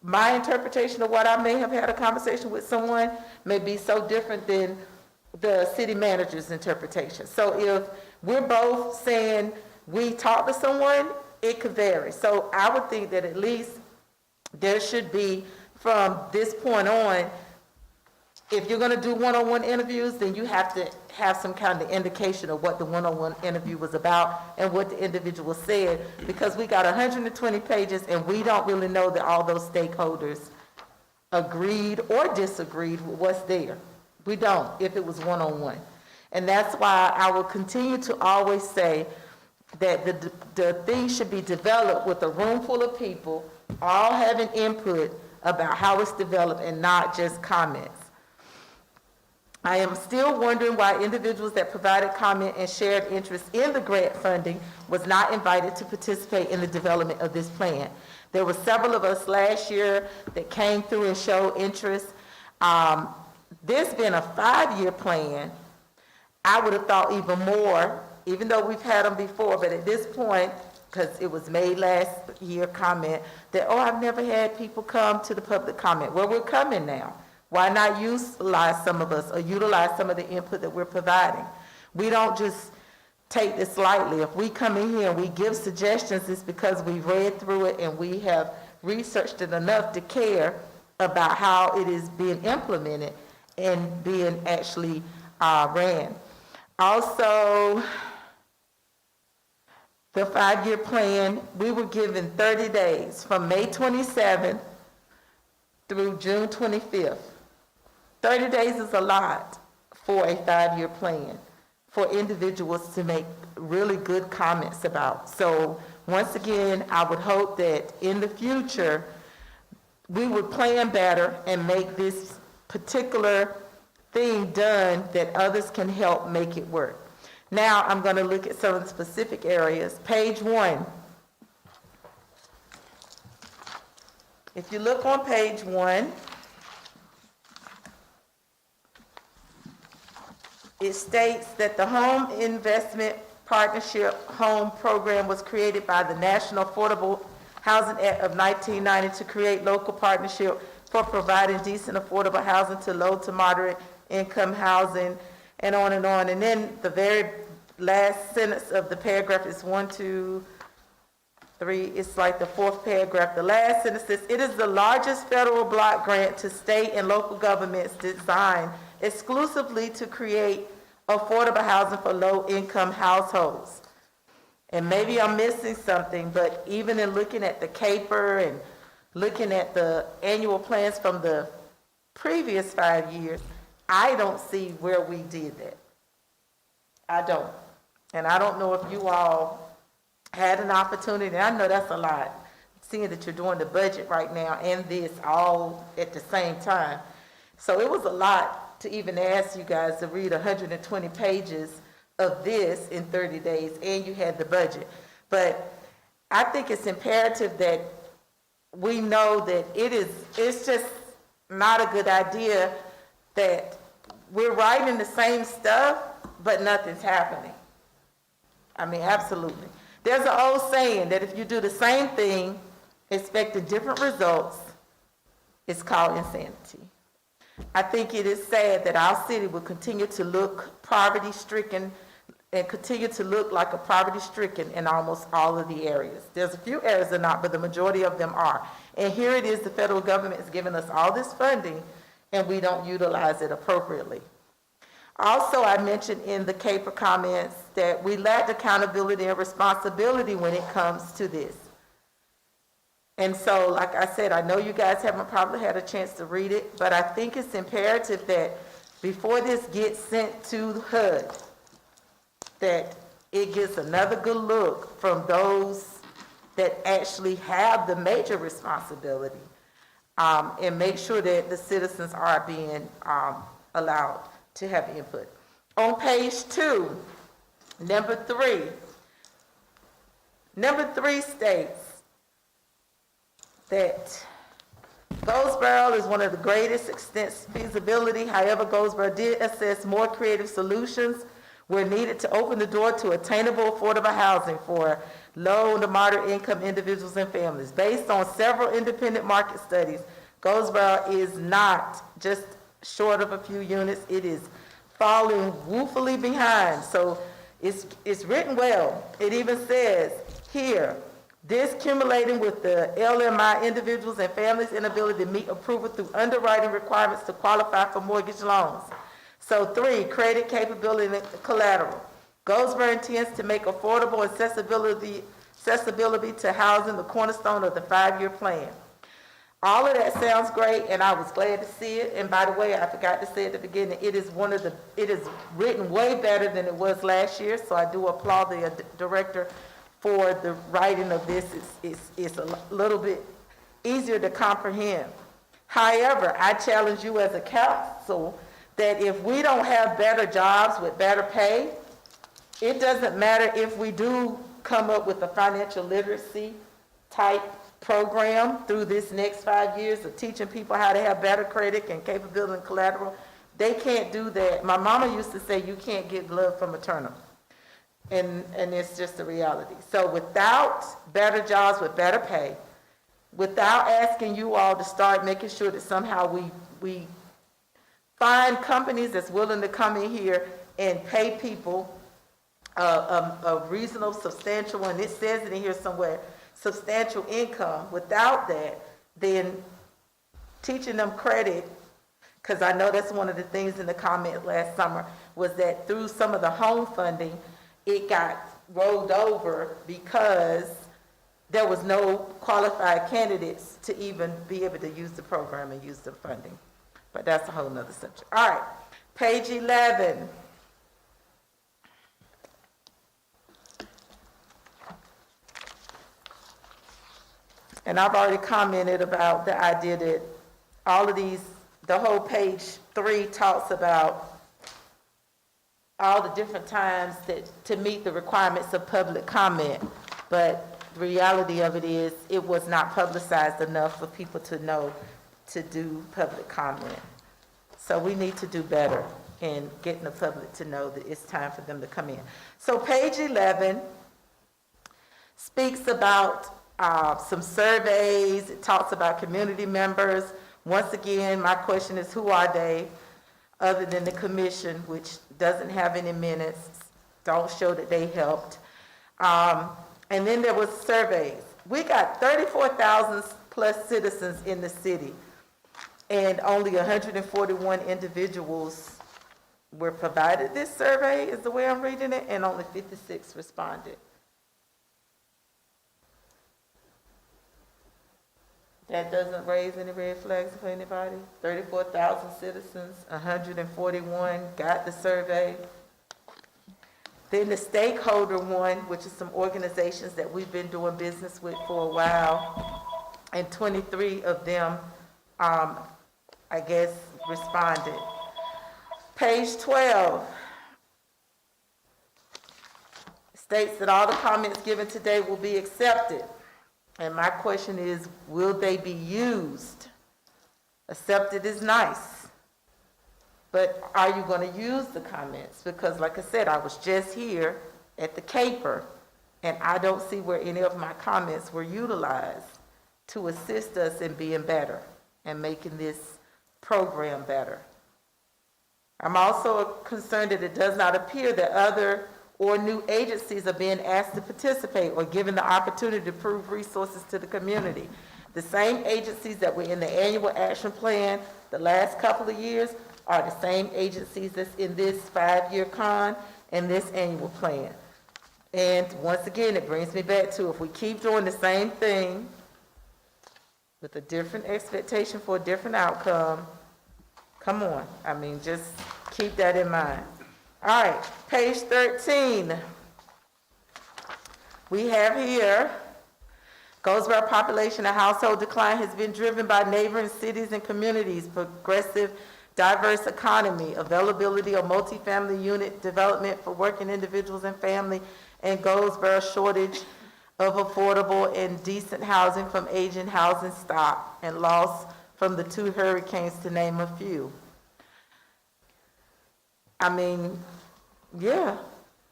my interpretation of what I may have had a conversation with someone may be so different than the city manager's interpretation. So if we're both saying we talked to someone, it could vary. So I would think that at least there should be, from this point on, if you're going to do one-on-one interviews, then you have to have some kind of indication of what the one-on-one interview was about and what the individual said, because we got 120 pages and we don't really know that all those stakeholders agreed or disagreed with what's there. We don't, if it was one-on-one. And that's why I will continue to always say that the thing should be developed with a room full of people, all having input about how it's developed and not just comments. I am still wondering why individuals that provided comment and shared interest in the grant funding was not invited to participate in the development of this plan. There were several of us last year that came through and showed interest. This being a 5-year plan, I would have thought even more, even though we've had them before, but at this point, because it was made last year comment, that, oh, I've never had people come to the public comment. Well, we're coming now. Why not utilize some of us or utilize some of the input that we're providing? We don't just take this lightly. If we come in here and we give suggestions, it's because we've read through it and we have researched it enough to care about how it is being implemented and being actually ran. Also, the 5-year plan, we were given 30 days from May 27th through June 25th. 30 days is a lot for a 5-year plan for individuals to make really good comments about. So once again, I would hope that in the future, we would plan better and make this particular thing done that others can help make it work. Now I'm going to look at some of the specific areas. Page 1. If you look on page 1, it states that the Home Investment Partnership Home Program was created by the National Affordable Housing Act of 1990 to create local partnership for providing decent affordable housing to low to moderate income housing, and on and on. And then the very last sentence of the paragraph is 1, 2, 3. It's like the 4th paragraph. The last sentence says, it is the largest federal block grant to state and local governments designed exclusively to create affordable housing for low-income households. And maybe I'm missing something, but even in looking at the caper and looking at the annual plans from the previous 5 years, I don't see where we did that. I don't. And I don't know if you all had an opportunity. I know that's a lot. seeing that you're doing the budget right now and this all at the same time. So it was a lot to even ask you guys to read 120 pages of this in 30 days, and you had the budget. But I think it's imperative that we know that it's just not a good idea that we're writing the same stuff, but nothing's happening. I mean, absolutely. There's an old saying that if you do the same thing, expecting different results, it's called insanity. I think it is sad that our city will continue to look poverty-stricken and continue to look like a poverty-stricken in almost all of the areas. There's a few areas that are not, but the majority of them are. And here it is, the federal government is giving us all this funding, and we don't utilize it appropriately. Also, I mentioned in the CAPER comments that we lack accountability and responsibility when it comes to this. And so, like I said, I know you guys haven't probably had a chance to read it, but I think it's imperative that before this gets sent to HUD, that it gets another good look from those that actually have the major responsibility, and make sure that the citizens are being allowed to have input. On page 2, number 3 states that Goldsboro is one of the greatest extents feasibility. However, Goldsboro did assess more creative solutions were needed to open the door to attainable, affordable housing for low to moderate income individuals and families. Based on several independent market studies, Goldsboro is not just short of a few units, it is falling woefully behind. So it's written well. It even says here, this cumulating with the LMI individuals and families' inability to meet approval through underwriting requirements to qualify for mortgage loans. So 3, credit capability and collateral. Goldsboro intends to make affordable accessibility to housing the cornerstone of the 5-year plan. All of that sounds great, and I was glad to see it. And by the way, I forgot to say at the beginning, it is written way better than it was last year, so I do applaud the director for the writing of this. It's a little bit easier to comprehend. However, I challenge you as a council that if we don't have better jobs with better pay, it doesn't matter if we do come up with a financial literacy type program through this next 5 years of teaching people how to have better credit and capability and collateral. They can't do that. My mama used to say you can't get blood from a turnip. And it's just a reality. So without better jobs with better pay, without asking you all to start making sure that somehow we find companies that's willing to come in here and pay people a reasonable, substantial, and it says it in here somewhere, substantial income. Without that, then teaching them credit, because I know that's one of the things in the comment last summer, was that through some of the home funding, it got rolled over because there was no qualified candidates to even be able to use the program and use the funding. But that's a whole nother subject. All right, page 11. And I've already commented about the idea that all of these, the whole page 3 talks about all the different times that to meet the requirements of public comment. But the reality of it is it was not publicized enough for people to know to do public comment. So we need to do better in getting the public to know that it's time for them to come in. So page 11 speaks about some surveys. It talks about community members. Once again, my question is, who are they other than the commission, which doesn't have any minutes, don't show that they helped. And then there was surveys. We got 34,000 plus citizens in the city, and only 141 individuals were provided this survey, is the way I'm reading it, and only 56 responded. That doesn't raise any red flags for anybody? 34,000 citizens, 141 got the survey. Then the stakeholder one, which is some organizations that we've been doing business with for a while. and 23 of them, I guess, responded. Page 12 states that all the comments given today will be accepted. And my question is, will they be used? Accepted is nice, but are you going to use the comments? Because like I said, I was just here at the Caper, and I don't see where any of my comments were utilized to assist us in being better and making this program better. I'm also concerned that it does not appear that other or new agencies are being asked to participate or given the opportunity to prove resources to the community. The same agencies that were in the annual action plan the last couple of years are the same agencies that's in this 5-year con and this annual plan. And once again, it brings me back to, if we keep doing the same thing with a different expectation for a different outcome, come on, I mean, just keep that in mind. All right, page 13. We have here, Goldsboro population and household decline has been driven by neighboring cities and communities, progressive, diverse economy, availability of multifamily unit development for working individuals and family, and Goldsboro shortage of affordable and decent housing from aging housing stock, and loss from the 2 hurricanes, to name a few. I mean, yeah,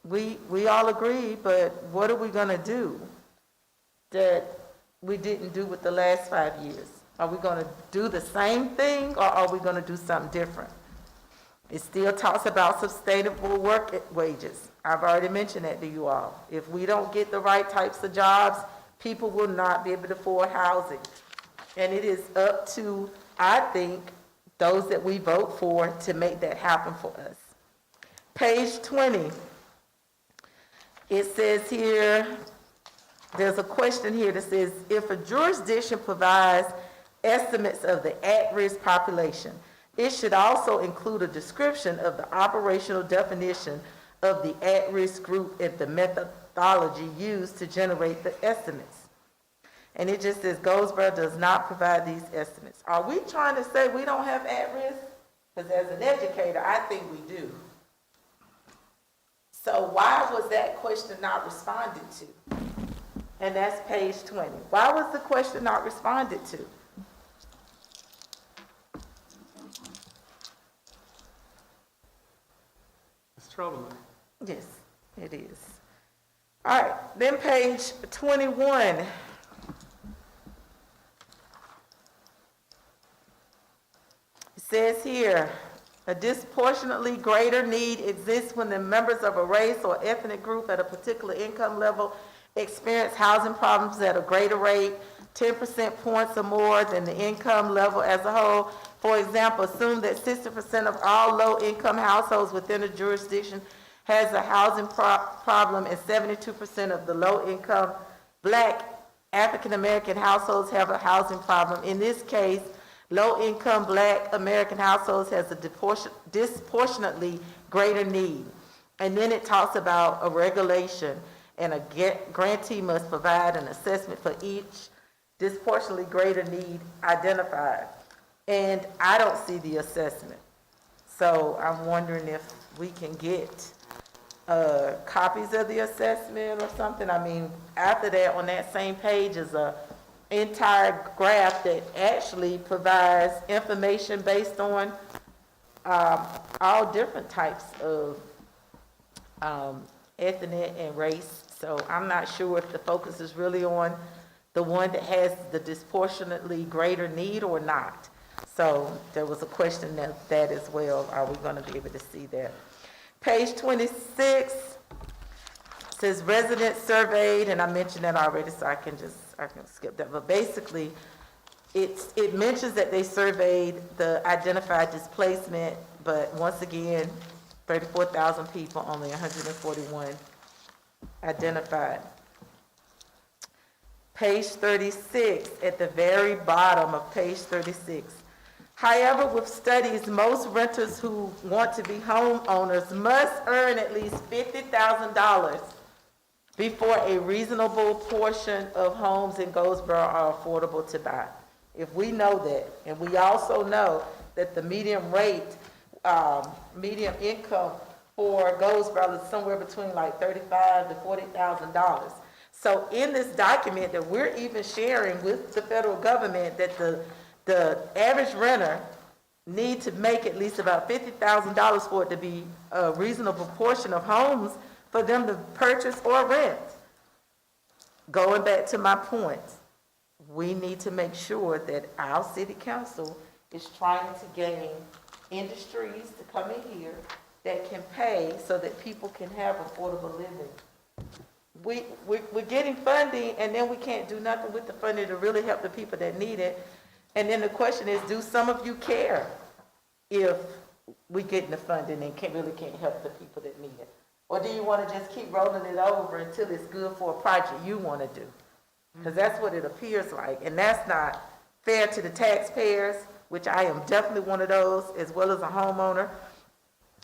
we all agree, but what are we gonna do that we didn't do with the last 5 years? Are we gonna do the same thing, or are we gonna do something different? It still talks about sustainable work wages. I've already mentioned that to you all. If we don't get the right types of jobs, people will not be able to afford housing. And it is up to, I think, those that we vote for to make that happen for us. Page 20. It says here, there's a question here that says, if a jurisdiction provides estimates of the at-risk population, it should also include a description of the operational definition of the at-risk group and the methodology used to generate the estimates. And it just says Goldsboro does not provide these estimates. Are we trying to say we don't have at-risk? Because as an educator, I think we do. So why was that question not responded to? And that's page 20. Why was the question not responded to? It's troubling. Yes, it is. All right, then page 21. It says here, a disproportionately greater need exists when the members of a race or ethnic group at a particular income level experience housing problems at a greater rate, 10% points or more than the income level as a whole. For example, assume that 60% of all low-income households within a jurisdiction has a housing problem, and 72% of the low-income Black African-American households have a housing problem. In this case, low-income Black American households has a disproportionately greater need. And then it talks about a regulation, and a grantee must provide an assessment for each disproportionately greater need identified. And I don't see the assessment. So I'm wondering if we can get copies of the assessment or something. I mean, after that, on that same page is a entire graph that actually provides information based on all different types of ethnic and race. So I'm not sure if the focus is really on the one that has the disproportionately greater need or not. So there was a question of that as well. Are we going to be able to see that? Page 26 says residents surveyed, and I mentioned that already, so I can skip that. But basically, it mentions that they surveyed the identified displacement, but once again, 34,000 people, only 141 identified. Page 36, at the very bottom of page 36. However, with studies, most renters who want to be homeowners must earn at least $50,000 before a reasonable portion of homes in Goldsboro are affordable to buy. If we know that, and we also know that the median rate, median income for Goldsboro is somewhere between like $35,000 to $40,000. So in this document that we're even sharing with the federal government, that the average renter need to make at least about $50,000 for it to be a reasonable portion of homes for them to purchase or rent. Going back to my point, we need to make sure that our city council is trying to gain industries to come in here that can pay so that people can have affordable living. We're getting funding, and then we can't do nothing with the funding to really help the people that need it. And then the question is, do some of you care if we get the funding and really can't help the people that need it? Or do you want to just keep rolling it over until it's good for a project you want to do? Because that's what it appears like, and that's not fair to the taxpayers, which I am definitely one of those, as well as a homeowner.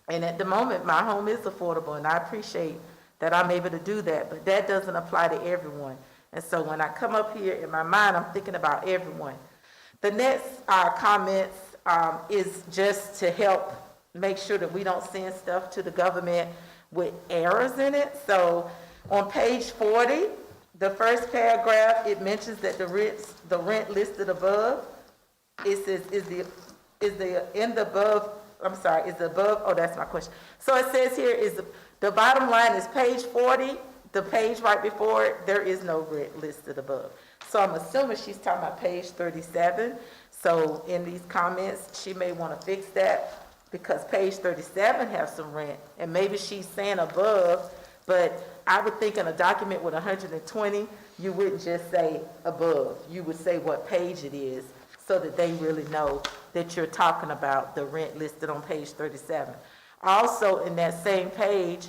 And at the moment, my home is affordable, and I appreciate that I'm able to do that, but that doesn't apply to everyone. And so when I come up here, in my mind, I'm thinking about everyone. The next comments is just to help make sure that we don't send stuff to the government with errors in it. So on page 40, the first paragraph, it mentions that the rent listed above, it says, is the above, oh, that's my question. So it says here is the bottom line is page 40, the page right before it, there is no rent listed above. So I'm assuming she's talking about page 37. So in these comments, she may want to fix that because page 37 has some rent, and maybe she's saying above, but I would think in a document with 120, you wouldn't just say above. You would say what page it is so that they really know that you're talking about the rent listed on page 37. Also, in that same page,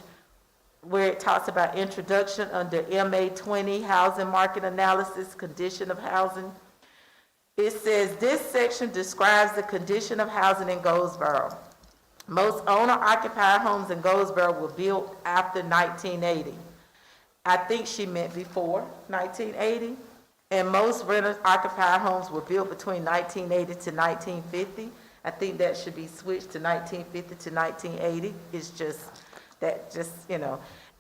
where it talks about introduction under MA 20, housing market analysis, condition of housing, it says this section describes the condition of housing in Goldsboro. Most owner-occupied homes in Goldsboro were built after 1980. I think she meant before 1980. And most renter-occupied homes were built between 1980 to 1950. I think that should be switched to 1950 to 1980. It's just,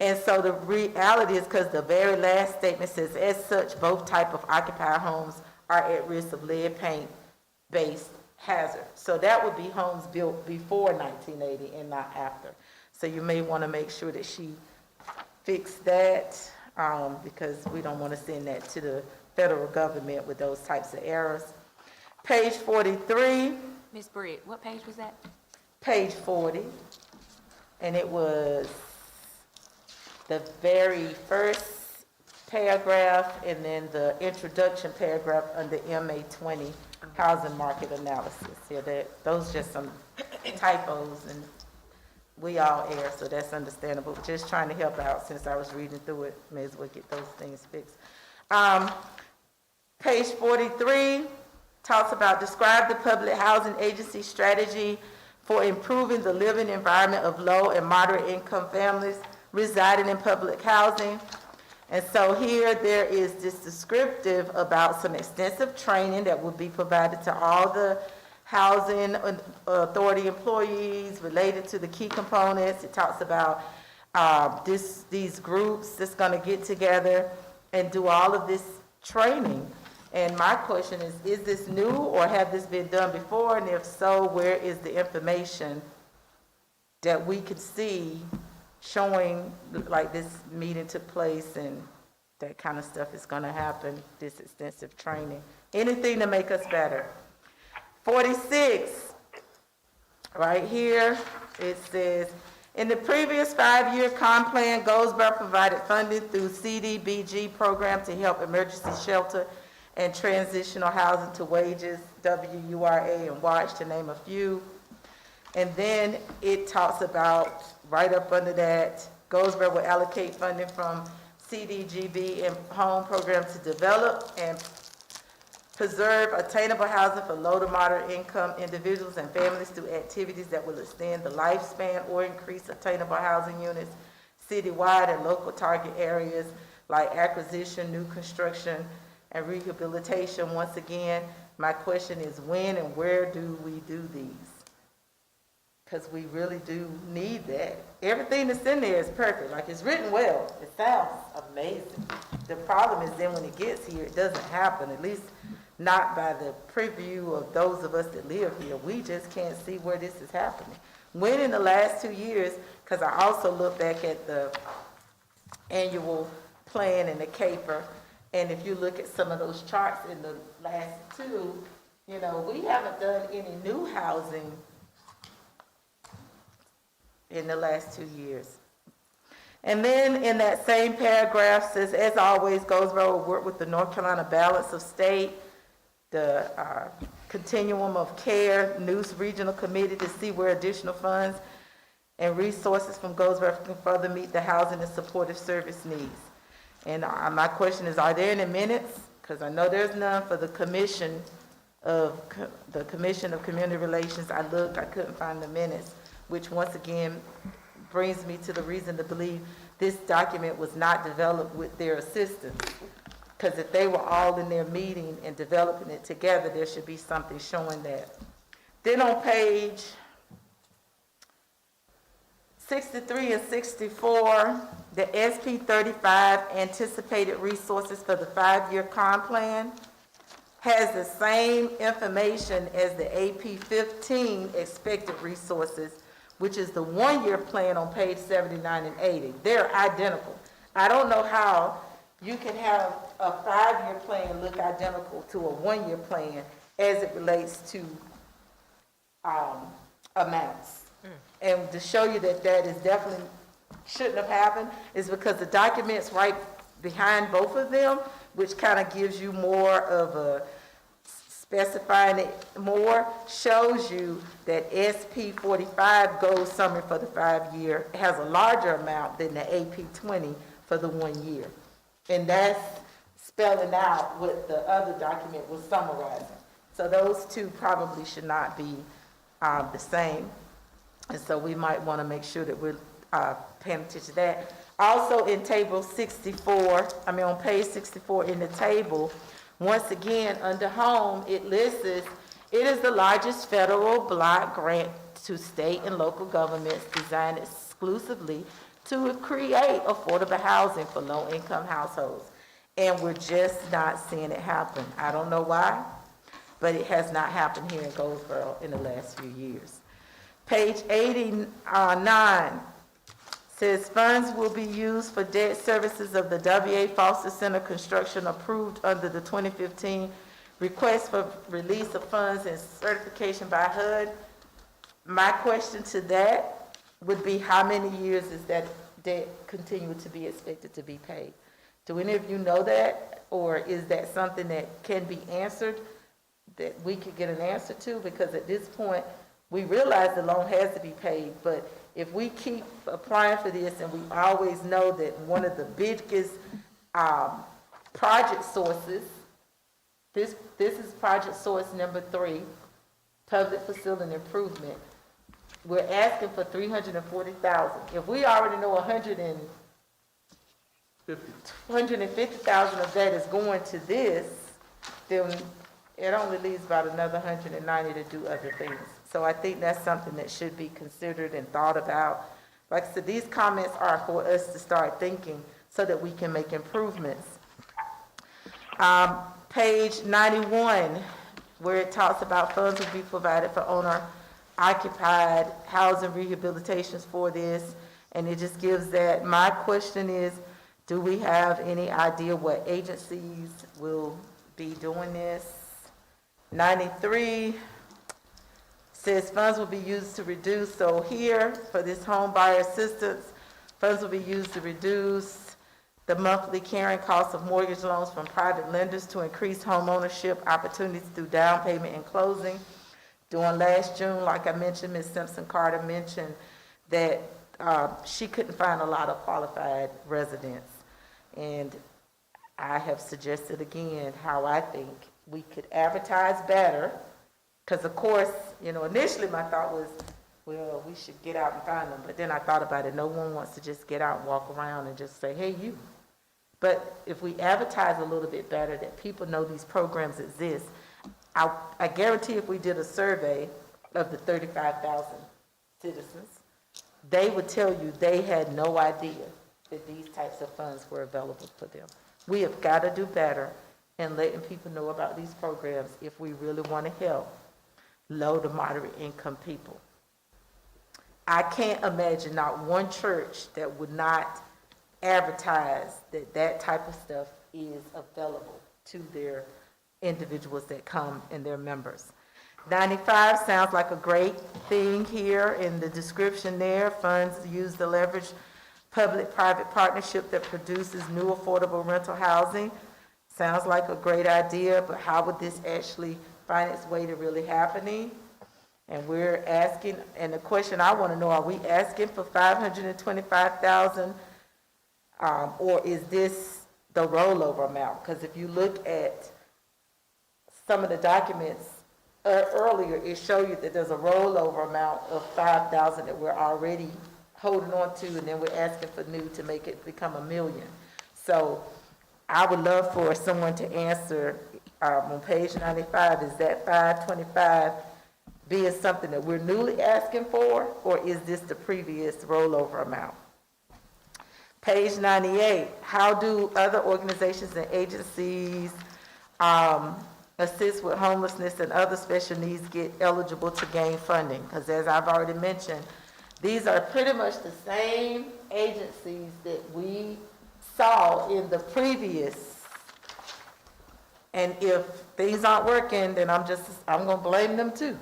And so the reality is, because the very last statement says, as such, both type of occupied homes are at risk of lead paint-based hazard. So that would be homes built before 1980 and not after. So you may want to make sure that she fixed that, because we don't want to send that to the federal government with those types of errors. Page 43. Ms. Britt, what page was that? Page 40. And it was the very first paragraph and then the introduction paragraph under MA 20, housing market analysis. Yeah, those just some typos, and we all err, so that's understandable. Just trying to help out since I was reading through it. May as well get those things fixed. Page 43 talks about describe the public housing agency strategy for improving the living environment of low and moderate income families residing in public housing. And so here there is this descriptive about some extensive training that will be provided to all the housing authority employees related to the key components. It talks about these groups that's going to get together and do all of this training. And my question is this new or have this been done before? And if so, where is the information that we could see showing like this meeting took place and that kind of stuff is going to happen, this extensive training? Anything to make us better. 46, right here, it says, in the previous 5-year comp plan, Goldsboro provided funding through CDBG program to help emergency shelter and transitional housing to wages, WURA and WATCH, to name a few. And then it talks about, right up under that, Goldsboro will allocate funding from CDGB and home program to develop and preserve attainable housing for low to moderate income individuals and families through activities that will extend the lifespan or increase attainable housing units. citywide and local target areas like acquisition, new construction, and rehabilitation. Once again, my question is when and where do we do these? Because we really do need that. Everything that's in there is perfect, like it's written well, it sounds amazing. The problem is then when it gets here, it doesn't happen, at least not by the preview of those of us that live here. We just can't see where this is happening. When in the last 2 years, because I also look back at the annual plan and the caper, and if you look at some of those charts in the last two, you know, we haven't done any new housing in the last 2 years. And then in that same paragraph says, as always, Goldsboro will work with the North Carolina Balance of State, the Continuum of Care, News Regional Committee to see where additional funds and resources from Goldsboro can further meet the housing and supportive service needs. And my question is, are there any minutes? Because I know there's none for the Commission of Community Relations. I looked, I couldn't find the minutes, which once again brings me to the reason to believe this document was not developed with their assistance. Because if they were all in their meeting and developing it together, there should be something showing that. Then on page 63 and 64, the SP 35 anticipated resources for the 5-year comp plan has the same information as the AP 15 expected resources, which is the 1-year plan on page 79 and 80. They're identical. I don't know how you can have a 5-year plan look identical to a 1-year plan as it relates to amounts. And to show you that that is definitely shouldn't have happened is because the document's right behind both of them, which kind of gives you more of a specifying it more, shows you that SP 45 goal summary for the 5-year has a larger amount than the AP 20 for the 1 year. And that's spelling out what the other document was summarizing. So those two probably should not be the same. And so we might want to make sure that we're paying attention to that. Also in table 64, on page 64 in the table, once again, under home, it lists it is the largest federal block grant to state and local governments designed exclusively to create affordable housing for low-income households. And we're just not seeing it happen. I don't know why, but it has not happened here in Goldsboro in the last few years. Page 89 says funds will be used for debt services of the W.A. Foster Center construction approved under the 2015 request for release of funds and certification by HUD. My question to that would be, how many years is that debt continue to be expected to be paid? Do any of you know that? Or is that something that can be answered, that we could get an answer to? Because at this point, we realize the loan has to be paid, but if we keep applying for this and we always know that one of the biggest project sources, this is project source number 3, public facility improvement, we're asking for $340,000. If we already know $150,000 of that is going to this, then it only leaves about another $190,000 to do other things. So I think that's something that should be considered and thought about. Like I said, these comments are for us to start thinking so that we can make improvements. Page 91, where it talks about funds will be provided for owner-occupied housing rehabilitations for this, and it just gives that. My question is, do we have any idea what agencies will be doing this? 93 says funds will be used to reduce, so here, for this home buyer assistance, funds will be used to reduce the monthly carrying costs of mortgage loans from private lenders to increase home ownership opportunities through down payment and closing. During last June, like I mentioned, Ms. Simpson-Carter mentioned that she couldn't find a lot of qualified residents. And I have suggested again how I think we could advertise better. Because of course, initially my thought was well, we should get out and find them. But then I thought about it, no one wants to just get out and walk around and just say, hey, you. But if we advertise a little bit better, that people know these programs exist, I guarantee if we did a survey of the 35,000 citizens, they would tell you they had no idea that these types of funds were available for them. We have got to do better in letting people know about these programs if we really want to help low to moderate income people. I can't imagine not one church that would not advertise that that type of stuff is available to their individuals that come and their members. 95 sounds like a great thing here in the description there. Funds used to leverage public-private partnership that produces new affordable rental housing. Sounds like a great idea, but how would this actually find its way to really happening? And we're asking, and the question I want to know, are we asking for $525,000, or is this the rollover amount? Because if you look at some of the documents earlier, it showed you that there's a rollover amount of $5,000 that we're already holding on to, and then we're asking for new to make it become $1 million. So I would love for someone to answer on page 95, is that 525 being something that we're newly asking for, or is this the previous rollover amount? Page 98, how do other organizations and agencies assist with homelessness and other special needs get eligible to gain funding? Because as I've already mentioned, these are pretty much the same agencies that we saw in the previous. And if things aren't working, then I'm going to blame them too.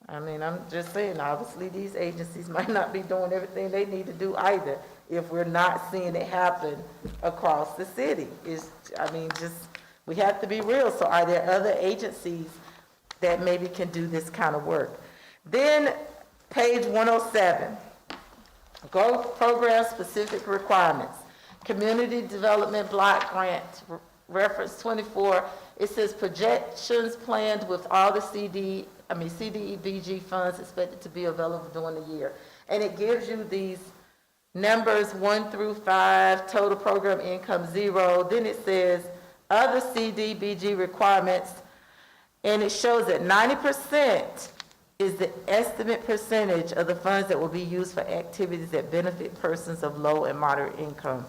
I mean, I'm just saying, obviously these agencies might not be doing everything they need to do either if we're not seeing it happen across the city. We have to be real. So are there other agencies that maybe can do this kind of work? Then page 107, go program specific requirements. Community Development Block Grant, reference 24, it says projections planned with all the CDEBG funds expected to be available during the year. And it gives you these numbers 1 through 5, total program income 0. Then it says other CDBG requirements, and it shows that 90% is the estimate percentage of the funds that will be used for activities that benefit persons of low and moderate income.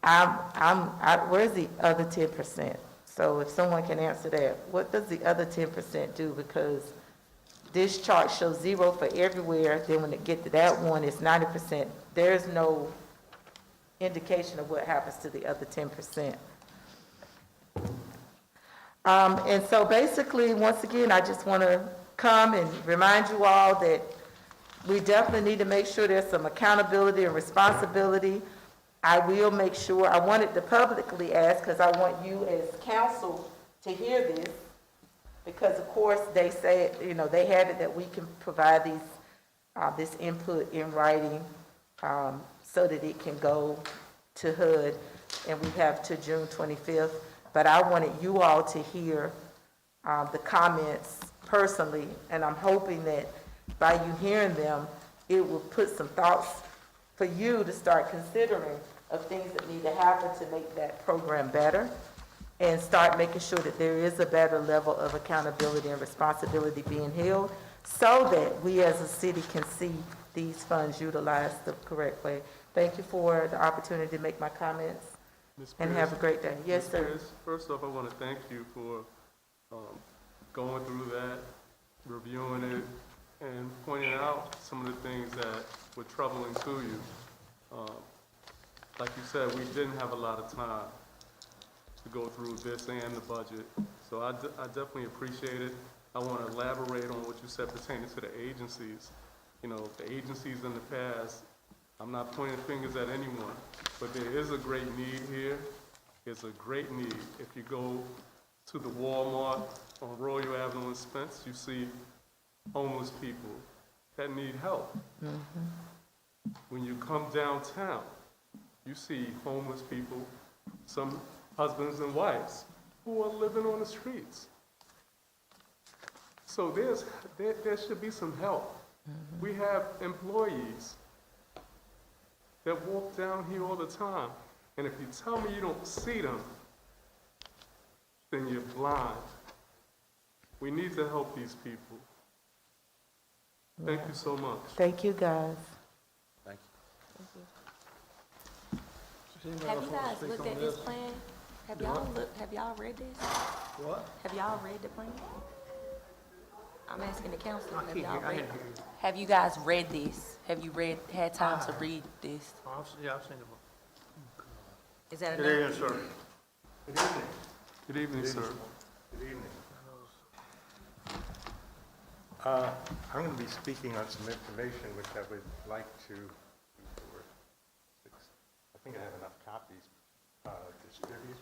Where's the other 10%? So if someone can answer that, what does the other 10% do? Because this chart shows 0 for everywhere, then when it gets to that one, it's 90%. There's no indication of what happens to the other 10%. And so basically, once again, I just want to come and remind you all that we definitely need to make sure there's some accountability and responsibility. I will make sure, I wanted to publicly ask, because I want you as council to hear this, because of course they say, they have it that we can provide this input in writing so that it can go to HUD, and we have to June 25th. But I wanted you all to hear the comments personally, and I'm hoping that by you hearing them, it will put some thoughts for you to start considering of things that need to happen to make that program better, and start making sure that there is a better level of accountability and responsibility being held, so that we as a city can see these funds utilized the correct way. Thank you for the opportunity to make my comments, and have a great day. Yes, sir. First off, I want to thank you for going through that, reviewing it, and pointing out some of the things that were troubling to you. Like you said, we didn't have a lot of time to go through this and the budget, so I definitely appreciate it. I want to elaborate on what you said pertaining to the agencies. The agencies in the past, I'm not pointing fingers at anyone, but there is a great need here. It's a great need. If you go to the Walmart on Royal Avenue in Spence, you see homeless people that need help. Mm-hmm. When you come downtown, you see homeless people, some husbands and wives, who are living on the streets. So there should be some help We have employees that walk down here all the time, and if you tell me you don't see them, then you're blind. We need to help these people. Thank you so much. Thank you, guys. Thank Have you guys looked at this plan? Have y'all read this? What? Have y'all read the plan? I'm asking the council, have you guys read this? Have you had time to read this? Yeah, I've seen the book. Is that Good enough? evening, sir. Good evening. Good evening, sir. Good evening. I'm going to be speaking on some information which I would like to, I think I have enough copies distributed.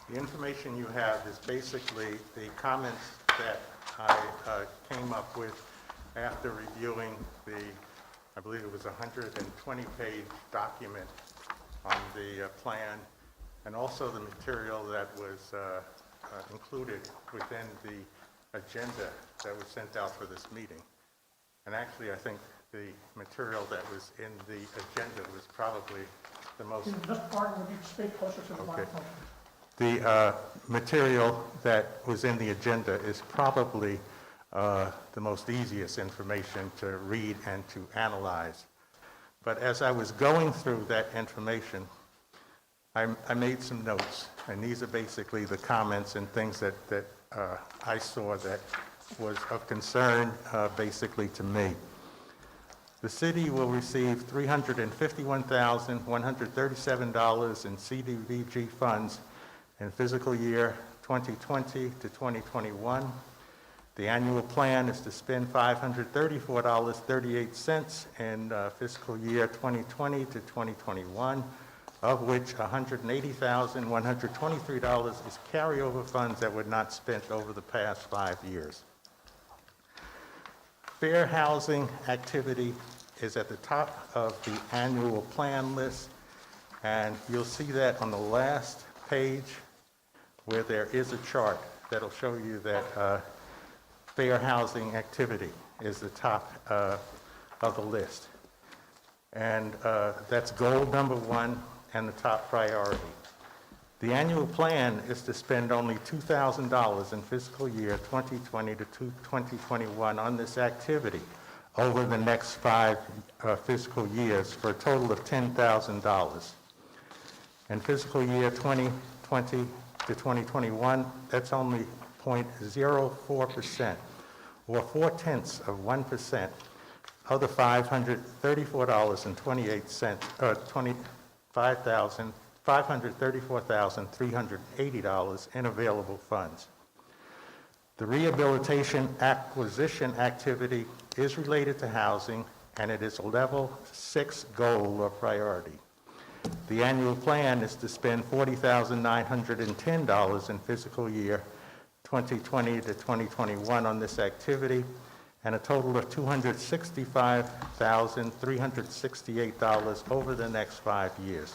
The information you have is basically the comments that I came up with after reviewing the, I believe it was a 120-page document on the plan, and also the material that was included within the agenda that was sent out for this meeting. And actually, I think the material that was in the agenda was probably the most... Mr. Martin, would you speak closer to the microphone? The material that was in the agenda is probably the most easiest information to read and to analyze. But as I was going through that information, I made some notes, and these are basically the comments and things that I saw that was of concern basically to me. The city will receive $351,137 in CDBG funds in fiscal year 2020 to 2021. The annual plan is to spend $534.38 in fiscal year 2020 to 2021, of which $180,123 is carryover funds that were not spent over the past 5 years. Fair housing activity is at the top of the annual plan list, and you'll see that on the last page where there is a chart that'll show you that fair housing activity is the top of the list. And that's goal number 1 and the top priority. The annual plan is to spend only $2,000 in fiscal year 2020 to 2021 on this activity over the next 5 fiscal years for a total of $10,000. In fiscal year 2020 to 2021, that's only 0.04%, or 0.4% of the $534,380 in available funds. The rehabilitation acquisition activity is related to housing, and it is a level 6 goal or priority. The annual plan is to spend $40,910 in fiscal year 2020 to 2021 on this activity, and a total of $265,368 over the next 5 years.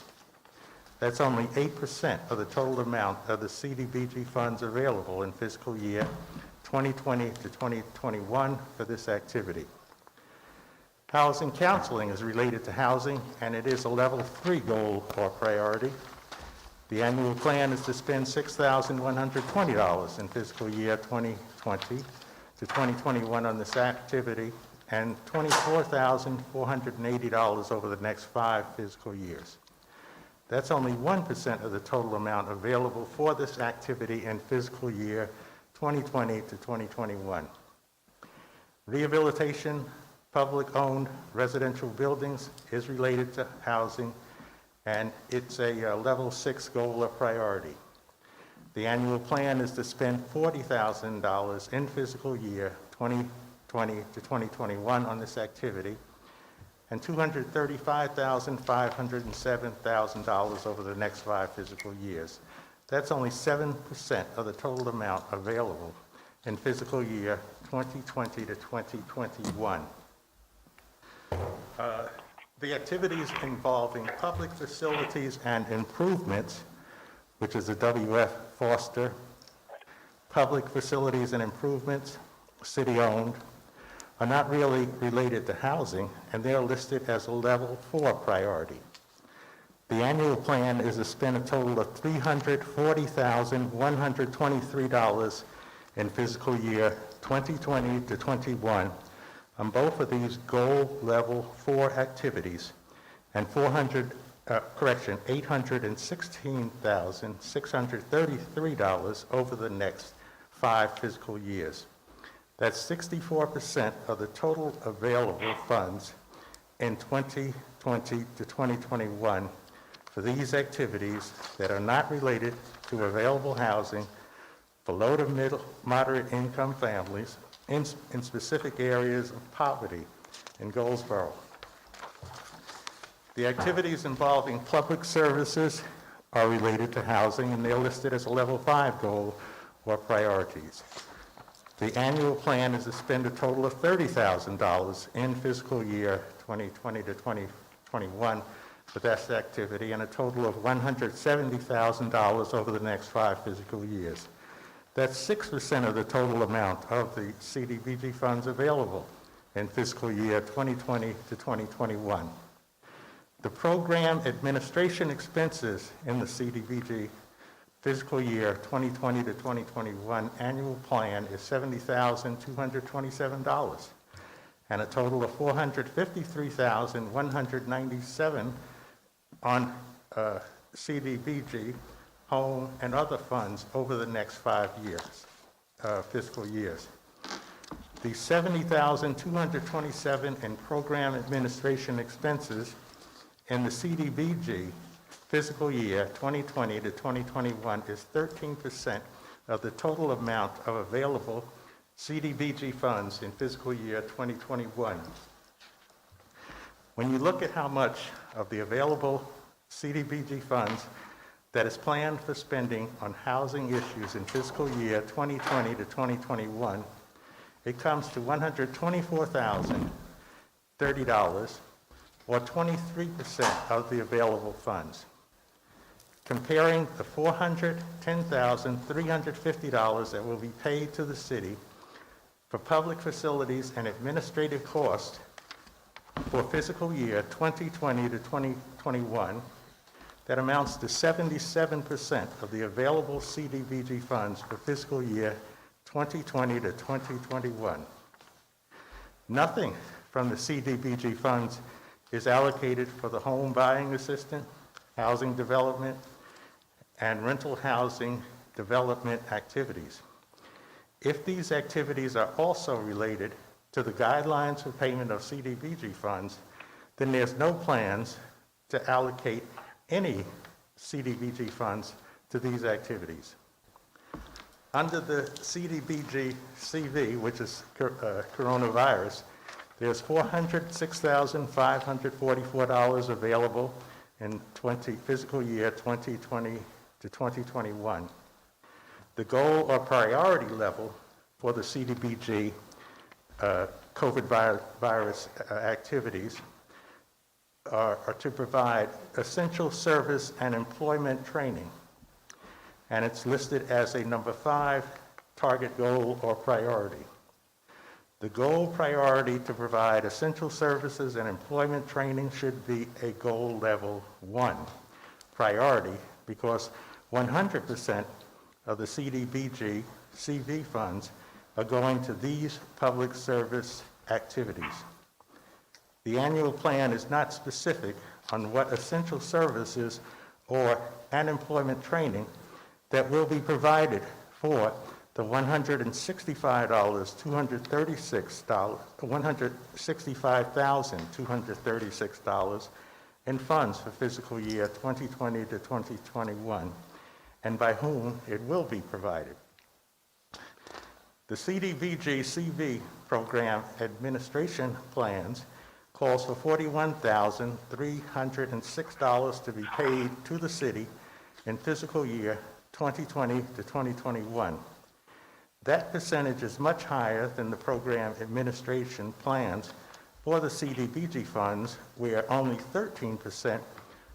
That's only 8% of the total amount of the CDBG funds available in fiscal year 2020 to 2021 for this activity. Housing counseling is related to housing, and it is a level 3 goal or priority. The annual plan is to spend $6,120 in fiscal year 2020 to 2021 on this activity, and $24,480 over the next 5 fiscal years. That's only 1% of the total amount available for this activity in fiscal year 2020 to 2021. Rehabilitation public-owned residential buildings is related to housing, and it's a level 6 goal or priority. The annual plan is to spend $40,000 in fiscal year 2020 to 2021 on this activity, and $235,507,000 over the next 5 fiscal years. That's only 7% of the total amount available in fiscal year 2020 to 2021. The activities involving public facilities and improvements, which is the WF Foster, public facilities and improvements, city-owned, are not really related to housing, and they're listed as a level 4 priority. The annual plan is to spend a total of $340,123 in fiscal year 2020 to 21 on both of these goal level 4 activities, and $816,633 over the next 5 fiscal years. That's 64% of the total available funds in 2020 to 2021 for these activities that are not related to available housing for low to middle moderate income families in specific areas of poverty in Goldsboro. The activities involving public services are related to housing, and they're listed as a level 5 goal or priorities. The annual plan is to spend a total of $30,000 in fiscal year 2020 to 2021 for this activity, and a total of $170,000 over the next 5 fiscal years. That's 6% of the total amount of the CDBG funds available in fiscal year 2020 to 2021. The program administration expenses in the CDBG fiscal year 2020 to 2021 annual plan is $70,227, and a total of $453,197 on CDBG, home, and other funds over the next 5 years, fiscal years. The $70,227 in program administration expenses in the CDBG fiscal year 2020 to 2021 is 13% of the total amount of available CDBG funds in fiscal year 2021. When you look at how much of the available CDBG funds that is planned for spending on housing issues in fiscal year 2020 to 2021, it comes to $124,030, or 23% of the available funds. Comparing the $410,350 that will be paid to the city for public facilities and administrative costs for fiscal year 2020 to 2021, that amounts to 77% of the available CDBG funds for fiscal year 2020 to 2021. Nothing from the CDBG funds is allocated for the home buying assistance, housing development, and rental housing development activities. If these activities are also related to the guidelines for payment of CDBG funds, then there's no plans to allocate any CDBG funds to these activities. Under the CDBG CV, which is coronavirus, there's $406,544 available in fiscal year 2020 to 2021. The goal or priority level for the CDBG COVID virus activities are to provide essential service and employment training, and it's listed as a number 5 target goal or priority. The goal priority to provide essential services and employment training should be a goal level 1 priority, because 100% of the CDBG CV funds are going to these public service activities. The annual plan is not specific on what essential services or unemployment training that will be provided for the $165,236 in funds for fiscal year 2020 to 2021, and by whom it will be provided. The CDBG CV program administration plans calls for $41,306 to be paid to the city in fiscal year 2020 to 2021. That percentage is much higher than the program administration plans for the CDBG funds, where only 13%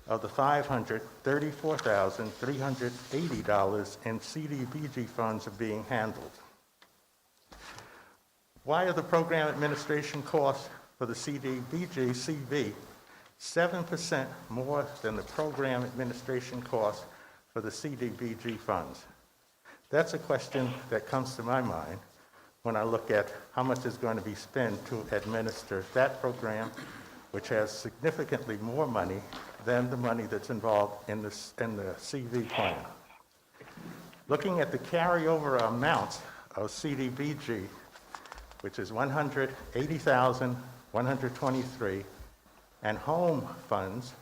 of the $534,380 in CDBG funds are being handled. Why are the program administration costs for the CDBG CV 7% more than the program administration costs for the CDBG funds? That's a question that comes to my mind when I look at how much is going to be spent to administer that program, which has significantly more money than the money that's involved in the CV plan. Looking at the carryover amounts of CDBG, which is $180,123, and home funds,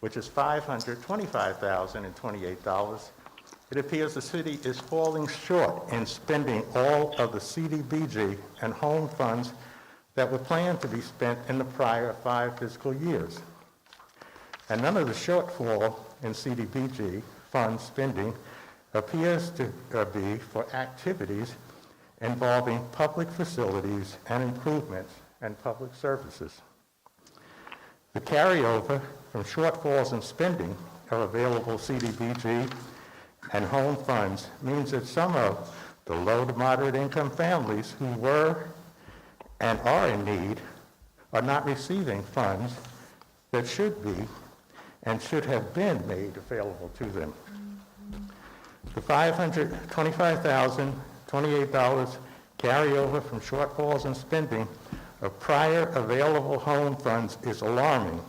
which is $525,028, it appears the city is falling short in spending all of the CDBG and home funds that were planned to be spent in the prior 5 fiscal years. And none of the shortfall in CDBG fund spending appears to be for activities involving public facilities and improvements and public services. The carryover from shortfalls in spending of available CDBG and home funds means that some of the low to moderate income families who were and are in need are not receiving funds that should be and should have been made available to them. The $525,028 carryover from shortfalls in spending of prior available home funds is alarming,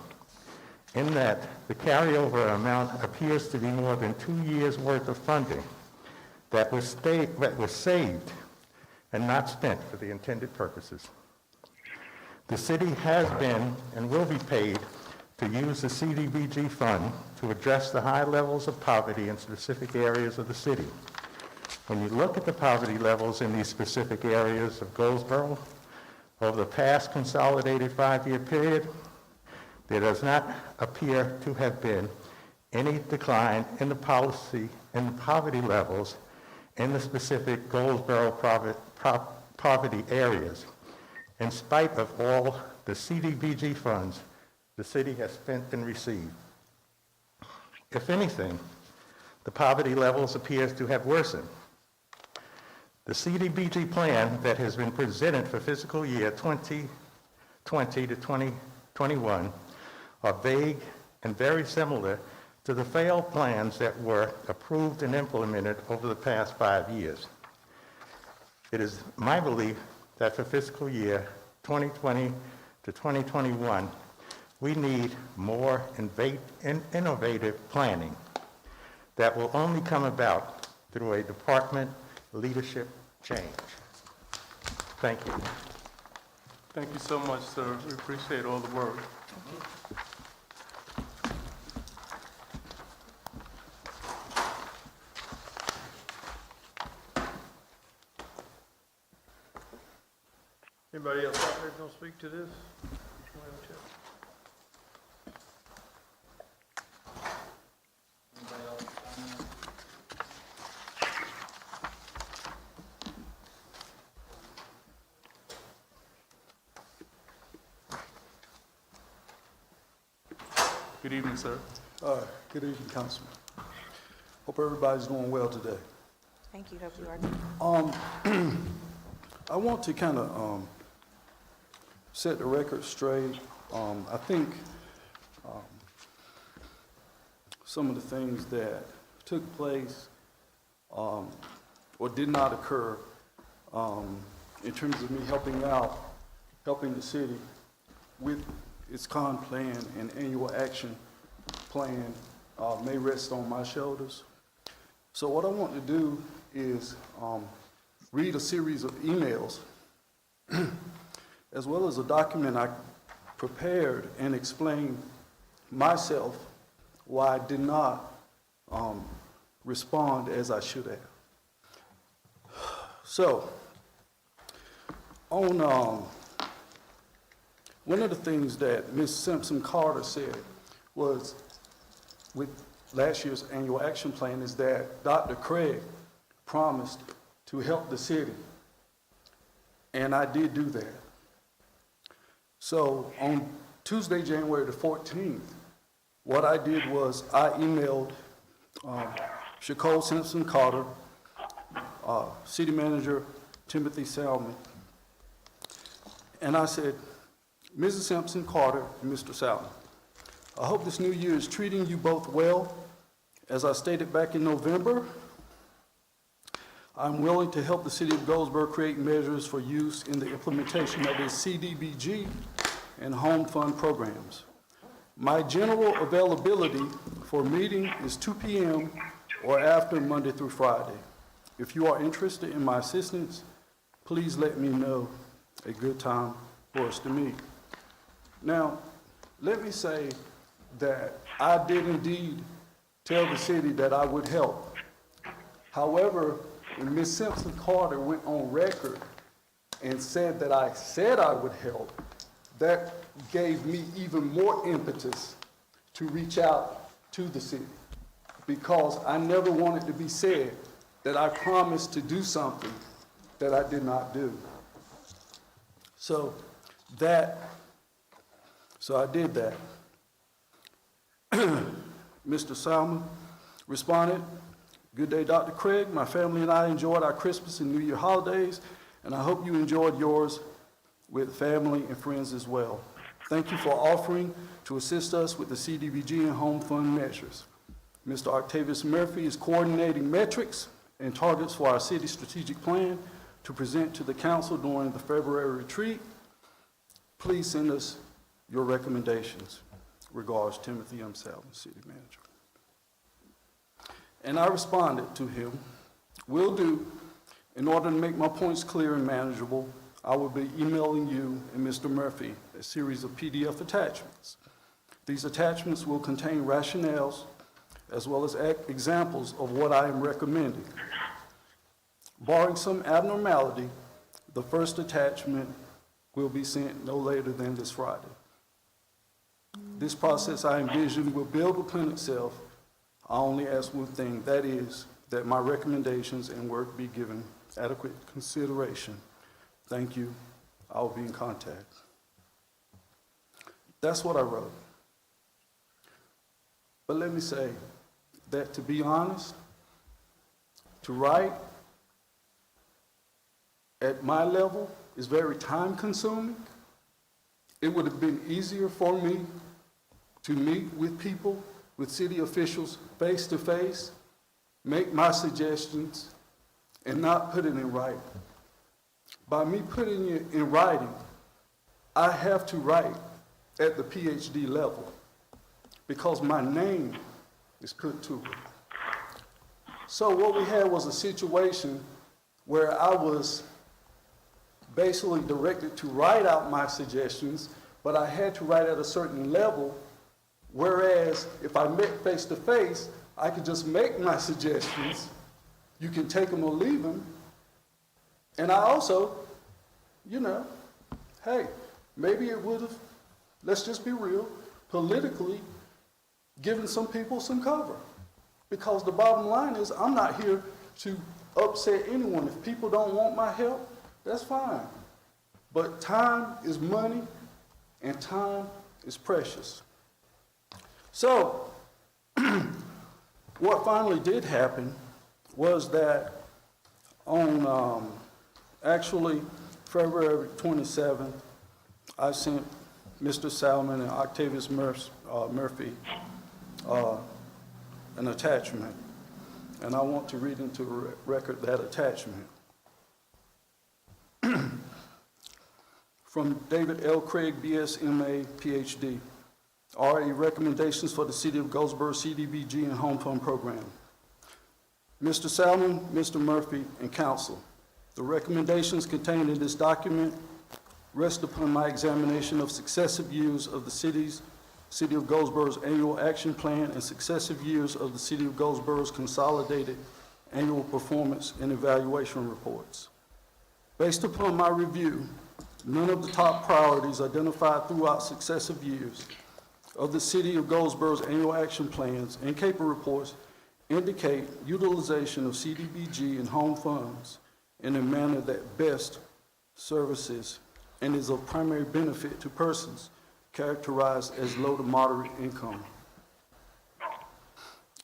in that the carryover amount appears to be more than 2 years' worth of funding that was saved and not spent for the intended purposes. The city has been and will be paid to use the CDBG fund to address the high levels of poverty in specific areas of the city. When you look at the poverty levels in these specific areas of Goldsboro, over the past consolidated 5-year period, there does not appear to have been any decline in the poverty levels in the specific Goldsboro poverty areas, in spite of all the CDBG funds the city has spent and received. If anything, the poverty levels appears to have worsened. The CDBG plan that has been presented for fiscal year 2020 to 2021 are vague and very similar to the failed plans that were approved and implemented over the past 5 years. It is my belief that for fiscal year 2020 to 2021, we need more innovative planning that will only come about through a department leadership change. Thank you. Thank you so much, sir. We appreciate all the work. Anybody else out there gonna speak to this? Good evening, sir. Good evening, Councilman. Hope everybody's doing well today. Thank you, hope you are. I want to kind of set the record straight. I think some of the things that took place or did not occur in terms of me helping the city with its con plan and annual action plan may rest on my shoulders. So what I want to do is read a series of emails, as well as a document I prepared and explained myself why I did not respond as I should have. So, on one of the things that Ms. Simpson Carter said was, with last year's annual action plan, is that Dr. Craig promised to help the city, and I did do that. So on Tuesday, January the 14th, what I did was I emailed Shacole Simpson Carter, City Manager Timothy Salmon, and I said, Mrs. Simpson Carter and Mr. Salmon, I hope this new year is treating you both well. As I stated back in November, I'm willing to help the City of Goldsboro create measures for use in the implementation of its CDBG and home fund programs. My general availability for meeting is 2 p.m. or after Monday through Friday. If you are interested in my assistance, please let me know a good time for us to meet. Now, let me say that I did indeed tell the city that I would help. However, when Ms. Simpson Carter went on record and said that I said I would help, that gave me even more impetus to reach out to the city, because I never wanted to be said that I promised to do something that I did not do. So I did that. Mr. Salmon responded, "Good day, Dr. Craig. My family and I enjoyed our Christmas and New Year holidays, and I hope you enjoyed yours with family and friends as well. Thank you for offering to assist us with the CDBG and home fund measures. Mr. Octavius Murphy is coordinating metrics and targets for our city strategic plan to present to the council during the February retreat. Please send us your recommendations. Regards, Timothy M. Salmon, City Manager." And I responded to him, "Will do. In order to make my points clear and manageable, I will be emailing you and Mr. Murphy a series of PDF attachments. These attachments will contain rationales as well as examples of what I am recommending. Barring some abnormality, the first attachment will be sent no later than this Friday. This process, I envision, will build upon itself. I only ask one thing, that is, that my recommendations and work be given adequate consideration. Thank you. I will be in contact." That's what I wrote. But let me say that, to be honest, to write at my level is very time-consuming. It would have been easier for me to meet with people, with city officials, face-to-face, make my suggestions, and not put it in writing. By me putting it in writing, I have to write at the PhD level because my name is put to it. So what we had was a situation where I was basically directed to write out my suggestions, but I had to write at a certain level, whereas if I met face-to-face, I could just make my suggestions. You can take them or leave them. And I also, hey, maybe it would have, let's just be real, politically given some people some cover. Because the bottom line is, I'm not here to upset anyone. If people don't want my help, that's fine. But time is money, and time is precious. So, what finally did happen was that on actually February 27th, I sent Mr. Salmon and Octavius Murphy an attachment, and I want to read into record that attachment. From David L. Craig, B.S., M.A., Ph.D., RA recommendations for the City of Goldsboro CDBG and Home Fund Program. Mr. Salmon, Mr. Murphy, and Council, The recommendations contained in this document rest upon my examination of successive years of the City of Goldsboro's annual action plan and successive years of the City of Goldsboro's consolidated annual performance and evaluation reports. Based upon my review, none of the top priorities identified throughout successive years of the City of Goldsboro's annual action plans and CAPER reports indicate utilization of CDBG and home funds in a manner that best services and is of primary benefit to persons characterized as low to moderate income.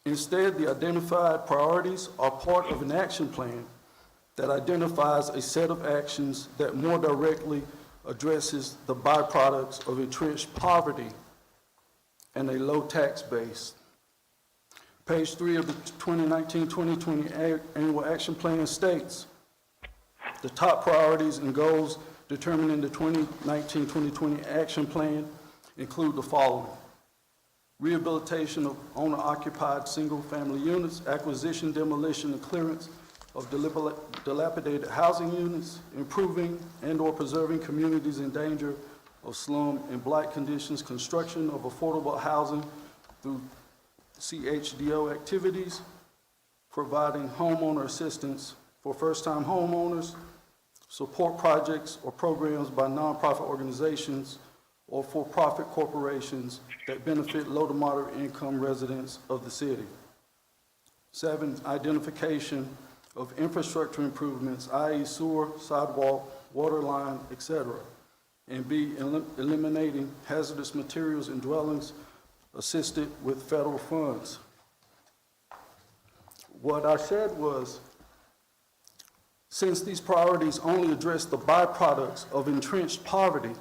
Instead, the identified priorities are part of an action plan that identifies a set of actions that more directly addresses the byproducts of entrenched poverty and a low tax base. Page 3 of the 2019-2020 Annual Action Plan states, the top priorities and goals determined in the 2019-2020 Action Plan include the following: rehabilitation of owner-occupied single-family units, acquisition, demolition, and clearance of dilapidated housing units, improving and/or preserving communities in danger of slum and blight conditions, construction of affordable housing through CHDO activities, providing homeowner assistance for first-time homeowners, support projects or programs by nonprofit organizations or for-profit corporations that benefit low to moderate income residents of the city. 7, identification of infrastructure improvements, i.e. sewer, sidewalk, water line, etc. And B, eliminating hazardous materials in dwellings assisted with federal funds. What I said was, since these priorities only address the byproducts of entrenched poverty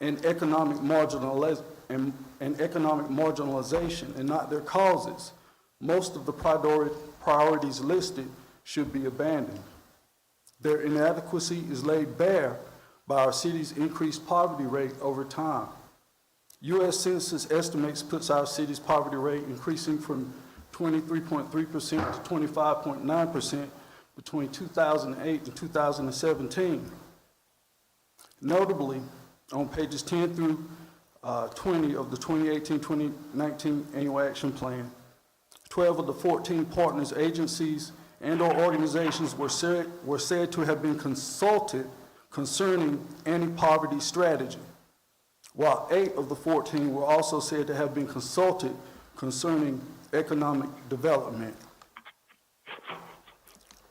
and economic marginalization and not their causes, most of the priorities listed should be abandoned. Their inadequacy is laid bare by our city's increased poverty rate over time. U.S. Census estimates puts our city's poverty rate increasing from 23.3% to 25.9% between 2008 and 2017. Notably, on pages 10 through 20 of the 2018-2019 Annual Action Plan, 12 of the 14 partners, agencies, and/or organizations were said to have been consulted concerning anti-poverty strategy, while 8 of the 14 were also said to have been consulted concerning economic development.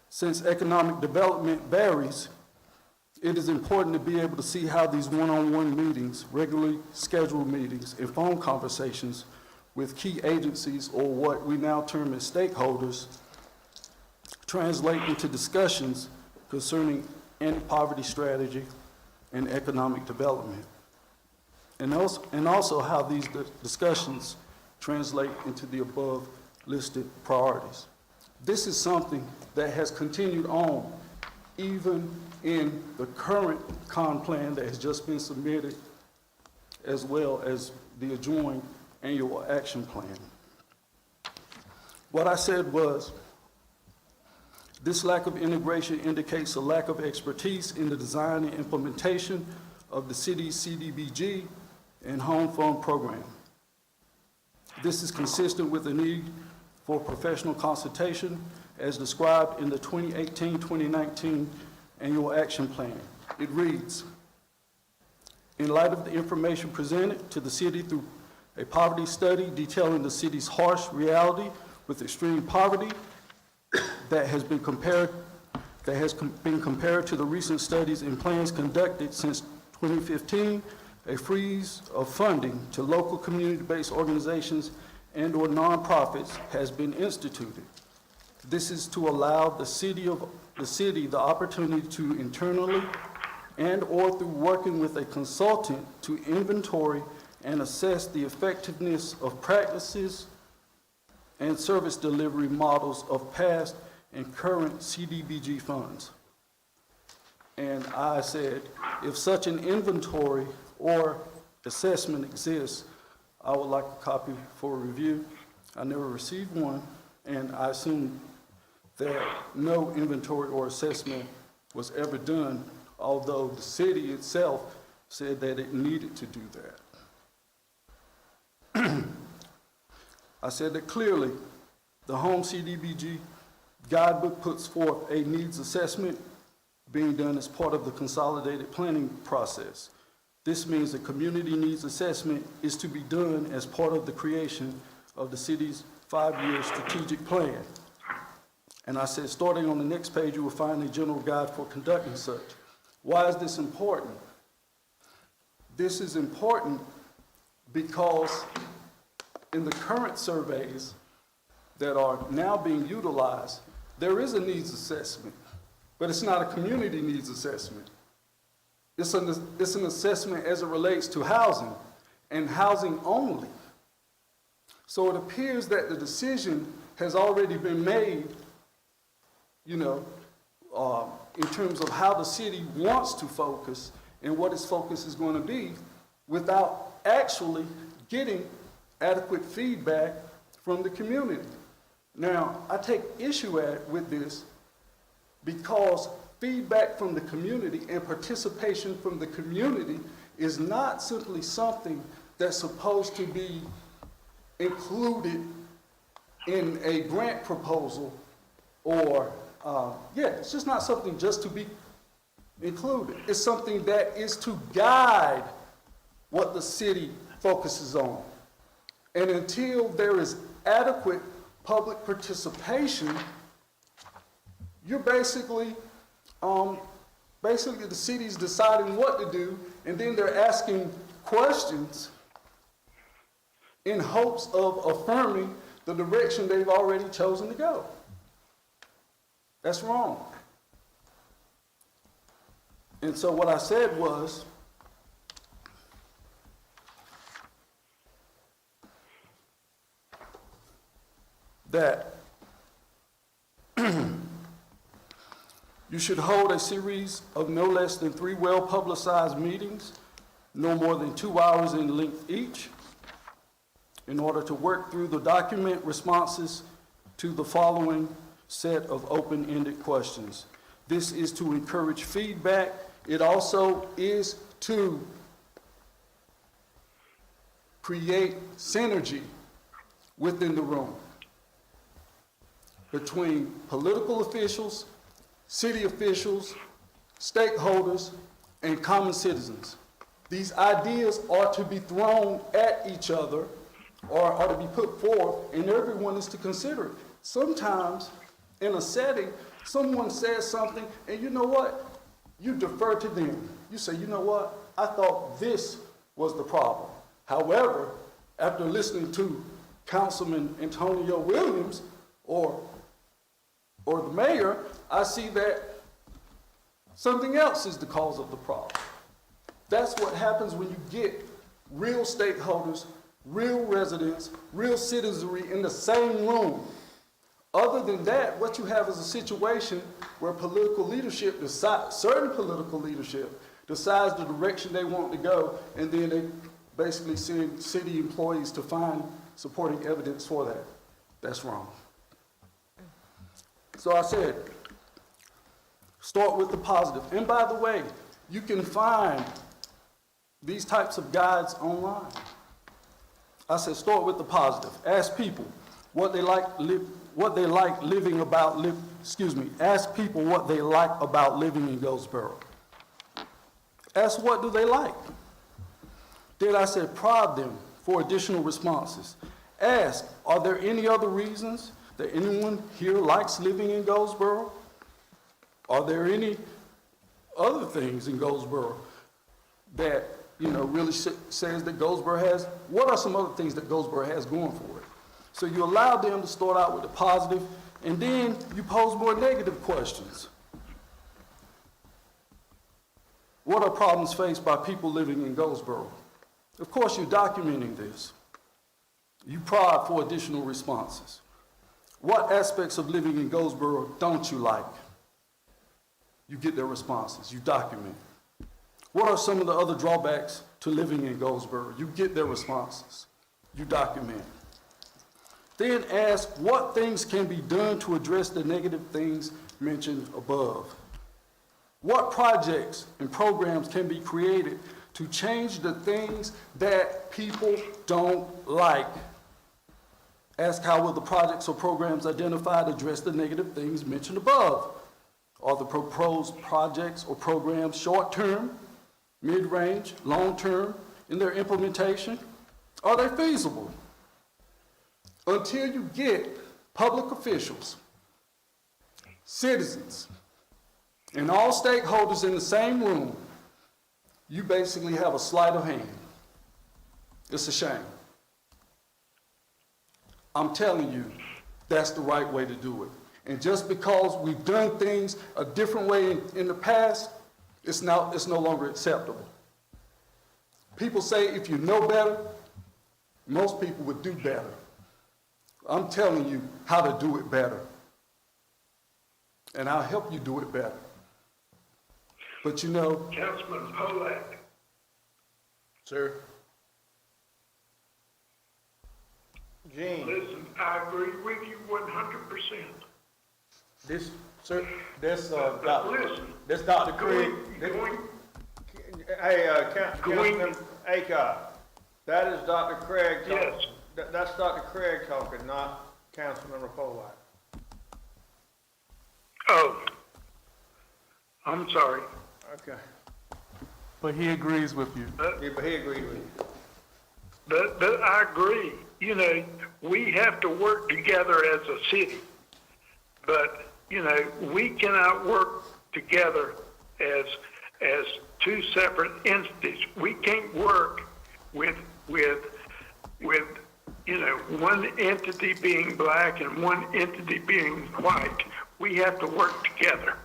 Since economic development varies, it is important to be able to see how these one-on-one meetings, regularly scheduled meetings, and phone conversations with key agencies, or what we now term as stakeholders, translate into discussions concerning anti-poverty strategy and economic development. And also how these discussions translate into the above listed priorities. This is something that has continued on even in the current con plan that has just been submitted, as well as the adjoined annual action plan. What I said was, this lack of integration indicates a lack of expertise in the design and implementation of the city's CDBG and home fund program. This is consistent with the need for professional consultation as described in the 2018-2019 Annual Action Plan. It reads, in light of the information presented to the city through a poverty study detailing the city's harsh reality with extreme poverty that has been compared to the recent studies and plans conducted since 2015, a freeze of funding to local community-based organizations and/or nonprofits has been instituted. This is to allow the city the opportunity to internally and/or through working with a consultant to inventory and assess the effectiveness of practices and service delivery models of past and current CDBG funds. And I said, if such an inventory or assessment exists, I would like a copy for review. I never received one, and I assume that no inventory or assessment was ever done, although the city itself said that it needed to do that. I said that clearly, the home CDBG guidebook puts forth a needs assessment being done as part of the consolidated planning process. This means the community needs assessment is to be done as part of the creation of the city's 5-year strategic plan. And I said, starting on the next page, you will find a general guide for conducting such. Why is this important? This is important because in the current surveys that are now being utilized, there is a needs assessment, but it's not a community needs assessment. It's an assessment as it relates to housing, and housing only. So it appears that the decision has already been made, in terms of how the city wants to focus and what its focus is going to be, without actually getting adequate feedback from the community. Now, I take issue with this because feedback from the community and participation from the community is not simply something that's supposed to be included in a grant proposal or, it's just not something just to be included. It's something that is to guide what the city focuses on. And until there is adequate public participation, you're basically the city's deciding what to do, and then they're asking questions in hopes of affirming the direction they've already chosen to go. That's wrong. And so what I said was, that you should hold a series of no less than 3 well-publicized meetings, no more than 2 hours in length each, in order to work through the document responses to the following set of open-ended questions. This is to encourage feedback. It also is to create synergy within the room between political officials, city officials, stakeholders, and common citizens. These ideas are to be thrown at each other or are to be put forth, and everyone is to consider it. Sometimes in a setting, someone says something, and you know what? You defer to them. You say, you know what? I thought this was the problem. However, after listening to Councilman Antonio Williams or the mayor, I see that something else is the cause of the problem. That's what happens when you get real stakeholders, real residents, real citizenry in the same room. Other than that, what you have is a situation where political leadership decides, certain political leadership decides the direction they want to go, and then they basically send city employees to find supporting evidence for that. That's wrong. So I said, start with the positive. And by the way, you can find these types of guides online. I said, start with the positive. Ask people what they like, ask people what they like about living in Goldsboro. Ask what do they like. Then I said, prod them for additional responses. Ask, are there any other reasons that anyone here likes living in Goldsboro? Are there any other things in Goldsboro that, really says that Goldsboro has? What are some other things that Goldsboro has going for it? So you allow them to start out with the positive, and then you pose more negative questions. What are problems faced by people living in Goldsboro? Of course, you're documenting this. You prod for additional responses. What aspects of living in Goldsboro don't you like? You get their responses. You document. What are some of the other drawbacks to living in Goldsboro? You get their responses. You document. Then ask what things can be done to address the negative things mentioned above. What projects and programs can be created to change the things that people don't like? Ask how will the projects or programs identified address the negative things mentioned above? Are the proposed projects or programs short-term, mid-range, long-term in their implementation? Are they feasible? Until you get public officials, citizens, and all stakeholders in the same room, you basically have a sleight of hand. It's a shame. I'm telling you, that's the right way to do it. And just because we've done things a different way in the past, it's no longer acceptable. People say if you know better, most people would do better. I'm telling you how to do it better. And I'll help you do it better. But you know... Councilman Polak. Sir? Gene, Listen, I agree with you 100%. this, sir, this, But listen, this Dr. Craig, hey, Councilman Acott, that is Dr. Craig talking. Yes. That's Dr. Craig talking, not Councilman Polak. Oh, I'm sorry. Okay. But he agrees with you. Yeah, but he agreed with you. But I agree. You know, we have to work together as a city. But, you know, we cannot work together as two separate entities. We can't work with you know, one entity being black and one entity being white. We have to work together.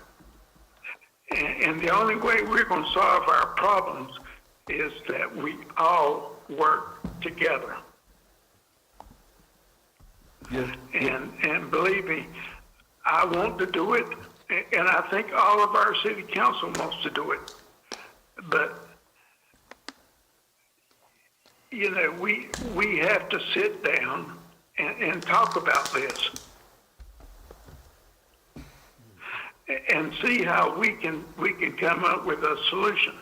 And the only way we're going to solve our problems is that we all work together. Yeah. And believe me, I want to do it, and I think all of our city council wants to do it. But, you know, we have to sit down and talk about this and see how we can come up with a solution.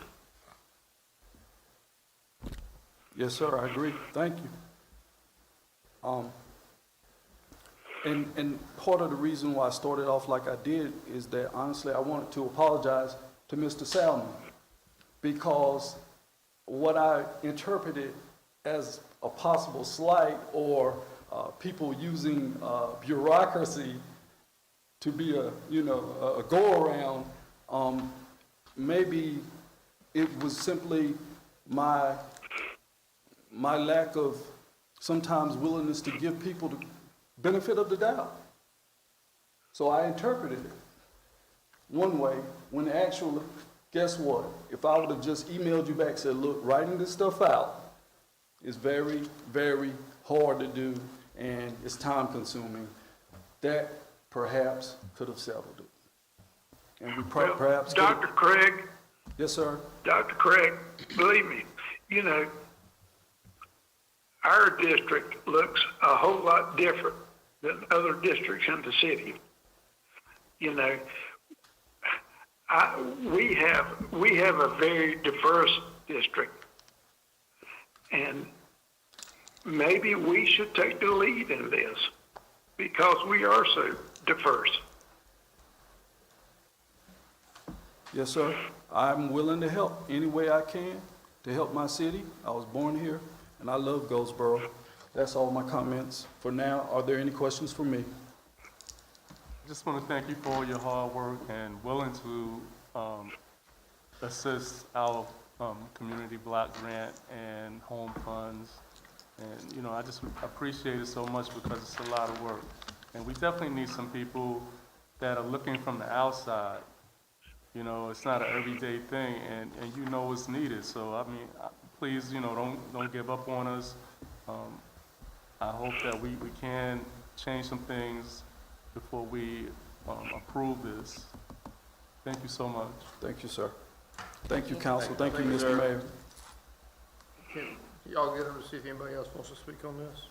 Yes, sir, I agree. Thank you. And part of the reason why I started off like I did is that honestly I wanted to apologize to Mr. Salmon because what I interpreted as a possible slight or people using bureaucracy to be a go-around, maybe it was simply my lack of sometimes willingness to give people the benefit of the doubt. So I interpreted it one way when actually, guess what? If I would have just emailed you back and said, look, writing this stuff out is very, very hard to do and it's time consuming, that perhaps could have settled it. And we perhaps Dr. Craig. Yes, sir. Dr. Craig, believe me, you know, our district looks a whole lot different than other districts in the city. You know, we have a very diverse district, and maybe we should take the lead in this because we are so diverse. Yes, sir. I'm willing to help any way I can to help my city. I was born here, and I love Goldsboro. That's all my comments for now. Are there any questions for me? I just want to thank you for all your hard work and willing to assist our community block grant and home funds. And, you know, I just appreciate it so much because it's a lot of work. And we definitely need some people that are looking from the outside. You know, it's not an everyday thing, and you know it's needed. So, I mean, please, you know, don't give up on us. I hope that we can change some things before we approve this. Thank you so much. Thank you, sir. Thank you, council. Thank you, Mr. Mayor. Can y'all get them to see if anybody else wants to speak on this?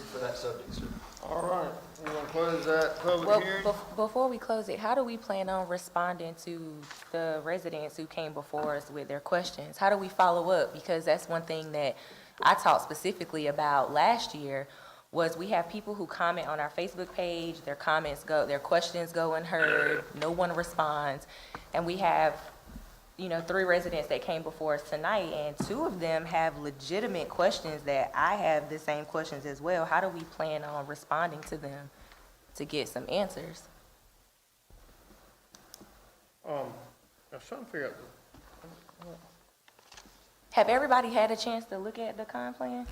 for that subject, sir. All right, we're gonna close that public Well, hearing. before we close it, how do we plan on responding to the residents who came before us with their questions? How do we follow up? Because that's one thing that I talked specifically about last year, was we have people who comment on our Facebook page, their questions go unheard, no one responds. And we have, 3 residents that came before us tonight, and 2 of them have legitimate questions that I have the same questions as well. How do we plan on responding to them to get some answers? I was trying to figure out, Have everybody had a chance to look at the comp plan,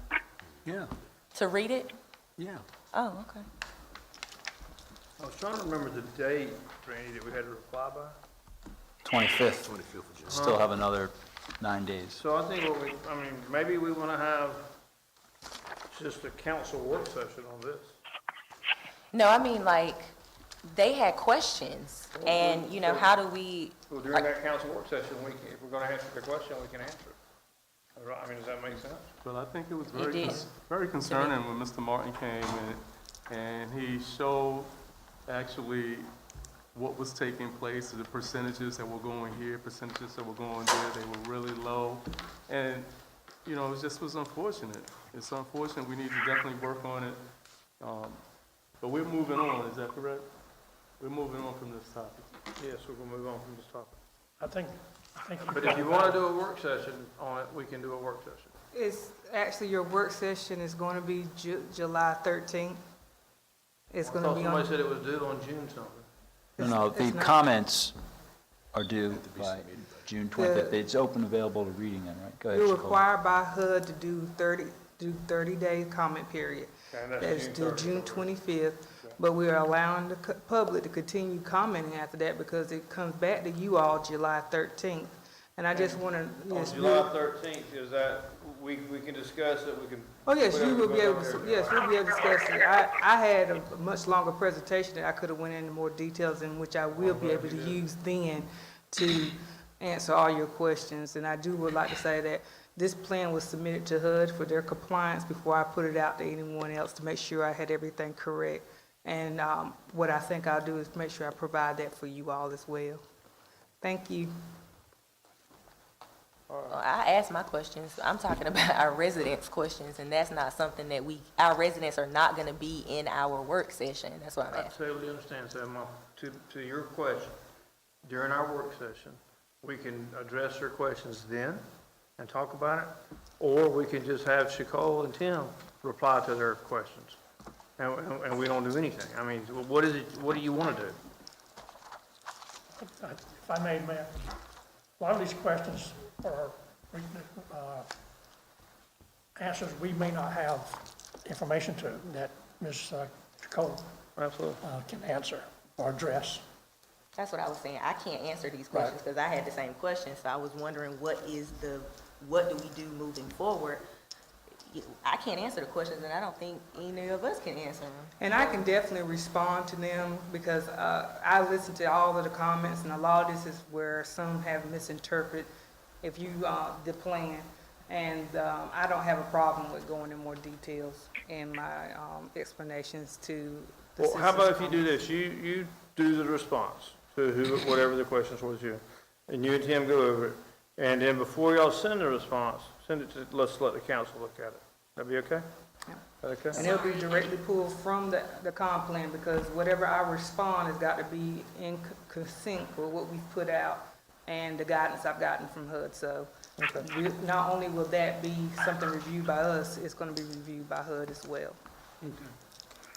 Yeah, to read it? yeah. Oh, okay. I was trying to remember the date, Randy, that we had to reply by. 25th. Still have another 9 days. So I think maybe we wanna have just a council work session on this. No, I mean, like, they had questions, and, how do we, Well, during that council work session, if we're gonna answer the question, we can answer it. Right, does that make sense? But I think it was It did. very concerning when Mr. Martin came in and he showed actually what was taking place, the percentages that were going here, percentages that were going there, they were really low. And, it just was unfortunate. It's unfortunate, we need to definitely work on it. But we're moving on, is that correct? We're moving on from this topic. Yes, we're gonna move on from this topic. I think But if you wanna do a work session on it, we can do a work session. It's, actually, your work session is going to be July 13th. It's I going to thought be somebody on, said it was due on June something. No, the it's not- comments are due by June 25th. It's open, available to reading then, right? Go ahead, you're Shakola. required by HUD to do 30-day comment period. Okay, and that's That's June due 30th. June 25th, but we're allowing the public to continue commenting after that because it comes back to you all July 13th. And I just want to. On July 13th, is that, we can discuss it, we can. Oh, yes, you whatever will be goes able on to, here. yes, we'll be able to discuss it. I had a much longer presentation that I could have went into more details in which I will be able to use then to answer all your questions. And I would like to say that this plan was submitted to HUD for their compliance before I put it out to anyone else to make sure I had everything correct. And what I think I'll do is make sure I provide that for you all as well. Thank you. I asked my questions. I'm talking about our residents' questions, and that's not something that our residents are not gonna be in our work session. That's what I'm I asking. totally understand, so to your question, during our work session, we can address your questions then and talk about it, or we can just have Shakola and Tim reply to their questions. And we don't do anything. I mean, what do you wanna do? if I may, Mayor, a lot of these questions are answers we may not have information to that Ms. Cole Absolutely. can answer or address. That's what I was saying. I can't answer these questions because I had the same questions. So I was wondering what do we do moving forward? I can't answer the questions, and I don't think any of us can answer them. And I can definitely respond to them because I listened to all of the comments, and a lot of this is where some have misinterpreted the plan. And I don't have a problem with going in more details in my explanations to the Well, how about if you citizens. do this, you do the response to whatever the questions was you, and you and Tim go over it, and then before y'all send the response, send it to, let's let the council look at it. That'd be okay? Yeah. Okay? And it'll be directly pulled from the comp plan because whatever I respond has got to be in sync with what we've put out and the guidance I've gotten from HUD. So not only will that be something reviewed by us, it's going to be reviewed by HUD as well.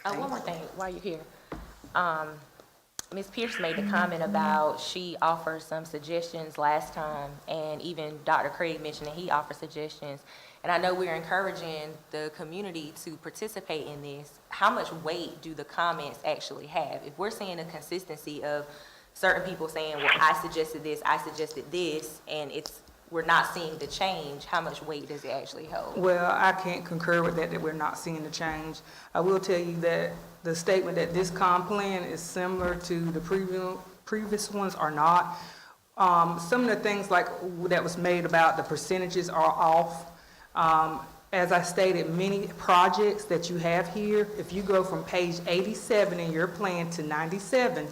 One more thing while you're here. Ms. Pierce made the comment about she offered some suggestions last time, and even Dr. Craig mentioned that he offered suggestions. And I know we're encouraging the community to participate in this. How much weight do the comments actually have? If we're seeing a consistency of certain people saying, well, I suggested this, and we're not seeing the change, how much weight does it actually hold? Well, I can't concur with that we're not seeing the change. I will tell you that the statement that this comp plan is similar to the previous ones are not. Some of the things like that was made about the percentages are off. as I stated, many projects that you have here, if you go from page 87 in your plan to 97,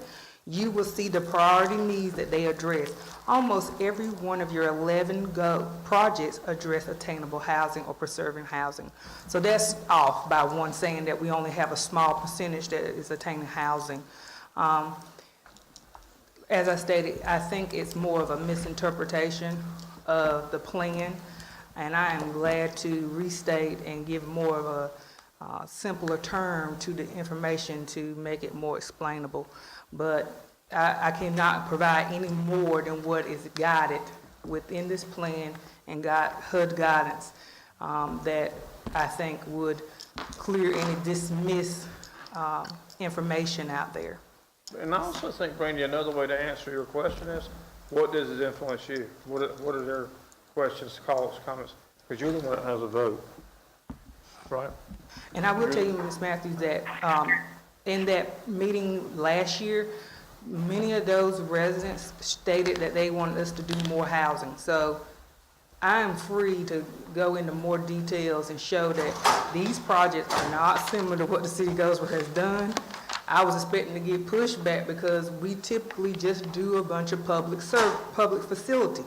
you will see the priority needs that they address. Almost every one of your 11 projects address attainable housing or preserving housing. So that's off by one saying that we only have a small percentage that is attaining housing. As I stated, I think it's more of a misinterpretation of the plan, and I am glad to restate and give more of a simpler term to the information to make it more explainable. But I cannot provide any more than what is guided within this plan and HUD guidance that I think would clear any dismiss information out there. And I also think, Brandy, another way to answer your question is, what does it influence you? What are their questions, calls, comments? Because you're the one that has a vote, right? And I will tell you, Ms. Matthews, that in that meeting last year, many of those residents stated that they wanted us to do more housing. So I am free to go into more details and show that these projects are not similar to what the city of Goldsboro has done. I was expecting to get pushback because we typically just do a bunch of public facility.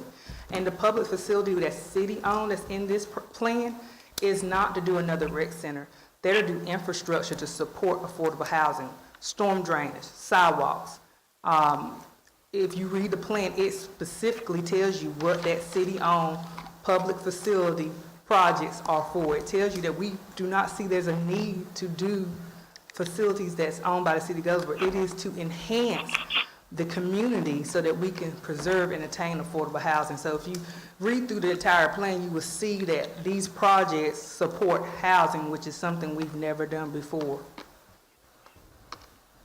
And the public facility that's city-owned that's in this plan is not to do another rec center. They're to do infrastructure to support affordable housing, storm drainage, sidewalks. If you read the plan, it specifically tells you what that city-owned public facility projects are for. It tells you that we do not see there's a need to do facilities that's owned by the city of Goldsboro. It is to enhance the community so that we can preserve and attain affordable housing. So if you read through the entire plan, you will see that these projects support housing, which is something we've never done before.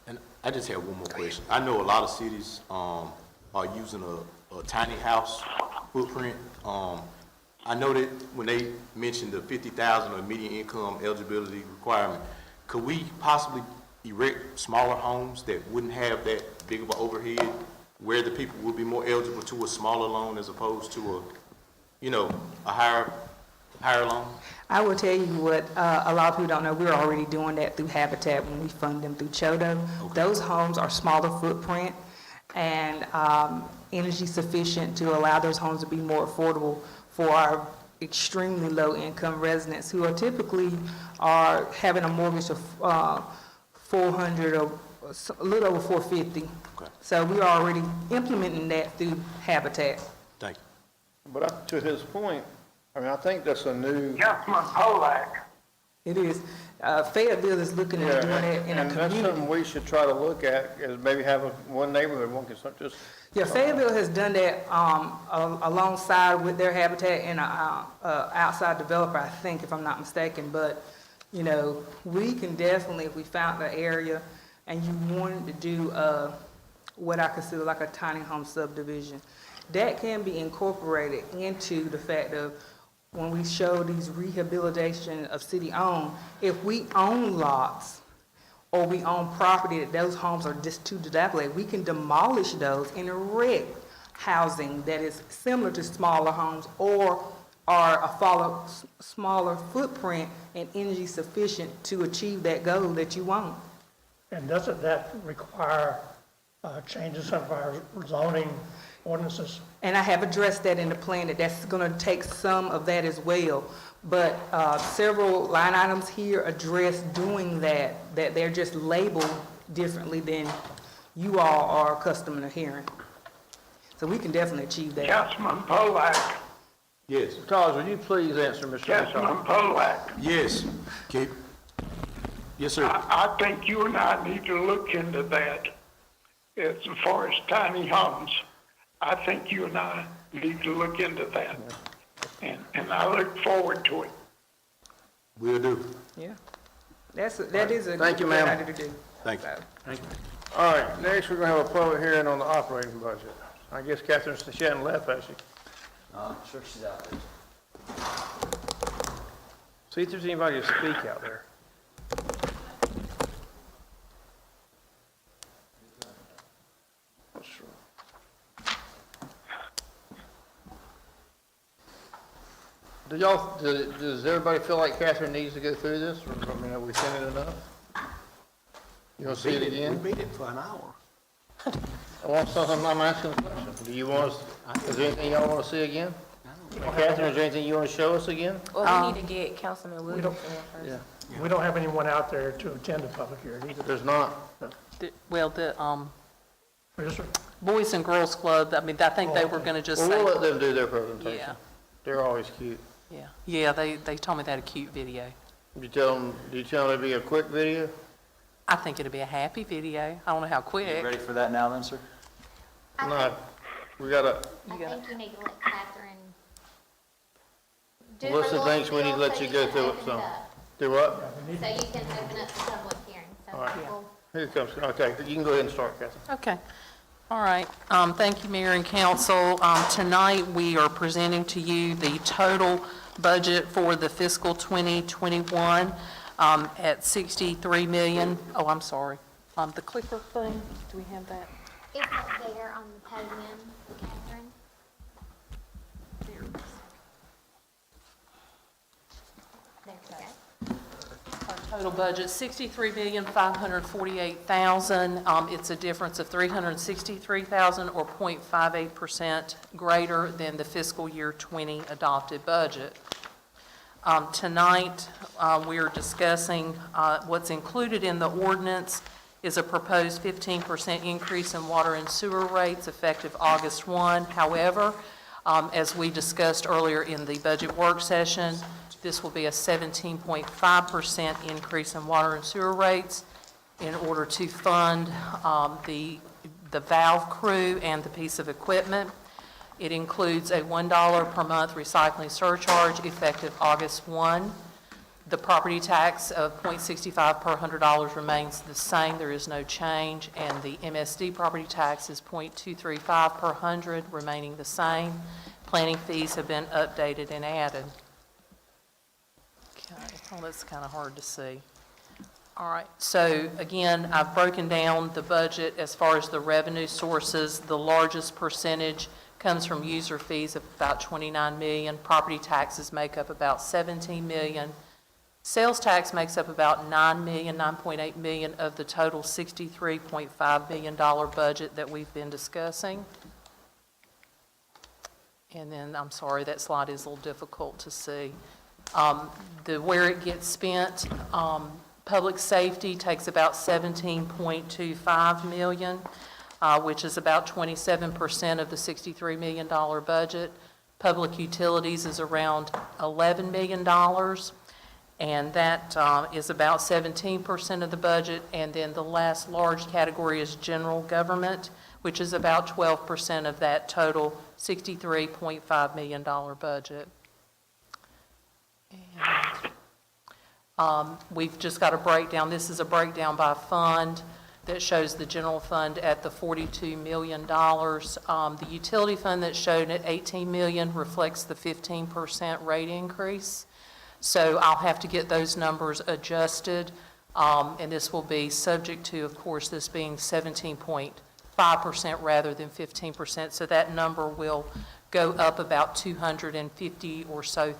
And I just have one more question. I know a lot of cities are using a tiny house footprint. I know that when they mentioned the 50,000 or median income eligibility requirement, could we possibly erect smaller homes that wouldn't have that big of an overhead, where the people would be more eligible to a smaller loan as opposed to a higher loan? I will tell you what a lot of people don't know. We're already doing that through Habitat when we fund them through CHODO. Okay. Those homes are smaller footprint and energy sufficient to allow those homes to be more affordable for our extremely low income residents who are typically having a mortgage of $400 or a little over $450. Okay. So we're already implementing that through Habitat. Thank you. But to his point, I mean, I think that's a new. Councilman Polak. It is. Fayetteville is looking at doing that in a And that's community. something we should try to look at, is maybe have one neighborhood, one can just. Yeah, Fayetteville has done that alongside with their Habitat and outside developer, I think, if I'm not mistaken. But, we can definitely, if we found the area and you wanted to do what I consider like a tiny home subdivision, that can be incorporated into the fact of when we show these rehabilitation of city-owned, if we own lots or we own property that those homes are just too dilapidated, we can demolish those and erect housing that is similar to smaller homes or are a smaller footprint and energy sufficient to achieve that goal that you want. And doesn't that require changes of our zoning ordinances? And I have addressed that in the plan, that's going to take some of that as well. But several line items here address doing that they're just labeled differently than you all are accustomed to hearing. So we can definitely achieve that. Councilman Polak. Yes. Charles, would you please answer Mr. Councilman Polak. Yes. Okay. Yes, sir. I think you and I need to look into that as far as tiny homes. I think you and I need to look into that. And I look forward to it. Will do. Yeah. That is a Thank you, good ma'am. idea to do. Thank you. So, Thank you. All right, next we're gonna have a public hearing on the operating budget. I guess Catherine, she hadn't left, has she? Sure she's out there. See if there's anybody to speak out there. Does everybody feel like Catherine needs to go through this? Or, I mean, have we seen it enough? You want to see it again? We beat it for an hour. I'm asking a question. Do you want us, is there anything y'all want to see again? Catherine, is there anything you want to show us again? Well, we need to get Councilman Williams in first. Yeah. We don't have anyone out there to attend the public hearing either. There's not. Well, the Yes, sir. Boys and Girls Club, I mean, I think they were going to just Well, say. we'll let them do their presentation. Yeah, They're always cute. yeah. Yeah, they told me they had a cute video. Do you tell them it'd be a quick video? I think it'll be a happy video. I don't know how You quick. ready for that now then, sir? No, we gotta, I think you need to let Catherine do her Melissa little thinks we need to spiel let so you go can through it open some. up. Do what? So you can open up the public hearing, so All right. people. Here comes, okay, you can go ahead and start, Catherine. Okay. All right. Thank you, Mayor and Council. Tonight, we are presenting to you the total budget for the fiscal 2021 at 63 million. Oh, I'm sorry. The clicker thing, do we have that? It's up there on the podium, Catherine. There you go. Our total budget, $63,548,000. It's a difference of $363,000 or 0.58% greater than the fiscal year 20 adopted budget. Tonight, we are discussing what's included in the ordinance is a proposed 15% increase in water and sewer rates effective August 1. However, as we discussed earlier in the budget work session, this will be a 17.5% increase in water and sewer rates in order to fund the valve crew and the piece of equipment. It includes a $1 per month recycling surcharge effective August 1. The property tax of .65 per $100 remains the same. There is no change. And the MSD property tax is .235 per 100, remaining the same. Planning fees have been updated and added. Okay, well, that's kind of hard to see. All right, so again, I've broken down the budget as far as the revenue sources. The largest percentage comes from user fees of about 29 million. Property taxes make up about 17 million. Sales tax makes up about 9 million, 9.8 million of the total $63.5 million budget that we've been discussing. And then, I'm sorry, that slide is a little difficult to see. Where it gets spent, public safety takes about 17.25 million, which is about 27% of the $63 million budget. Public utilities is around $11 million, and that is about 17% of the budget. And then the last large category is general government, which is about 12% of that total $63.5 million budget. And, we've just got a breakdown. This is a breakdown by fund that shows the general fund at the $42 million. The utility fund that's shown at $18 million reflects the 15% rate increase. So I'll have to get those numbers adjusted, and this will be subject to, of course, this being 17.5% rather than 15%. So that number will go up about $250,000 or so.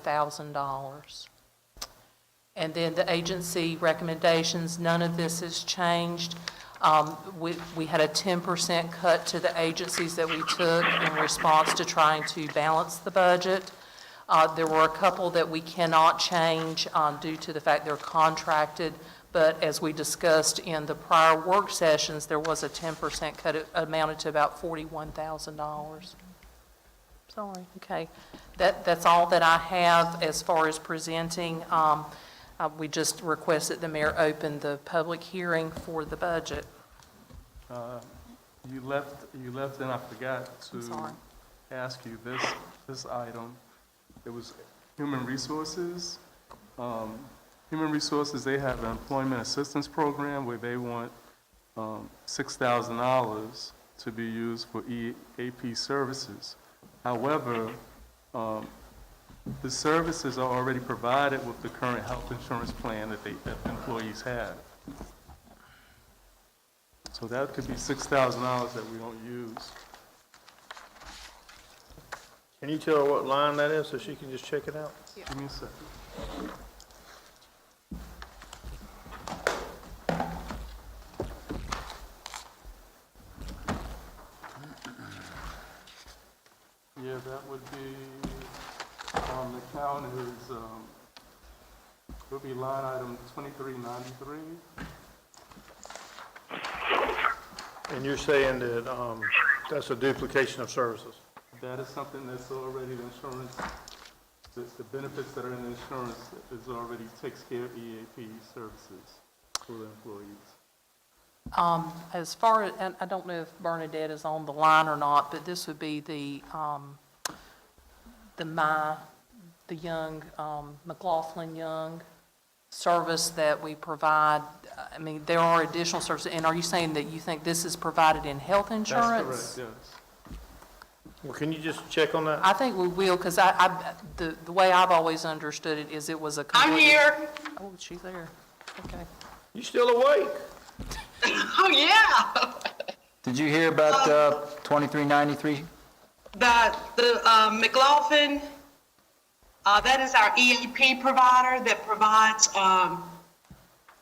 And then the agency recommendations, none of this has changed. We had a 10% cut to the agencies that we took in response to trying to balance the budget. There were a couple that we cannot change due to the fact they're contracted, but as we discussed in the prior work sessions, there was a 10% cut. It amounted to about $41,000. Sorry, okay. That's all that I have as far as presenting. We just request that the mayor open the public hearing for the budget. You left and I forgot to ask you this item. It was human resources. Human resources, they have an employment assistance program where they want $6,000 to be used for EAP services. However, the services are already provided with the current health insurance plan that employees have. So that could be $6,000 that we don't use. Can you tell her what line that is so she can just check it out? Give me a second. Yeah, that would be, the count is, would be line item 2393. And you're saying that, that's a duplication of services? That is something that's already the insurance, the benefits that are in the insurance is already takes care of EAP services for the employees. As far as, and I don't know if Bernadette is on the line or not, but this would be the Young, McLaughlin Young service that we provide. I mean, there are additional services, and are you saying that you think this is provided in health insurance? That's correct, yes. Well, can you just check on that? I think we will, because the way I've always understood it is it was a. I'm here. Oh, she's there. Okay. You still awake? Oh, yeah. Did you hear about 2393? The McLaughlin, that is our EAP provider that provides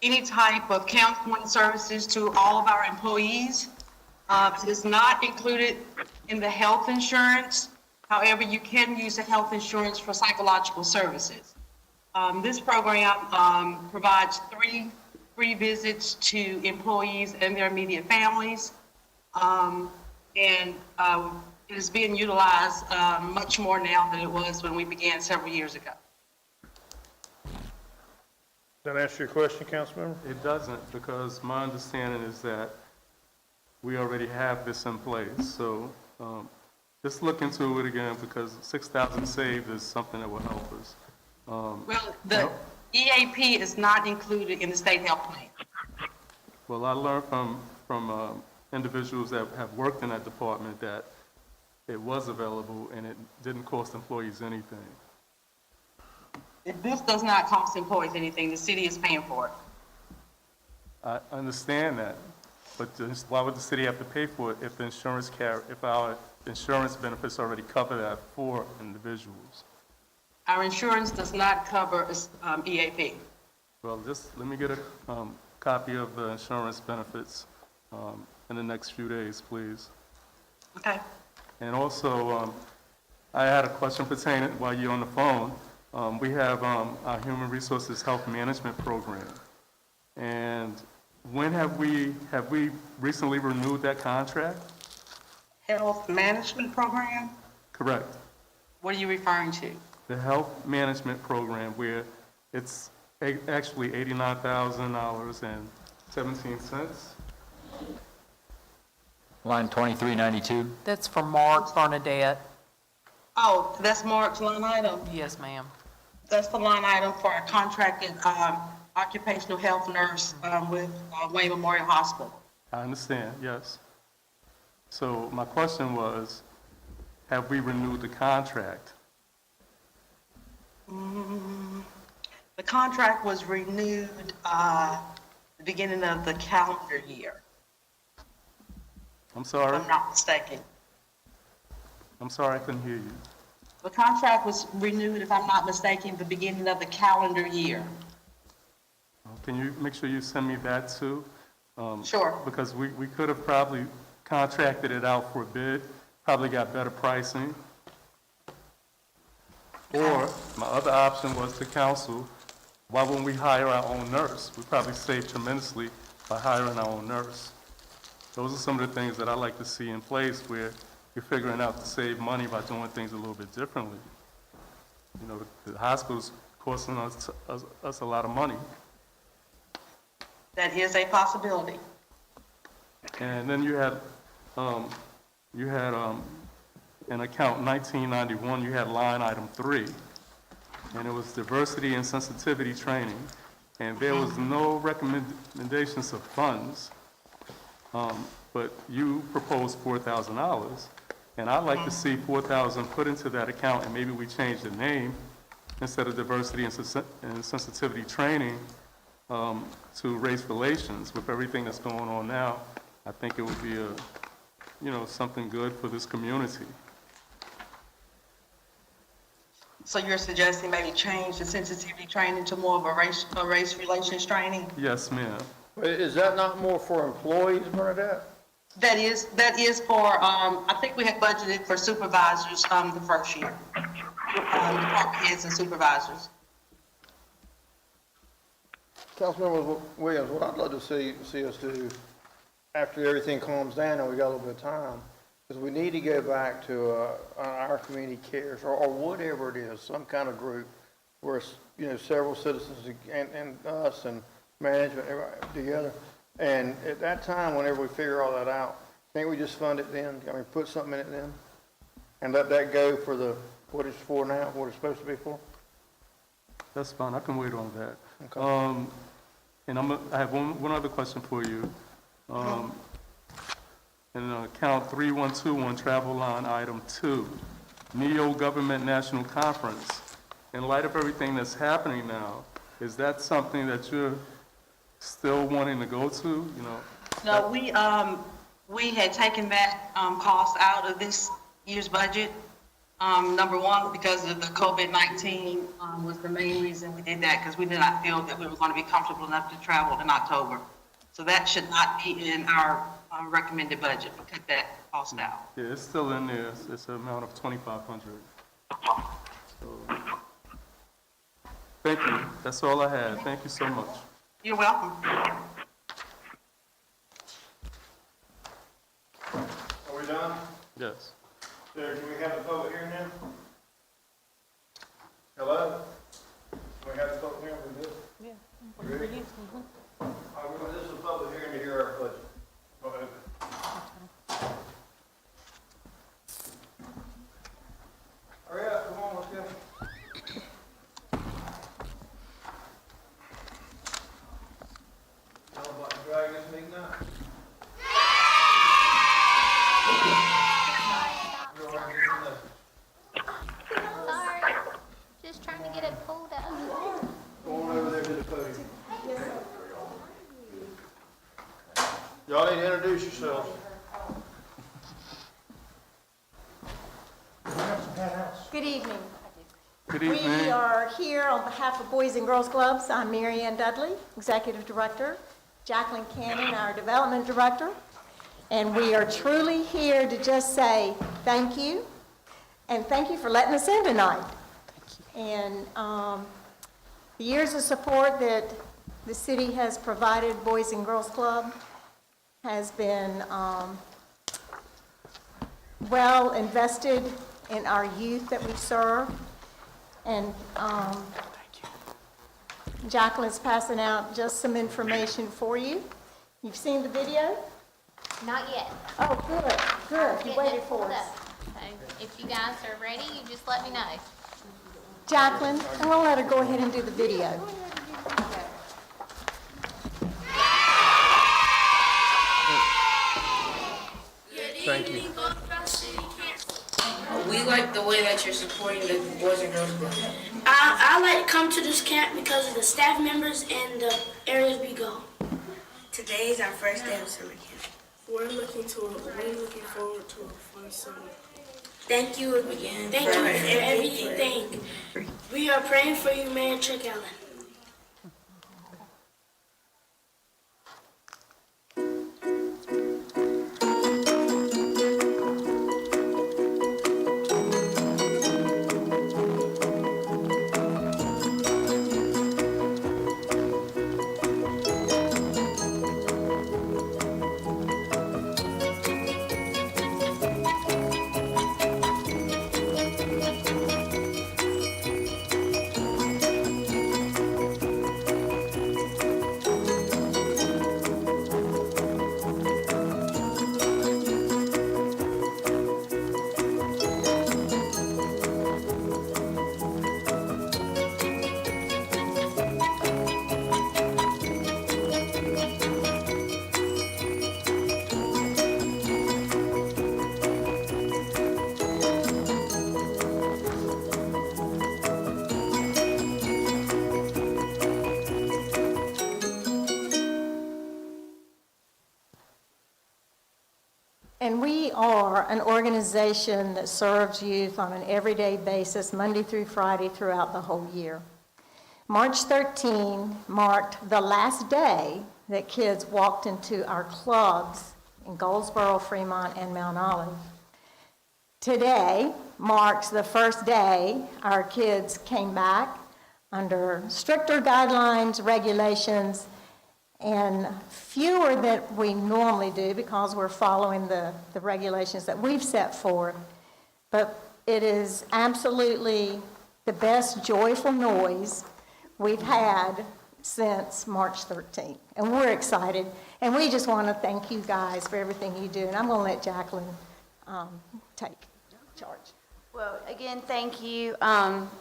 any type of counseling services to all of our employees. It is not included in the health insurance. However, you can use the health insurance for psychological services. This program provides free visits to employees and their immediate families. It is being utilized much more now than it was when we began several years ago. Does that answer your question, Councilmember? It doesn't, because my understanding is that we already have this in place. So just look into it again, because 6,000 saved is something that will help us. Well, the EAP is not included in the state health plan. Well, I learned from individuals that have worked in that department that it was available and it didn't cost employees anything. This does not cost employees anything. The city is paying for it. I understand that, but why would the city have to pay for it if if our insurance benefits already cover that for individuals? Our insurance does not cover EAP. Well, just let me get a copy of the insurance benefits in the next few days, please. Okay. And also, I had a question pertaining, while you're on the phone, we have our Human Resources Health Management Program. And when have we recently renewed that contract? Health management program? Correct. What are you referring to? The health management program, where it's actually $89,000.17. Line 2392? That's for Mark, Bernadette. Oh, that's Mark's line item? Yes, ma'am. That's the line item for a contracted occupational health nurse with Wayne Memorial Hospital. I understand, yes. So my question was, have we renewed the contract? The contract was renewed the beginning of the calendar year, I'm if sorry? I'm not mistaken. I'm sorry, I couldn't hear you. The contract was renewed, if I'm not mistaken, the beginning of the calendar year. Can you make sure you send me that too? Sure. Because we could have probably contracted it out for a bid, probably got better pricing. Or my other option was to counsel, why wouldn't we hire our own nurse? We probably save tremendously by hiring our own nurse. Those are some of the things that I like to see in place, where you're figuring out to save money by doing things a little bit differently. You know, the hospital's costing us a lot of money. That is a possibility. And then you had in account 1991, you had line item 3, and it was diversity and sensitivity training, and there was no recommendations of funds, but you proposed $4,000, and I'd like to see $4,000 put into that account, and maybe we change the name instead of diversity and sensitivity training to race relations. With everything that's going on now, I think it would be something good for this community. So you're suggesting maybe change the sensitivity training to more of a race relations training? Yes, ma'am. Is that not more for employees, Bernadette? That is for, I think we had budgeted for supervisors, the first year. Department heads and supervisors. Councilmember Williams, what I'd love to see us do, after everything calms down and we got a little bit of time, is we need to go back to our community cares, or whatever it is, some kind of group where, several citizens and us and management, everybody together. And at that time, whenever we figure all that out, can't we just fund it then? I mean, put something in it then? And let that go for what it's for now, what it's supposed to be for? That's fine, I can wait on that. Okay. And I have one other question for you. In account 3121, travel line item 2, NEO Government National Conference. In light of everything that's happening now, is that something that you're still wanting to go to, No, we had taken that, cost out of this year's budget. Number one, because of the COVID-19, was the main reason we did that, because we did not feel that we were going to be comfortable enough to travel in October. So that should not be in our recommended budget. We cut that cost out. Yeah, it's still in there. It's an amount of $2,500. So, thank you. That's all I had. Thank you so much. You're welcome. Are we done? Yes. So can we have the public hearing now? Hello? Can we have the public hearing for this? Yeah. You ready? This is a public hearing to hear our budget. Go ahead. Hurry up, come on, let's go. Y'all about to drag this meeting out? Sorry, just trying to get it pulled up. Go on over there to the podium. Y'all need to introduce yourselves. Good evening. Good We evening. are here on behalf of Boys and Girls Clubs. I'm Mary Ann Dudley, Executive Director, Jacqueline Cannon, our Development Director, and we are truly here to just say thank you, and thank you for letting us in tonight. And the years of support that the city has provided Boys and Girls Club has been well invested in our youth that we serve. And Jacqueline's passing out just some information for you. You've seen the video? Not yet. Oh, good, good. You waited for Pulled us. up. So if you guys are ready, you just let me know. Jacqueline, I'm gonna let her go ahead and do the video. Thank you. We like the way that you're supporting the Boys and Girls Club. I like to come to this camp because of the staff members and the areas we go. Today is our first day of summer camp. We're looking forward to a fun summer. Thank you again. Thank you for everything. We are praying for you, Mayor Chuck Allen. are an organization that serves youth on an everyday basis, Monday through Friday, throughout the whole year. March 13 marked the last day that kids walked into our clubs in Goldsboro, Fremont, and Mount Olive. Today marks the first day our kids came back under stricter guidelines, regulations, and fewer than we normally do because we're following the regulations that we've set forth. But it is absolutely the best joyful noise we've had since March 13th. And we're excited. And we just want to thank you guys for everything you do. And I'm going to let Jacqueline take charge. Well, again, thank you.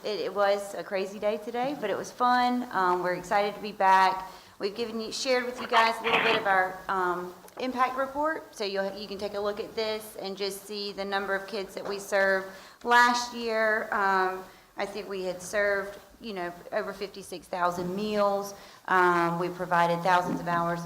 It was a crazy day today, but it was fun. We're excited to be back. We've shared with you guys a little bit of our impact report, so you can take a look at this and just see the number of kids that we served. Last year, I think we had served, over 56,000 meals. We provided thousands of hours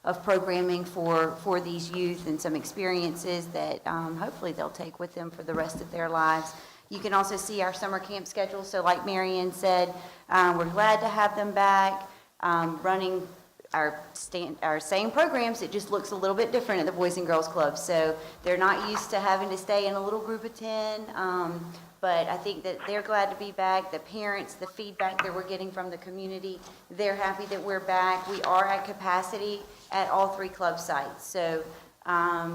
of programming for these youth and some experiences that hopefully they'll take with them for the rest of their lives. You can also see our summer camp schedule. So like Marianne said, we're glad to have them back. Running our same programs. It just looks a little bit different at the Boys and Girls Club. So they're not used to having to stay in a little group of 10, but I think that they're glad to be back. The parents, the feedback that we're getting from the community, they're happy that we're back. We are at capacity at all 3 club sites. So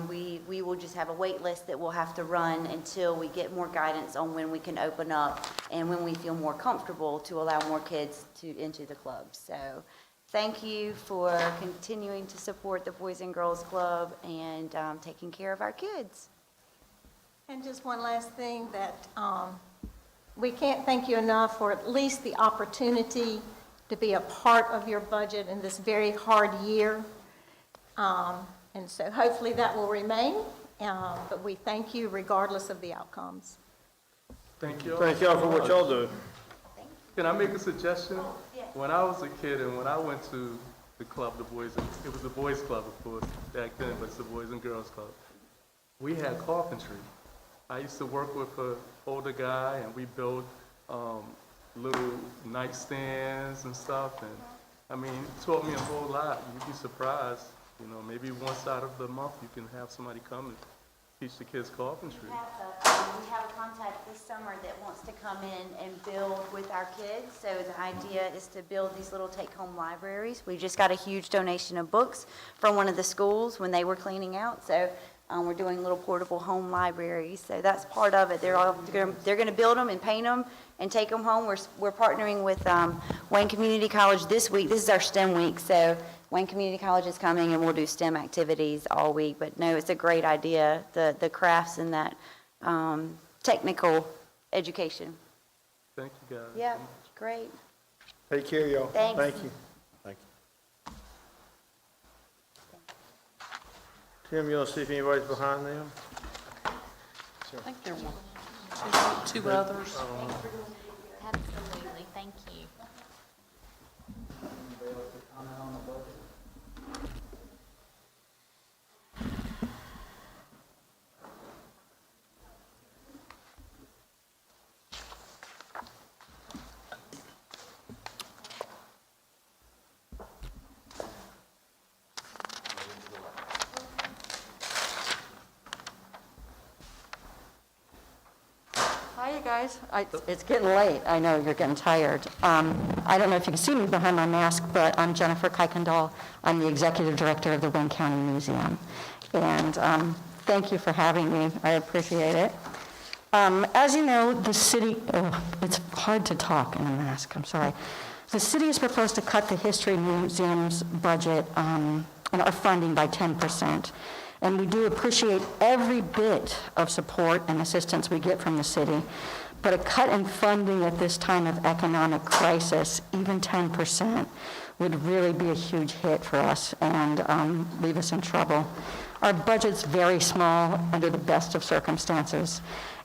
we will just have a wait list that we'll have to run until we get more guidance on when we can open up and when we feel more comfortable to allow more kids into the club. So thank you for continuing to support the Boys and Girls Club and taking care of our kids. And just one last thing that we can't thank you enough for at least the opportunity to be a part of your budget in this very hard year. And so hopefully that will remain, but we thank you regardless of the outcomes. Thank you. Thank y'all for what y'all do. Can I make a suggestion? Yes. When I was a kid and when I went to the club, it was the boys club, of course, back then, but it's the Boys and Girls Club. We had carpentry. I used to work with an older guy and we built little nightstands and stuff. And I mean, it taught me a whole lot. You'd be surprised. Maybe once out of the month you can have somebody come and teach the kids carpentry. We have a contact this summer that wants to come in and build with our kids. So the idea is to build these little take-home libraries. We just got a huge donation of books from one of the schools when they were cleaning out. So we're doing little portable home libraries. So that's part of it. They're going to build them and paint them and take them home. We're partnering with Wayne Community College this week. This is our STEM week. So Wayne Community College is coming and we'll do STEM activities all week. But no, it's a great idea, the crafts and that technical education. Thank you, guys. Yeah, great. Take care, y'all. Thanks. Thank you. Thank you. Tim, you want to see if anybody's behind them? I think there were 2 others. Absolutely, thank you. Hi, you guys. It's getting late. I know you're getting tired. I don't know if you can see me behind my mask, but I'm Jennifer Kuykendall. I'm the executive director of the Wayne County Museum. And thank you for having me. I appreciate it. As you know, the city, it's hard to talk in a mask, I'm sorry. The city is proposed to cut the History Museum's budget and our funding by 10%. And we do appreciate every bit of support and assistance we get from the city. But a cut in funding at this time of economic crisis, even 10%, would really be a huge hit for us and leave us in trouble. Our budget's very small under the best of circumstances,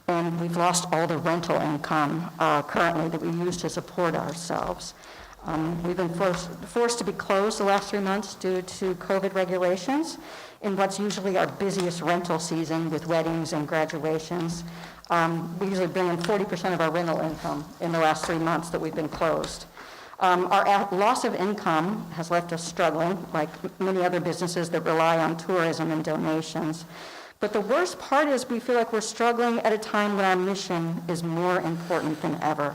and we've lost all the rental income currently that we use to support ourselves. We've been forced to be closed the last 3 months due to COVID regulations in what's usually our busiest rental season with weddings and graduations. We usually bring in 40% of our rental income in the last 3 months that we've been closed. Our loss of income has left us struggling, like many other businesses that rely on tourism and donations. But the worst part is we feel like we're struggling at a time when our mission is more important than ever.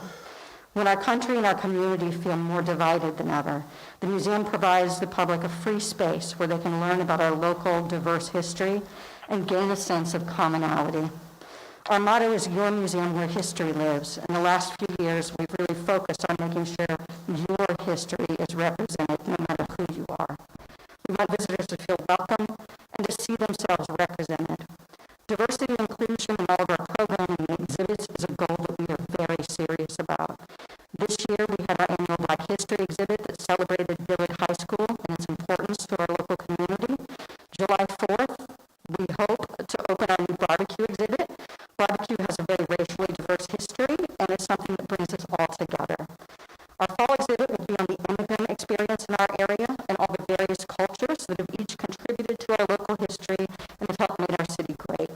When our country and our community feel more divided than ever, the museum provides the public a free space where they can learn about our local diverse history and gain a sense of commonality. Our motto is "Your Museum Where History Lives." In the last few years, we've really focused on making sure your history is represented no matter who you are. We want visitors to feel welcome and to see themselves represented. Diversity and inclusion in all of our programming and exhibits is a goal that we are very serious about. This year, we had our annual Black History exhibit that celebrated Village High School and its importance to our local community. July 4th, we hope to open our new barbecue exhibit. Barbecue has a very racially diverse history, and it's something that brings us all together. Our fall exhibit will be on the immigrant experience in our area and all the various cultures that have each contributed to our local history and have helped make our city great.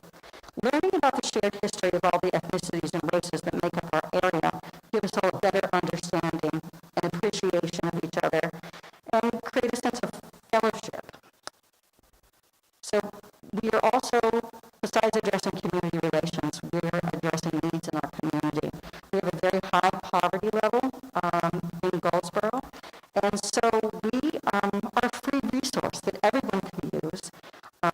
Learning about the shared history of all the ethnicities and races that make up our area gives us all a better understanding and appreciation of each other and create a sense of fellowship. So we are also, besides addressing community relations, we are addressing needs in our community. We have a very high poverty level in Goldsboro, and so we are a free resource that everyone can use.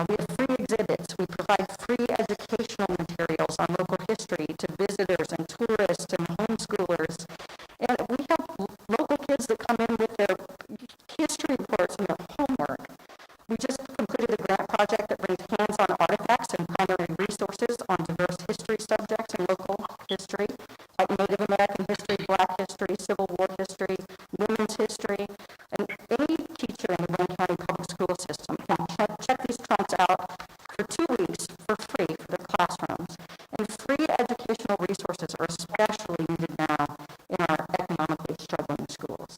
We have free exhibits. We provide free educational materials on local history to visitors and tourists and homeschoolers. And we have local kids that come in with their history reports and their homework. We just completed a grant project that brings hands-on artifacts and primary resources on diverse history subjects in local history, like Native American history, Black history, Civil War history, women's history, and any teacher in the Wayne County Public School System can check these trunks out for 2 weeks for free for their classrooms. And free educational resources are especially needed now in our economically struggling schools.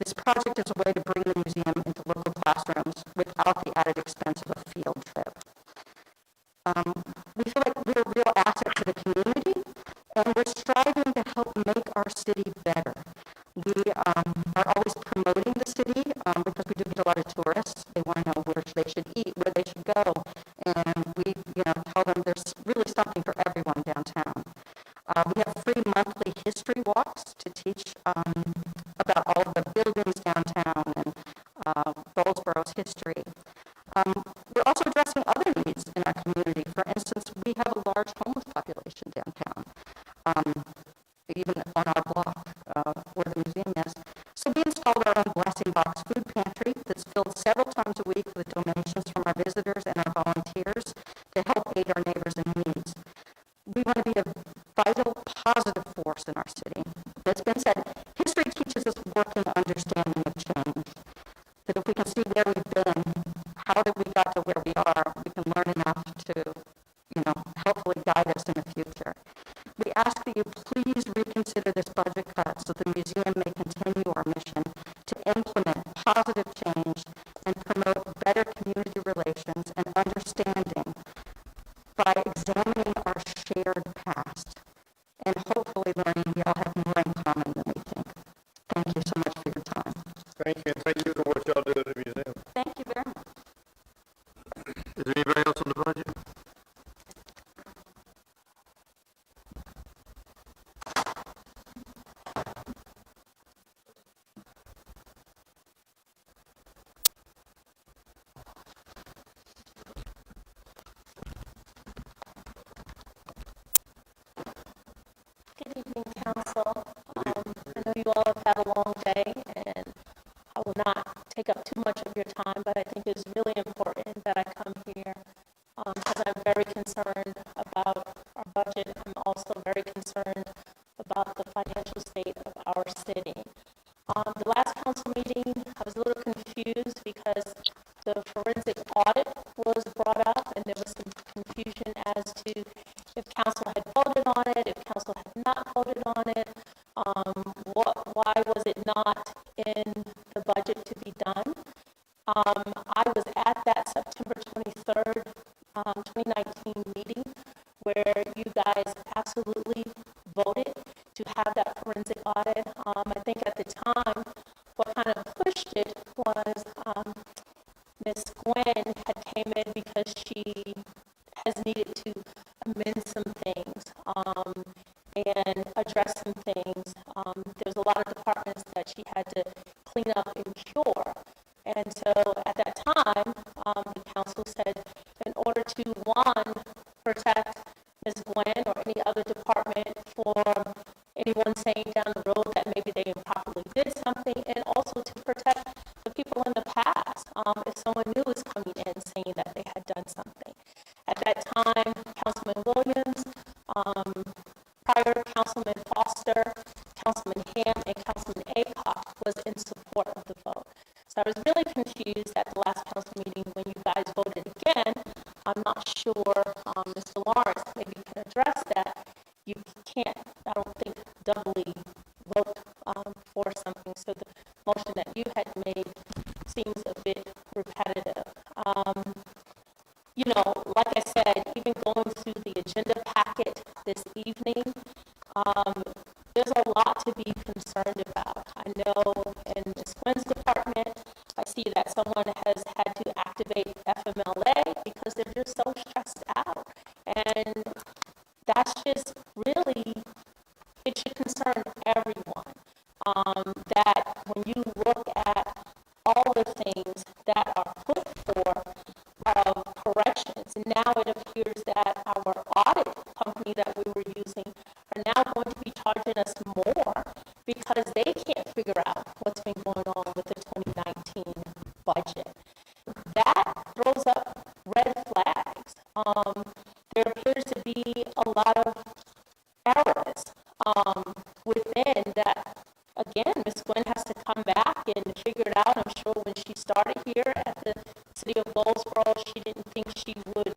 This project is a way to bring the museum into local classrooms without the added expense of a field trip. We feel like we're a real asset to the community, and we're striving to help make our city better. We are always promoting the city because we do get a lot of tourists. They want to know where they should eat, where they should go, and we tell them there's really something for everyone downtown. We have free monthly history walks to teach about all of the buildings downtown and Goldsboro's history. We're also addressing other needs in our community. For instance, we have a large homeless population downtown, even on our block where the museum is. So we installed our own Blessing Box food pantry that's filled several times a week with donations from our visitors and our volunteers to help aid our neighbors in need. We want to be a vital, positive force in our city. It's been said, history teaches us working understanding of change. That if we can see where we've been, how did we got to where we are, we can learn enough to, helpfully guide us in the future. We ask that you please reconsider this budget cut so the museum may continue our mission to implement positive change and promote better community relations and understanding by examining our shared past and hopefully learning we all have more in common than we think. Thank you so much for your time. Thank you, and thank you for what y'all do at the museum. Thank you very much. Is there anybody else on the budget? Good evening, Council. I know you all have had a long day, and I will not take up too much of your time, but I think it's really important that I come here because I'm very concerned about our budget. I'm also very concerned about the financial state of our city. The last council meeting, I was a little confused because the forensic audit was brought up, and there was some confusion as to if council had voted on it, if council had not voted on it, why was it not in the budget to be done? I was at that September 23rd, 2019 meeting where you guys absolutely voted to have that forensic audit. I think at the time, what kind of pushed it was Ms. Gwen had came in because she has needed to amend some things and address some things. There's a lot of departments that she had to clean up and cure. And so at that time, the council said in order to, one, protect Ms. Gwen or any other department for anyone saying down the road that maybe they improperly did something, and also to protect the people in the past if someone new is coming in saying that they had done something. At that time, Councilman Williams, prior Councilman Foster, Councilman Ham, and Councilman Aycock was in support of the vote. So I was really confused at the last council meeting when you guys voted again. I'm not sure, Mr. Lawrence, maybe you can address that. You can't, I don't think, doubly vote for something. So the motion that you had made seems a bit repetitive. You know, like I said, even going through the agenda packet this evening, there's a lot to be concerned about. I know in Ms. Quinn's department, I see that someone has had to activate FMLA because they're just so stressed out. And that's just really, it should concern everyone. That when you look at all the things that are put for corrections, now it appears that our audit company that we were using are now going to be charging us more because they can't figure out what's been going on with the 2019 budget. That throws up red flags. There appears to be a lot of errors within that. Again, Ms. Gwen has to come back and figure it out. I'm sure when she started here at the city of Goldsboro, she didn't think she would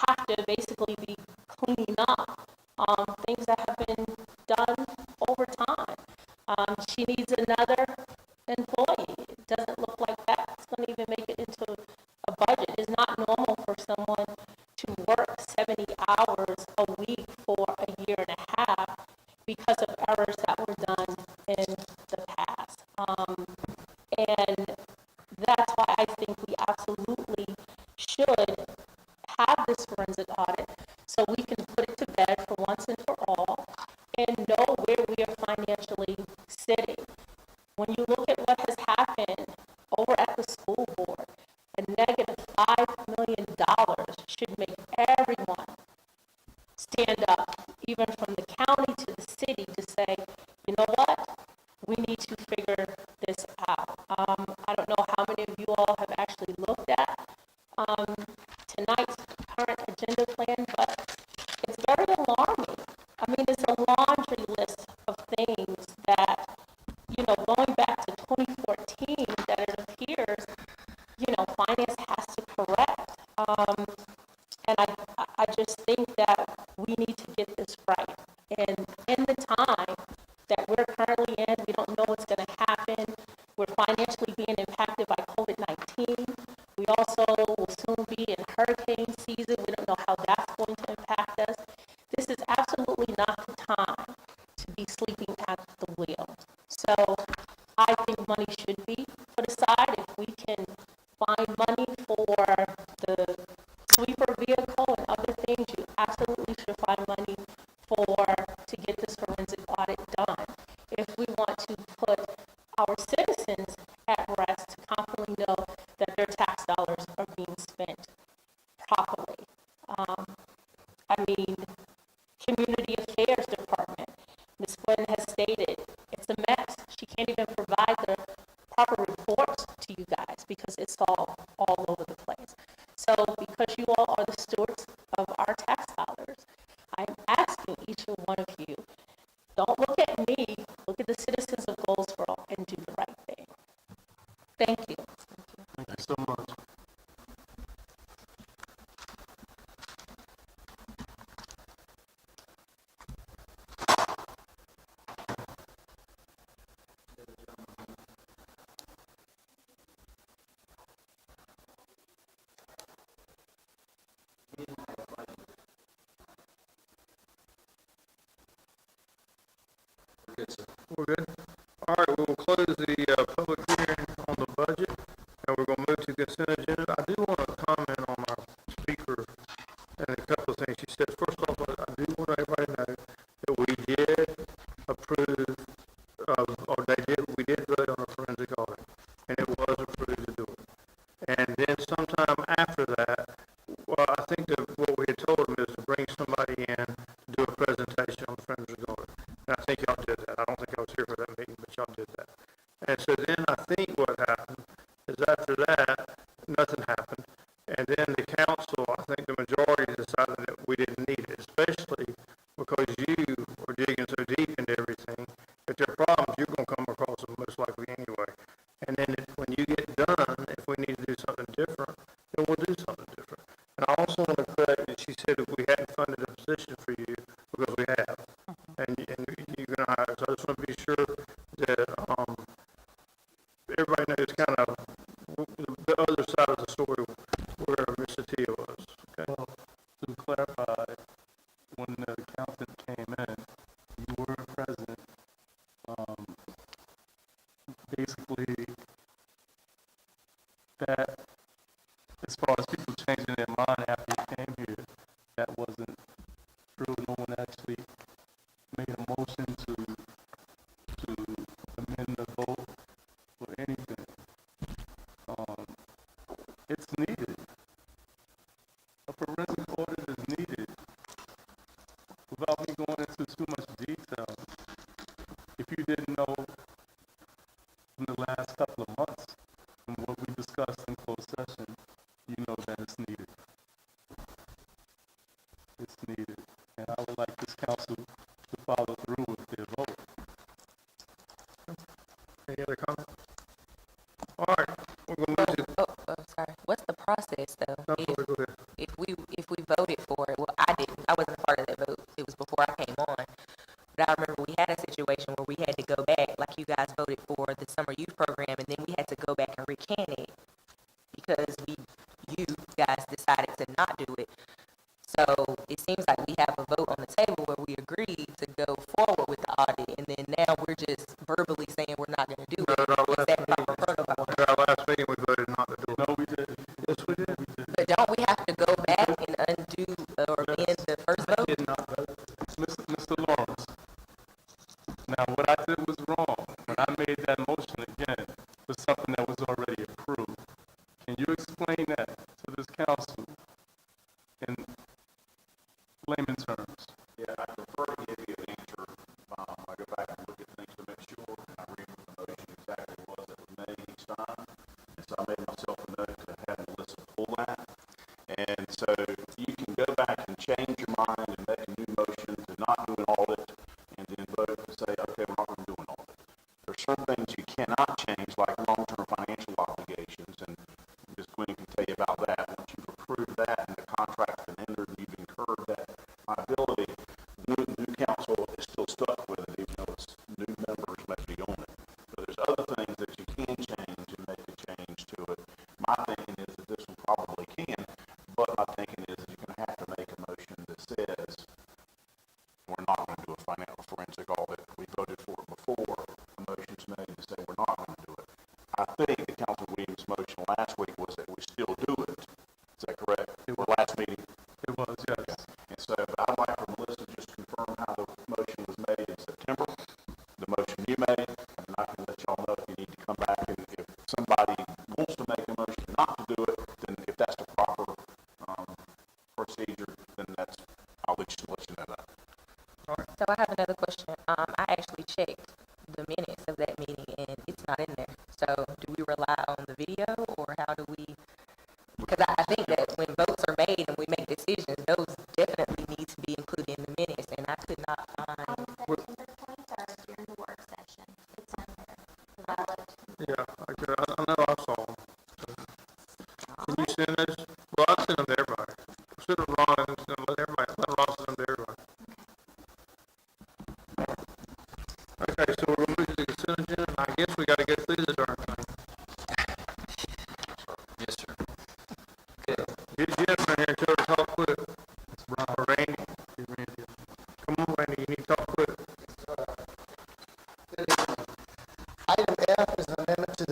have to basically be cleaning up things that have been done over time. She needs another employee. It doesn't look like that's going to even make it into a budget. It's not normal for someone to work 70 hours a week for a year and a half because of errors that were done in the past. And that's why I think we absolutely should have this forensic audit so we can put it to bed for once and for all and know where we are financially sitting. When you look at what has happened over at the school board, a negative $5 million should make everyone stand up, even from the county to the city, to say, you know what, we need to figure this out. I don't know how many of you all have actually looked at tonight's current agenda plan, but it's very alarming. I mean, it's a laundry list of things that, you know, going back to 2014, that it appears, you know, finance has to correct. And I just think that we need to get this right. And in the time that we're currently in, we don't know what's going to happen. We're financially being impacted by COVID-19. We also will soon be in hurricane season. We don't know how that's going to impact us. This is absolutely not the time to be sleeping at the wheel. So I think money should be put aside. If we can find money for the sweeper vehicle and other things, you absolutely should find money to get this forensic audit done. If we want to put our citizens at rest, to confidently know that their tax dollars are being spent properly. I mean, Community Affairs Department, Ms. Gwen has stated, it's a mess. She can't even provide the proper reports to you guys because it's all over the place. So because you all are the stewards of our tax dollars, I'm asking each and one of you, don't look at me, look at the citizens of Goldsboro and do the right thing. Thank you. Thank you so much. We're good? All right, we will close the public hearing on the budget, and we're going to move to consent agenda. I do want to comment on our speaker and a couple of things she said. First off, I do want everybody to know that we did approve, we did vote on a forensic audit, and it was approved to do it. And then sometime after that, well, I think that what we had told them is to bring somebody in to do a presentation on the forensic audit. And I think y'all did that. I don't think I was here for that meeting, but y'all did that. And so then I think what happened is after that, nothing happened. And then the council, I think the majority decided that we didn't need it, especially because you were digging so deep into everything. If there are problems, you're going to come across them most likely anyway. And then when you get done, if we need to do something different, then we'll do something different. And I also want to correct that she said that we hadn't funded a position for you, because we have. And you're going to hire. So I just want to be sure that everybody knows kind of the other side of the story where Mr. Tia was. Okay. Well, to clarify, when the accountant came in, you were present. Basically, that as far as people changing their mind after you came here, that wasn't true. No one actually made a motion to amend the vote or anything. It's needed. A forensic audit is needed. Without me going into too much detail, if you didn't know in the last couple of months and what we discussed in closed session, you know that it's needed. It's needed. And I would like this council to follow through with their vote. Any other comments? All right, we're going to move to... Oh, sorry. What's the process, though? No, go ahead. If we voted for it, well, I didn't. I wasn't part of that vote. It was before I came on. But I remember we had a situation where we had to go back, like you guys voted for the summer youth program, and then we had to go back and recant it because you guys decided to not do it. So it seems like we have a vote on the table where we agreed to go forward with the audit, and then now we're just verbally saying we're not going to do it. Is that proper protocol? At our last meeting, we voted not to do it. No, we did. Yes, we did. But don't we have to go back and undo or amend the first vote? Did not vote. Mr. Lawrence, now what I did was wrong. When I made that motion again for something that was already approved, can you explain that to this council in layman terms? Yeah, I prefer to give you an answer. I go back and look at things to make sure, and I read what the motion exactly was that was made each time. And so I made myself a note to have Melissa pull that. And so you can go back and change your mind and make a new motion to not do an audit, and then vote to say, okay, we're not going to do an audit. There's some things you cannot change, like long-term financial obligations, and Ms. Quinn can tell you about that. Once you've approved that and the contract's been entered and you've incurred that liability, the new council is still stuck with it, even though it's new members must be on it. So there's other things that you can change and make a change to it. My thinking is that this one probably can, but my thinking is that you're going to have to make a motion that says we're not going to do a financial forensic audit. We voted for it before. A motion's made to say we're not going to do it. I think the Council Williams' motion last week was that we still do it. Is that correct? Or last meeting? It was, yes. And so I'd like for Melissa to just confirm how the motion was made in September, the motion you made, and I can let y'all know if you need to come back. And if somebody wants to make a motion not to do it, then if that's the proper procedure, then I'll let you know that. So I have another question. I actually checked the minutes of that meeting, and it's not in there. So do we rely on the video, or how do we? Because I think that when votes are made and we make decisions, those definitely need to be included in the minutes, and I could not find. On September 23rd, during the work session, it's in there. The ballot. Yeah, I know I saw them. Can you send those? Well, I sent them to everybody. Send them to Ron and let Ron send them to everybody. Okay, so we're going to move to the consent agenda, and I guess we got to go through the darn thing. Yes, sir. Get Jennifer in here and tell her to talk quick. It's Ron or Randy. Come on, Randy, you need to talk quick.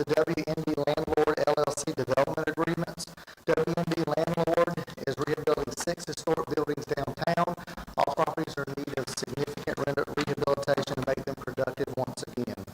the WND Landlord LLC development agreements. WND Landlord is rebuilding 6 historic buildings downtown. All properties are in need of significant rehabilitation to make them productive once again.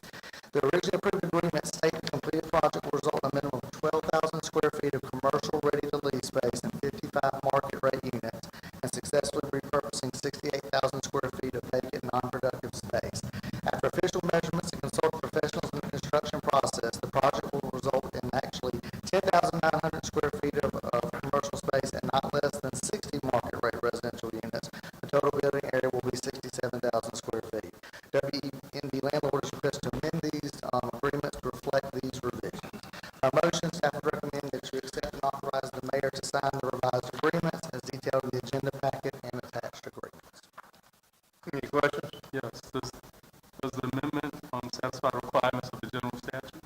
The originally approved agreement states the completed project will result in a minimum of 12,000 square feet of commercial ready-to-lease space and 55 market-rate units, and successfully repurposing 68,000 square feet of vacant, non-productive space. After official measurements and consulting professionals in the construction process, the project will result in actually 10,900 square feet of commercial space and not less than 60 market-rate residential units. The total building area will be 67,000 square feet. WND Landlord is requested to amend these agreements to reflect these revisions. Our motion, staff would recommend that you accept and authorize the mayor to sign the revised agreements as detailed in the agenda packet and attached agreements. Any questions? Yes, does the amendment satisfy the requirements of the general statute?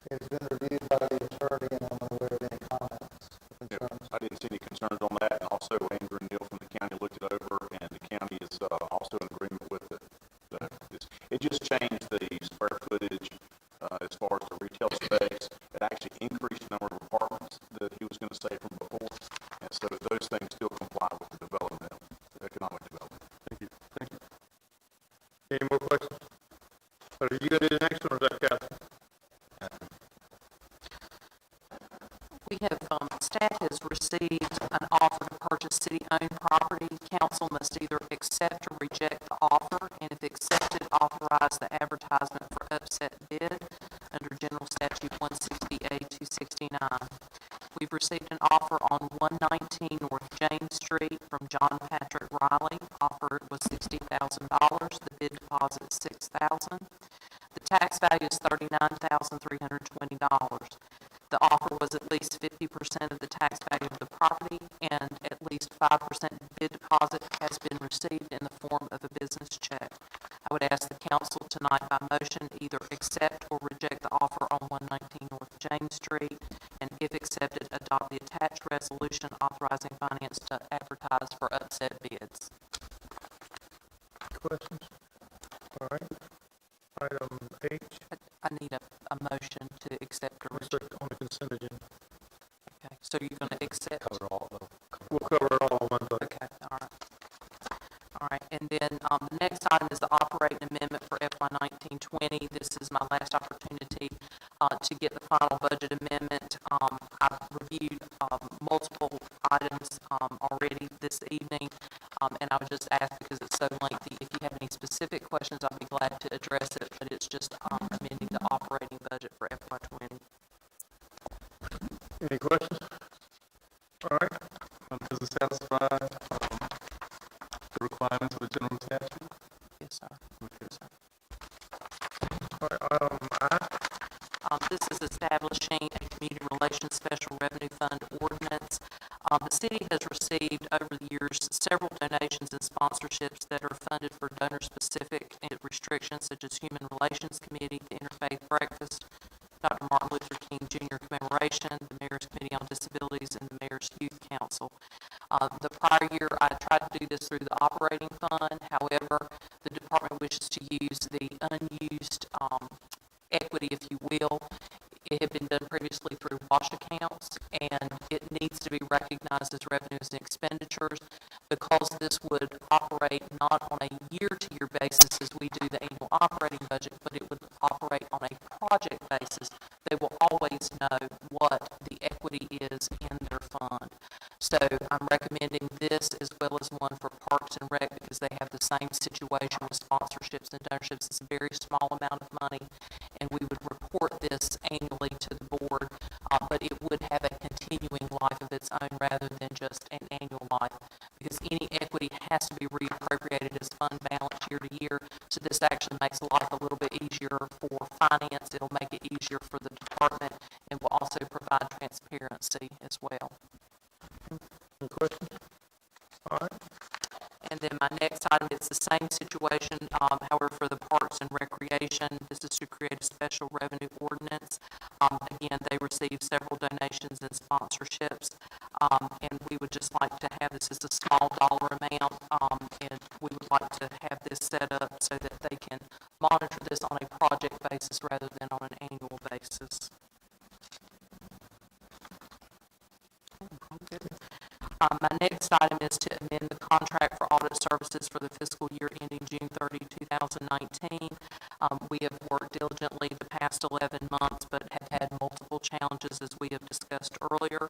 It has been reviewed by the attorney, and I'm unaware of any comments or concerns. I didn't see any concerns on that, and also Andrew and Neil from the county looked it over, and the county is also in agreement with it. So it just changed the square footage as far as the retail space. It actually increased the number of apartments that he was going to say from before, and so those things still comply with the development, the economic development. Thank you. Thank you. Any more questions? Are you going to do the next one, or is that Catherine? We have, staff has received an offer to purchase city-owned property. Council must either accept or reject the offer, and if accepted, authorize the advertisement for upset bid under General Statute 160A-269. We've received an offer on 119 North James Street from John Patrick Riley. Offer was $60,000. The bid deposit is $6,000. The tax value is $39,320. The offer was at least 50% of the tax value of the property, and at least 5% bid deposit has been received in the form of a business check. I would ask the council tonight by motion to either accept or reject the offer on 119 North James Street, and if accepted, adopt the attached resolution authorizing finance to advertise for upset bids. Questions? All right. Item H. I need a motion to accept or reject. On the consent agenda. Okay, so you're going to accept? Cover all of them. We'll cover it all in one vote. Okay, all right. All right, and then the next item is the operating amendment for FY 1920. This is my last opportunity to get the final budget amendment. I've reviewed multiple items already this evening, and I would just ask, because it's so lengthy, if you have any specific questions, I'd be glad to address it, but it's just amending the operating budget for FY 20. Any questions? All right. Does it satisfy the requirements of the general statute? Yes, sir. Okay. Yes, sir. All right, item I. This is establishing a community relations special revenue fund ordinance. The city has received over the years several donations and sponsorships that are funded for donor-specific restrictions, such as Human Relations Committee, the Interfaith Breakfast, Dr. Martin Luther King Jr. Commemoration, the Mayor's Committee on Disabilities, and the Mayor's Youth Council. The prior year, I tried to do this through the operating fund. However, the department wishes to use the unused equity, if you will. It had been done previously through wash accounts, and it needs to be recognized as revenues and expenditures because this would operate not on a year-to-year basis as we do the annual operating budget, but it would operate on a project basis. They will always know what the equity is in their fund. So I'm recommending this as well as one for Parks and Rec because they have the same situation with sponsorships and donorships. It's a very small amount of money, and we would report this annually to the board, but it would have a continuing life of its own rather than just an annual life because any equity has to be reappropriated as fund balance year to year. So this actually makes life a little bit easier for finance. It'll make it easier for the department and will also provide transparency as well. Any questions? All right. And then my next item, it's the same situation, however, for the Parks and Recreation, this is to create a special revenue ordinance. Again, they received several donations and sponsorships, and we would just like to have this as a small dollar amount, and we would like to have this set up so that they can monitor this on a project basis rather than on an annual basis. basis. My next item is to amend the contract for audit services for the fiscal year ending June 30, 2019. We have worked diligently the past 11 months, but have had multiple challenges, as we have discussed earlier.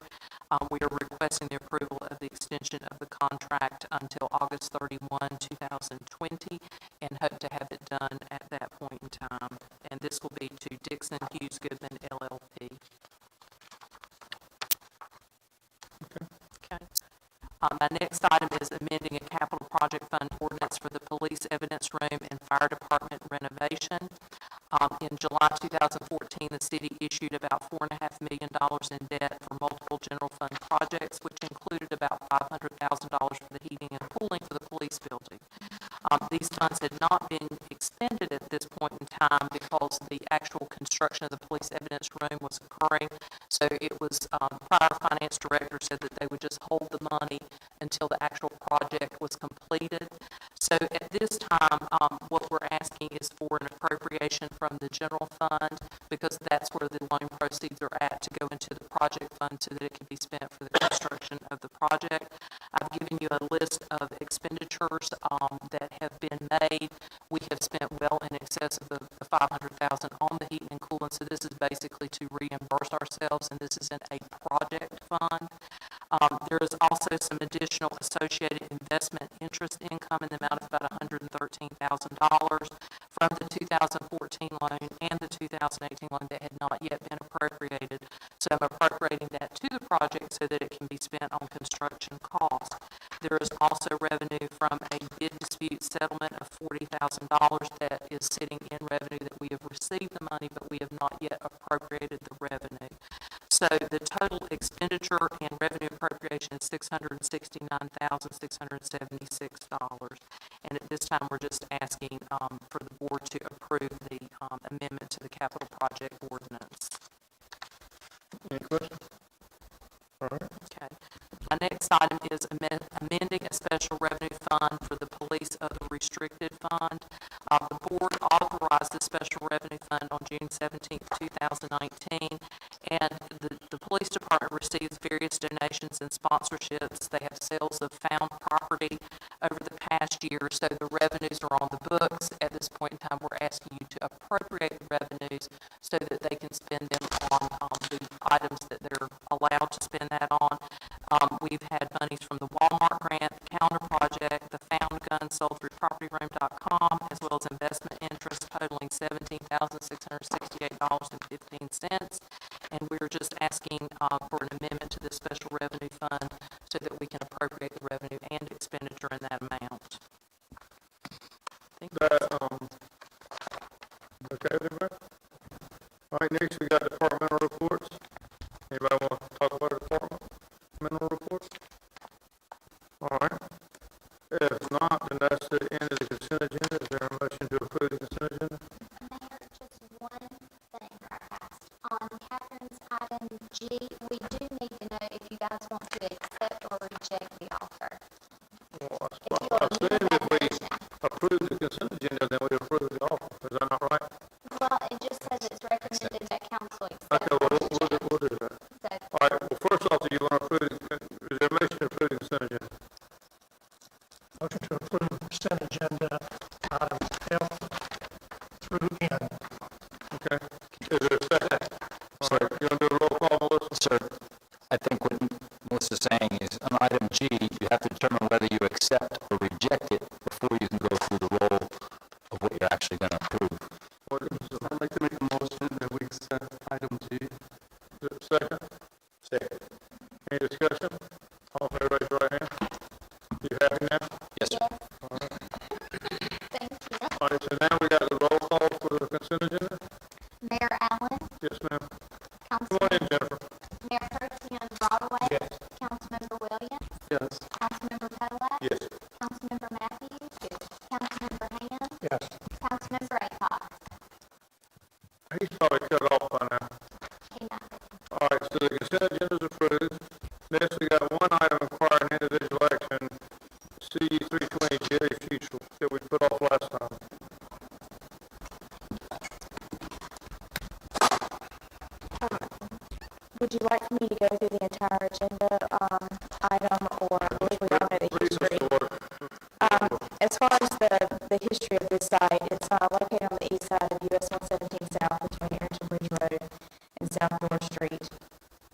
We are requesting the approval of the extension of the contract until August 31, 2020, and hope to have it done at that point in time. And this will be to Dixon Hughes Goodman, LLP. Okay. My next item is amending a capital project fund ordinance for the police evidence room and fire department renovation. In July 2014, the city issued about $4.5 million in debt for multiple general fund projects, which included about $500,000 for the heating and cooling for the police building. These funds had not been expended at this point in time because the actual construction of the police evidence room was occurring. So it was, prior finance director said that they would just hold the money until the actual project was completed. So at this time, what we're asking is for an appropriation from the general fund, because that's where the loan proceeds are at, to go into the project fund so that it can be spent for the construction of the project. I've given you a list of expenditures that have been made. We have spent well in excess of the $500,000 on the heating and cooling, so this is basically to reimburse ourselves, and this is in a project fund. There is also some additional associated investment interest income in the amount of about $113,000 from the 2014 loan and the 2018 loan that had not yet been appropriated. So I'm appropriating that to the project so that it can be spent on construction costs. There is also revenue from a bid dispute settlement of $40,000 that is sitting in revenue that we have received the money, but we have not yet appropriated the revenue. So the total expenditure and revenue appropriation is $669,676. And at this time, we're just asking for the board to approve the amendment to the capital project ordinance. Any questions? All right. Okay. My next item is amending a special revenue fund for the police of the restricted fund. The board authorized the special revenue fund on June 17, 2019, and the police department receives various donations and sponsorships. They have sales of found property over the past year, so the revenues are on the books. At this point in time, we're asking you to appropriate the revenues so that they can spend them on the items that they're allowed to spend that on. We've had monies from the Walmart grant, the Counter Project, the Found Gun sold through PropertyRoom.com, as well as investment interest totaling $17,668.15. And we're just asking for an amendment to the special revenue fund so that we can appropriate the revenue and expenditure in that amount. Okay, everybody? All right, next we got departmental reports. Anybody want to talk about departmental reports? All right. If not, then that's the end of the consent agenda. Is there a motion to approve the consent agenda? Mayor, just one thing I asked. On Catherine's item G, we do need to know if you guys want to accept or reject the offer. Well, I assume if we approve the consent agenda, then we approve the offer. Is that not right? Well, it just says it's recommended that council accept. Okay, well, we'll do that. All right, well, first off, do you want to approve, is there a motion to approve the consent agenda? Motion to approve consent agenda, items F through N. Okay. Is there a second? All right, you want to do a roll call, Melissa? Sir, I think what Melissa's saying is on item G, you have to determine whether you accept or reject it before you can go through the role of what you're actually going to approve. I'd like to make a motion that we accept item G. Second? Second. Any discussion? All in favor, raise your right hand. You happy now? Yes, sir. All right. Thank you. All right, so now we got the roll call for the consent agenda? Mayor Allen, Yes, ma'am. Come Council, on in, Jennifer. Mayor Pro-Tem Broadway. Yes. Councilmember Williams. Yes. Councilmember Cadillac. Yes. Councilmember Matthews. Yes. Councilmember Hand. Yes. Councilmember Aycock. He's probably cut off by now. All right, so the consent agenda is approved. Next, we got one item requiring individual action, C-320 Jerry Future, that we put off last time. would you like for me to go through the entire agenda, item, or I believe we all know the history? As far as the history of this site, it's located on the east side of US 117 South between Arrington Bridge Road and South Door Street.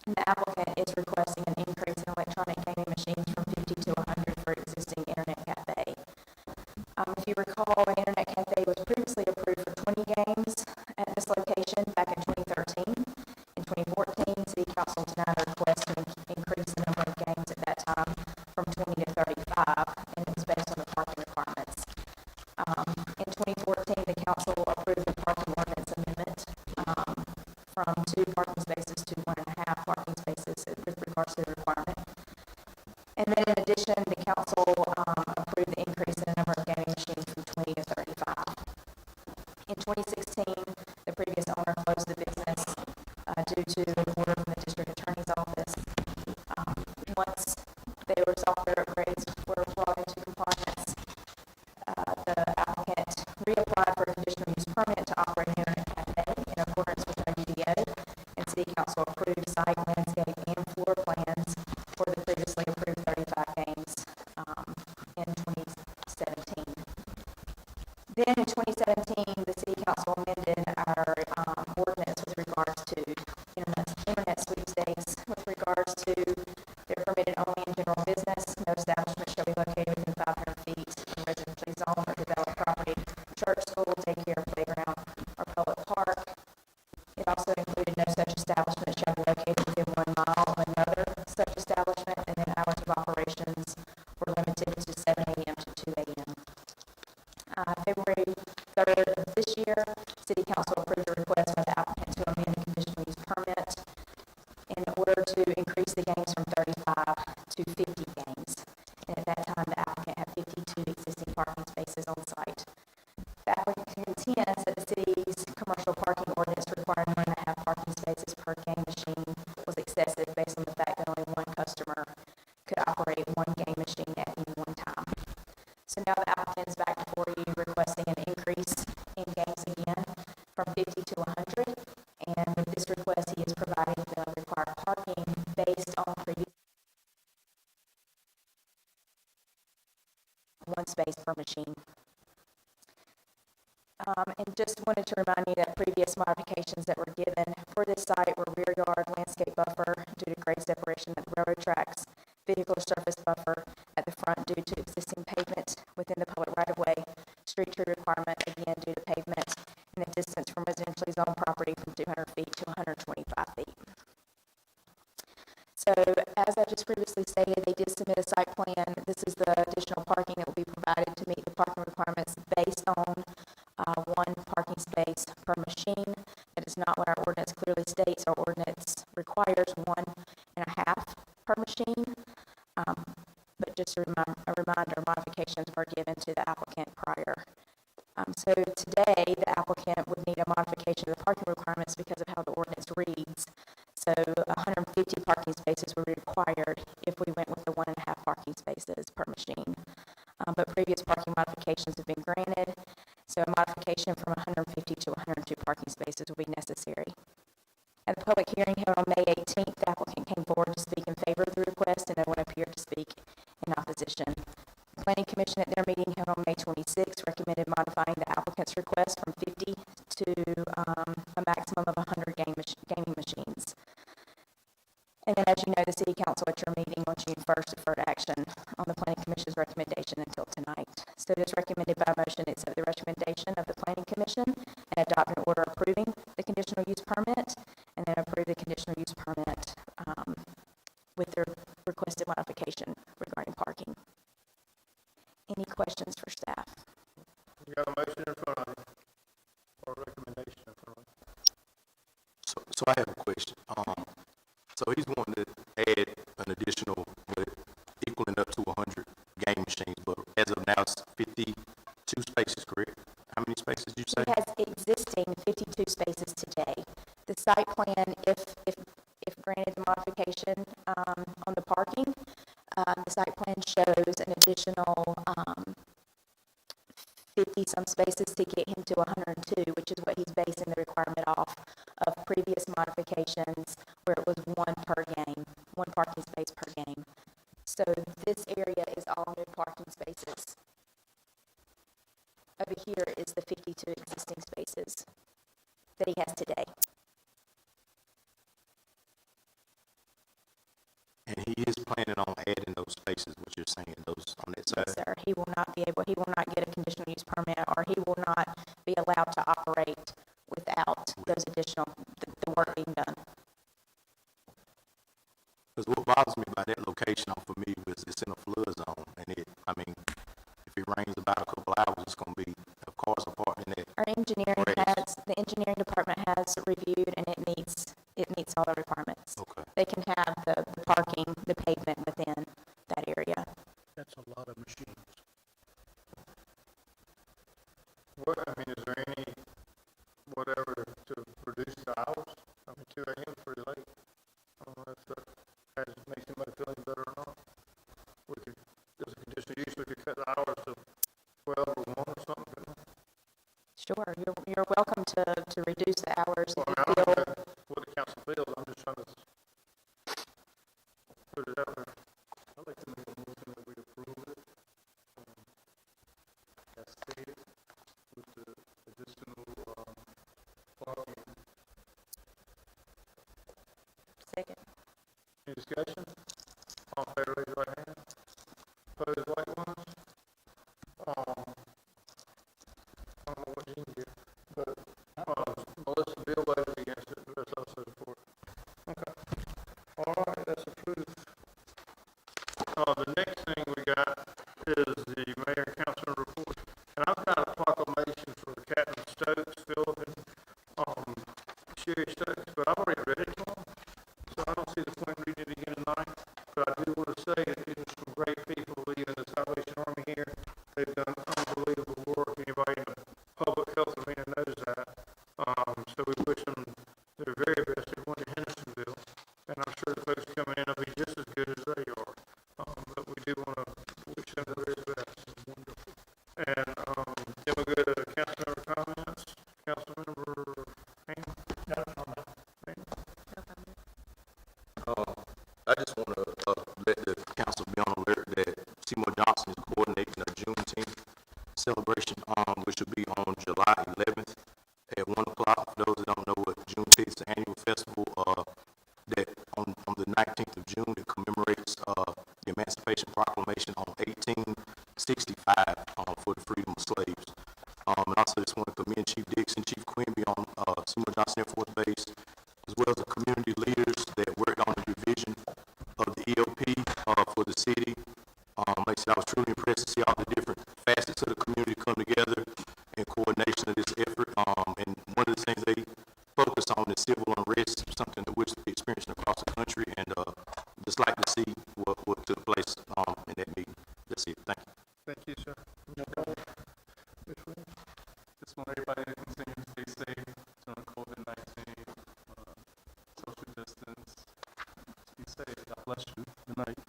And the applicant is requesting an increase in electronic gaming machines from 50 to 100 for existing internet cafe. If you recall, an internet cafe was previously approved for 20 games at this location back in 2013. In 2014, City Council denied a request to increase the number of games at that time from 20 to 35, and it was based on the parking requirements. In 2014, the council approved the parking ordinance amendment from 2 parking spaces to 1.5 parking spaces with regards to the requirement. And then in addition, the council approved the increase in the number of gaming machines from 20 to 35. In 2016, the previous owner closed the business due to an order from the district attorney's office. Once their software upgrades were brought into compliance, the applicant reapplied for a conditional use permit to operate an internet cafe in accordance with our UDO, and City Council approved site, landscape, and floor plans for the previously approved 35 games in 2017. Then in 2017, the City Council amended our ordinance with regards to internet sweepstakes, with regards to they're permitted only in general business. No establishment shall be located within 500 feet of residentially zoned or developed property, church, school, daycare, playground, or public park. It also included no such establishment shall be located within 1 mile of another such establishment, and then hours of operations were limited to 7 a.m. to 2 a.m. February 3rd of this year, City Council approved a request by the applicant to amend the conditional use permit in order to increase the games from 35 to 50 games. And at that time, the applicant had 52 existing parking spaces on site. The applicant contends that the city's commercial parking ordinance requiring 1.5 parking spaces per game machine was excessive based on the fact that only one customer could operate one game machine at any one time. So now the applicant is back before you requesting an increase in games again from 50 to 100. And with this request, he is providing the required parking based on previous 1 space per machine. And just wanted to remind you that previous modifications that were given for this site were rear yard landscape buffer due to grade separation at the railroad tracks, vehicular surface buffer at the front due to existing pavement within the public right-of-way, street tree requirement again due to pavement, and the distance from residentially zoned property from 200 feet to 125 feet. So as I just previously stated, they did submit a site plan. This is the additional parking that will be provided to meet the parking requirements based on 1 parking space per machine. That is not what our ordinance clearly states. Our ordinance requires 1.5 per machine. But just a reminder, modifications were given to the applicant prior. So today, the applicant would need a modification of the parking requirements because of how the ordinance reads. So 150 parking spaces were required if we went with the 1.5 parking spaces per machine. But previous parking modifications have been granted, so a modification from 150 to 102 parking spaces will be necessary. At the public hearing held on May 18th, the applicant came forward to speak in favor of the request, and no one appeared to speak in opposition. The Planning Commission at their meeting held on May 26th recommended modifying the applicant's request from 50 to a maximum of 100 gaming machines. And then, as you know, the City Council at your meeting on June 1st deferred action on the Planning Commission's recommendation until tonight. So it is recommended by motion to accept the recommendation of the Planning Commission and adopt an order approving the conditional use permit, and then approve the conditional use permit with their requested modification regarding parking. Any questions for staff? You got a motion in front of you, or a recommendation in front of you. So I have a question. So he's wanting to add an additional, equaling up to 100 game machines, but as of now, it's 52 spaces, correct? How many spaces did you say? It has existing 52 spaces today. The site plan, if granted the modification on the parking, the site plan shows an additional 50-some spaces to get him to 102, which is what he's basing the requirement permit off of previous modifications where it was one per game, one parking space per game. So this area is all new parking spaces. Over here is the 52 existing spaces that he has today. And he is planning on adding those spaces, what you're saying, those on that side? Yes, sir. He will not get a conditional use permit, or he will not be allowed to operate without those additional, the work being done. Because what bothers me about that location, I'm familiar with, it's in a flood zone, and if it rains about a couple hours, it's gonna be, of course, a part in that. The engineering department has reviewed, and it meets all the requirements. Okay. They can have the parking, the pavement within that area. That's a lot of machines. What, I mean, is there any, whatever, to reduce the hours? I mean, 2 a.m. is pretty late. I don't know if that makes anybody feel any better or not. Does a conditional use, we could cut the hours to 12 or 1 or something, couldn't we? Sure, you're welcome to reduce the hours if Well, you I don't feel. know what the council feels, I'm just trying to put it out there. I'd like to make a motion that we approve it, as stated, with the additional, parking. Second. Any discussion? All in favor, raise your right hand. Opposed, likewise. I don't know what Gene did, but, Melissa Bill voted against it, but that's also support. Okay. All right, that's approved. The next thing we got is the mayor and councilman report. And I've got a proclamation for Captain Stokes, Philip, and, Sherry Stokes, but I've already read it to them. So I don't see the point in reading it again tonight, but I do want to say that it is some great people leading the Salvation Army here. They've done unbelievable work. Anybody in the public health arena knows that. So we wish them their very best, everyone in Hendersonville. And I'm sure the folks coming in will be just as good as they are. But we do want to wish them the very best. Wonderful. And then we'll go to councilmember comments. Councilmember Ham? No comment. I just want to let the council be on alert that Seymour Johnson is coordinating a Juneteenth celebration, which will be on July 11th at 1 o'clock. For those that don't know what Juneteenth is, an annual festival that on the 19th of June, it commemorates the Emancipation Proclamation on 1865 for the freedom of slaves. And also just want to commend Chief Dixon, Chief Quimby on Seymour Johnson Air Force Base, as well as the community leaders that worked on the revision of the EOP for the city. Like I said, I was truly impressed to see all the different facets of the community come together in coordination of this effort. And one of the things they focus on is civil unrest, something that we're experiencing across the country, and just like to see what took place in that meeting. That's it. Thank you. Thank you, sir. Just want everybody to continue to stay safe during COVID-19, social distance. Be safe. God bless you. Good night.